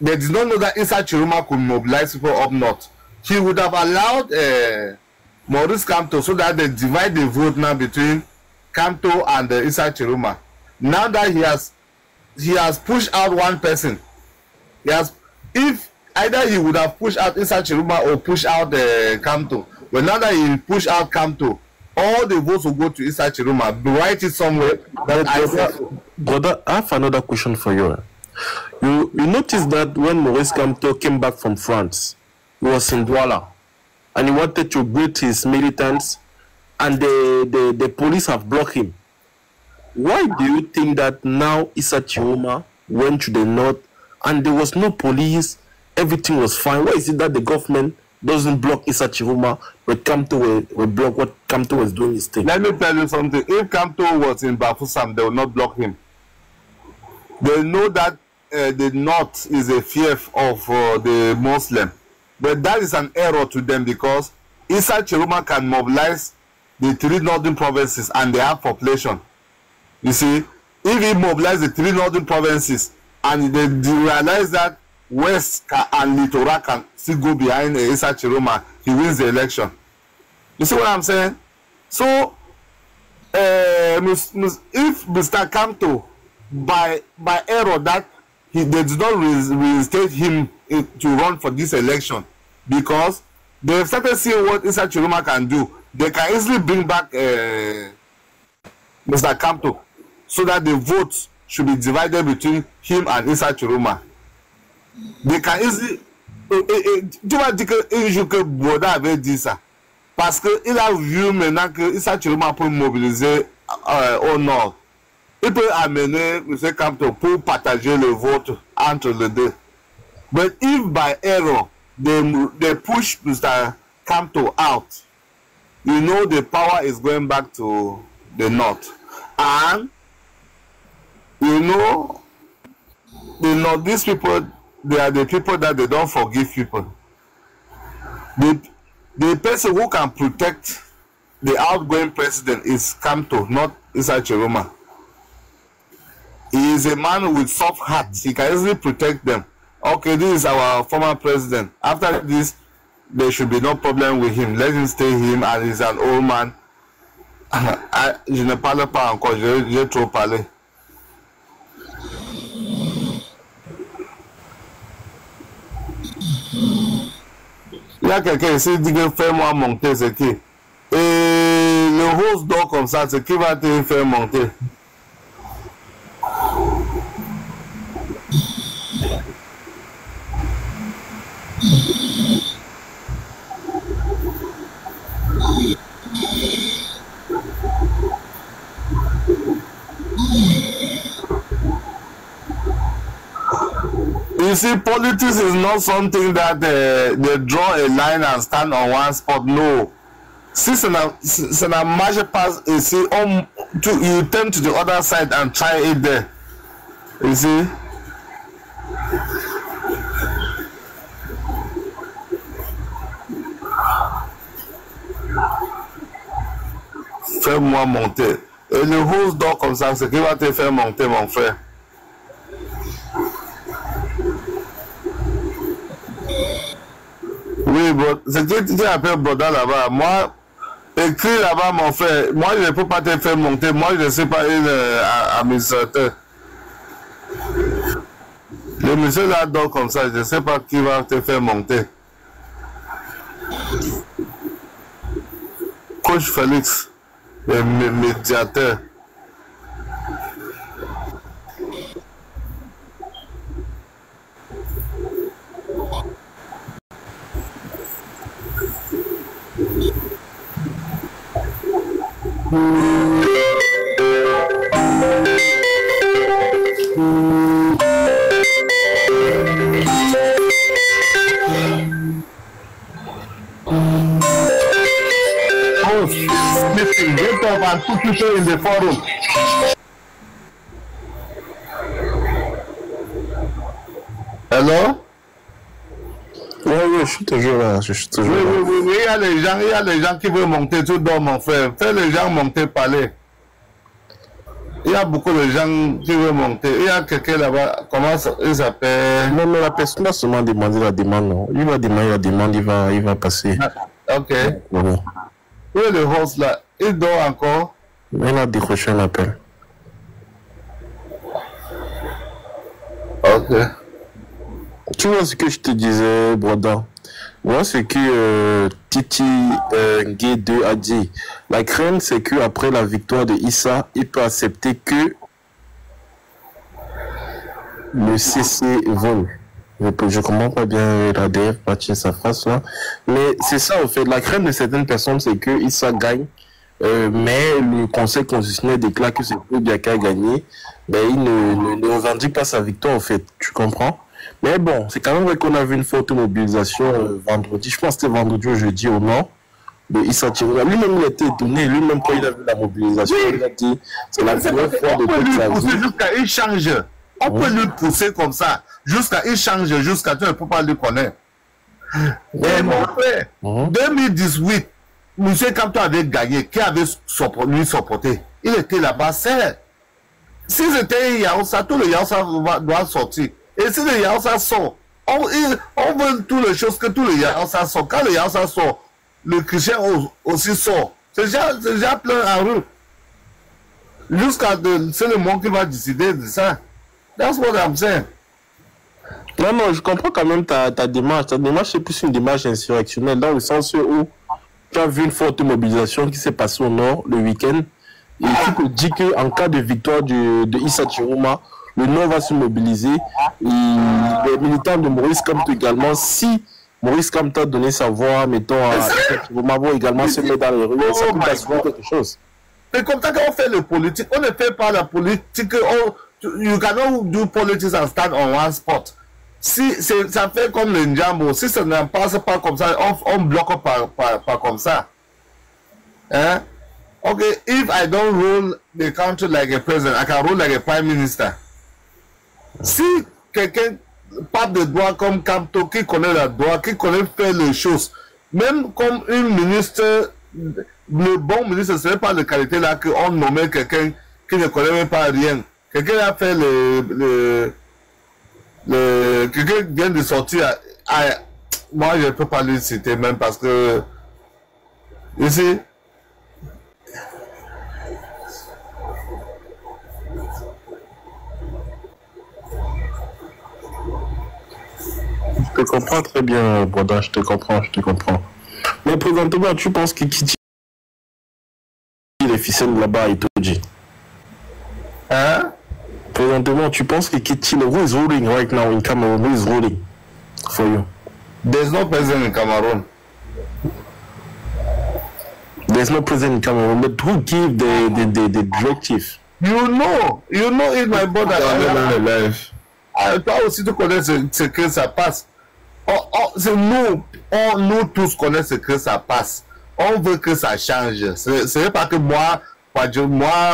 they did not know that Issa Chiroma could mobilize people up north. He would have allowed Maurice Kamto so that they divide the vote now between Kamto and Issa Chiroma. Now that he has pushed out one person, if either he would have pushed out Issa Chiroma or pushed out Kamto, but now that he pushed out Kamto, all the votes will go to Issa Chiroma. Write it somewhere. Brother, I have another question for you. You notice that when Maurice Kamto came back from France, he was in Douala, and he wanted to greet his militants, and the police have blocked him. Why do you think that now Issa Chiroma went to the north and there was no police, everything was fine? Why is it that the government doesn't block Issa Chiroma, but Kamto will block what Kamto was doing his thing? Let me tell you something. If Kamto was in Bafoussam, they will not block him. They know that the north is a fief of the Muslim. But that is an error to them, because Issa Chiroma can mobilize the 3 northern provinces and they have population. You see, if he mobilizes the 3 northern provinces and they realize that West and Littoral can still go behind Issa Chiroma, he wins the election. You see what I'm saying? So, if Mr. Kamto, by error, that they did not reinstate him to run for this election, because they started seeing what Issa Chiroma can do, they can easily bring back Mr. Kamto, so that the votes should be divided between him and Issa Chiroma. They can easily. Tu vas dire que Boda avait dit ça parce qu'il a vu maintenant que Issa Chiroma peut mobiliser au nord. Il peut amener M. Kamto pour partager le vote entre les deux. But if by error they push Mr. Kamto out, you know the power is going back to the north. And you know these people, they are the people that they don't forgive people. The person who can protect the outgoing president is Kamto, not Issa Chiroma. He is a man with soft heart. He can easily protect them. Okay, this is our former president. After this, there should be no problem with him. Let him stay him, and he's an old man. Je ne parle pas encore, j'ai trop parlé. Il y a quelqu'un ici qui dit que fais-moi monter, c'est qui? Et le rose d'or comme ça, c'est qui va te faire monter? You see, politics is not something that they draw a line and stand on one spot. No. Si c'est la marche passe ici, you turn to the other side and try it there. You see? Fais-moi monter. Et le rose d'or comme ça, c'est qui va te faire monter, mon frère. Oui, c'est qui appelle Boda là-bas. Moi, écris là-bas, mon frère. Moi, je ne peux pas te faire monter. Moi, je ne sais pas un administrateur. Le monsieur là dort comme ça, je ne sais pas qui va te faire monter. Roche Félix, le médiateur. Get up and put people in the forum. Hello? Oui, je suis toujours là. Oui, il y a les gens qui veulent monter tout dans mon frère. Fais les gens monter, parler. Il y a beaucoup de gens qui veulent monter. Il y a quelqu'un là-bas, comment il s'appelle? Non, mais la personne va seulement demander la demande, non. Il va demander la demande, il va passer. Ok. Oui. Où est le host là? Il dort encore? Il a décroché un appel. Ok. Tu vois ce que je te disais, Broda? Moi, ce que Titi Gué2 a dit. La crainte, c'est qu'après la victoire de Issa, il peut accepter que le CC vole. Je comprends pas bien la dernière partie de sa phrase là. Mais c'est ça, en fait. La crainte de certaines personnes, c'est que Issa gagne. Mais le Conseil constitutionnel déclare que c'est Paul Biya qui a gagné. Ben, il ne revendique pas sa victoire, en fait. Tu comprends? Mais bon, c'est quand même vrai qu'on a vu une forte mobilisation vendredi. Je pense que c'était vendredi ou jeudi au nord de Issa Chiroma. Lui-même, il a été étonné. Lui-même, quand il a vu la mobilisation, il a dit c'est la première fois de toute sa vie. Jusqu'à il change. On peut lui pousser comme ça. Jusqu'à il change, jusqu'à tu ne peux pas le connaître. Mais mon frère, 2018, M. Kamto avait gagné. Qui avait lui supporté? Il était là-bas, c'est. Si c'était Yaoussa, tout le Yaoussa doit sortir. Et si le Yaoussa sort, on veut toutes les choses que tout le Yaoussa sort. Quand le Yaoussa sort, le chrétien aussi sort. C'est déjà plein en rue. C'est le monde qui va décider de ça. That's what I'm saying. Non, je comprends quand même ta démarche. Ta démarche, c'est plus une démarche insurrectionnelle, dans le sens où tu as vu une forte mobilisation qui s'est passée au nord le week-end. Et tu te dis qu'en cas de victoire de Issa Chiroma, le Nord va se mobiliser. Et les militants de Maurice Kamto également, si Maurice Kamto a donné sa voix, mettons, à Issa Chiroma, vont également se mettre dans les rues. Ça peut assurer quelque chose. C'est comme ça qu'on fait le politique. On ne fait pas la politique. You cannot do politics and stand on one spot. Si ça fait comme le Njambo, si ça ne passe pas comme ça, on bloque pas comme ça. Hein? Okay, if I don't rule the country like a president, I can rule like a prime minister. Si quelqu'un part de droit comme Kamto, qui connaît la droit, qui connaît faire les choses, même comme une ministre, le bon ministre, ce n'est pas de qualité là qu'on nommait quelqu'un qui ne connaît même pas rien. Quelqu'un a fait quelqu'un vient de sortir. Moi, je ne peux pas le citer même parce que ici. Je te comprends très bien, Broda, je te comprends. Mais présentement, tu penses que qui tire les ficelles là-bas à Itoji? Hein? Présentement, tu penses que Kitty, who is ruling right now in Cameroon? Who is ruling for you? There's no president in Cameroon. There's no president in Cameroon, but who give the directive? You know it, my brother. Toi aussi, tu connais ce que ça passe. C'est nous tous connaissons ce que ça passe. On veut que ça change. Ce n'est pas que moi,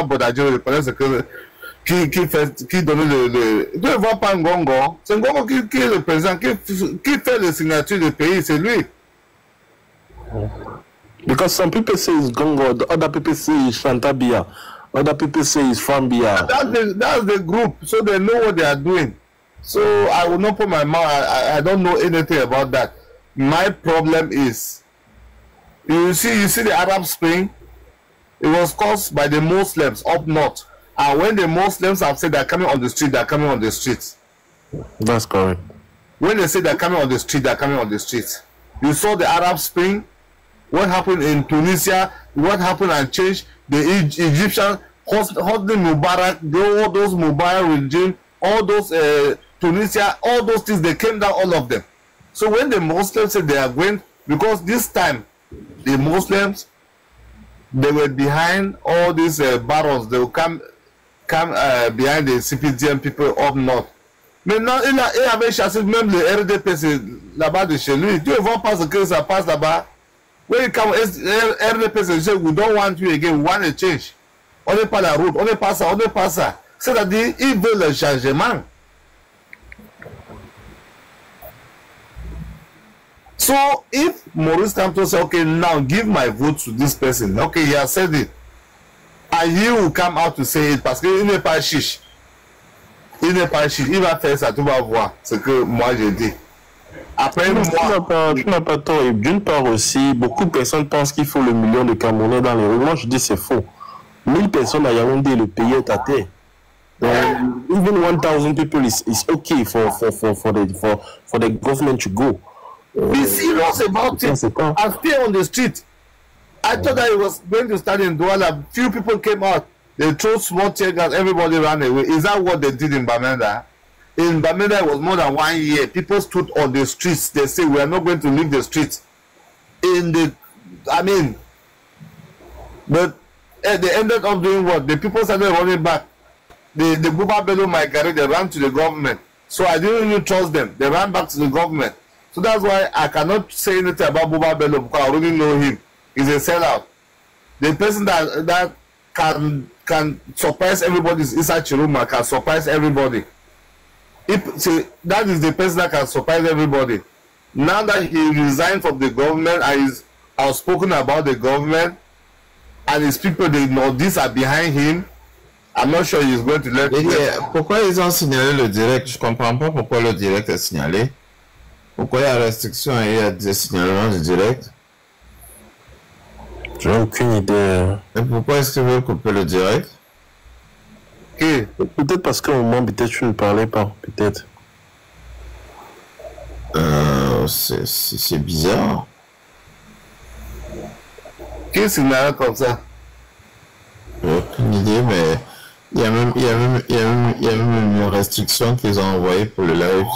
Bodadjo, je connais ce que qui donne le. Tu ne vois pas Ngongo. C'est Ngongo qui est le président, qui fait les signatures du pays, c'est lui. Because some people say it's Ngongo, the other people say it's Shantabia, other people say it's Fambia. That's the group, so they know what they are doing. So I will not put my mouth. I don't know anything about that. My problem is, you see the Arab Spring. It was caused by the Muslims up north. And when the Muslims have said they're coming on the street, they're coming on the streets. That's correct. When they say they're coming on the street, they're coming on the streets. You saw the Arab Spring. what happened in Tunisia, what happened and changed the Egyptian Hosni Mubarak, all those Mubarak regime, all those Tunisia, all those things, they came down, all of them. So when the Muslims said they are going, because this time the Muslims, they were behind all these barons, they will come behind the CPDM people up north. Maintenant, il avait chassé même le RDP là-bas de chez lui. Tu ne vois pas ce que ça passe là-bas. When it comes, RDP say, we don't want you again, we want a change. On n'est pas la route, on n'est pas ça, on n'est pas ça. C'est-à-dire, ils veulent le changement. So, if Maurice Kamto say, okay, now give my vote to this person, okay, he has said it. And he will come out to say it parce qu'il n'est pas chiche. Il n'est pas chiche. Il va faire ça, tu vas voir ce que moi j'ai dit. Après, tu n'as pas tort. Et d'une part aussi, beaucoup de personnes pensent qu'il faut le million de Camerounais dans les rues. Moi, je dis c'est faux. 1000 personnes à Yaoundé, le pays est à terre. Even 1,000 people is okay for the government to go. Be serious about it. I stay on the street. I thought that it was going to start in Douala. Few people came out. They threw small tear gas. Everybody ran away. Is that what they did in Bamenda? In Bamenda, it was more than 1 year. People stood on the streets. They say, we are not going to leave the streets. But they ended up doing what? The people started running back. The Buba Bello Maigari, they ran to the government. So I didn't even trust them. They ran back to the government. So that's why I cannot say anything about Buba Bello because I already know him. He's a sellout. The person that can surprise everybody is Issa Chiruma, can surprise everybody. That is the person that can surprise everybody. Now that he resigned from the government and is outspoken about the government and his people, they know these are behind him, I'm not sure he's going to let Pourquoi ils ont signalé le direct? Je comprends pas pourquoi le direct est signalé. Pourquoi il y a restriction et il y a des signalements du direct? J'ai aucune idée. Et pourquoi est-ce que vous voulez couper le direct? Peut-être parce qu'au moment, peut-être tu ne parlais pas. Peut-être. C'est bizarre. Qui signale comme ça? J'ai aucune idée, mais il y a même une restriction qu'ils ont envoyée pour le live.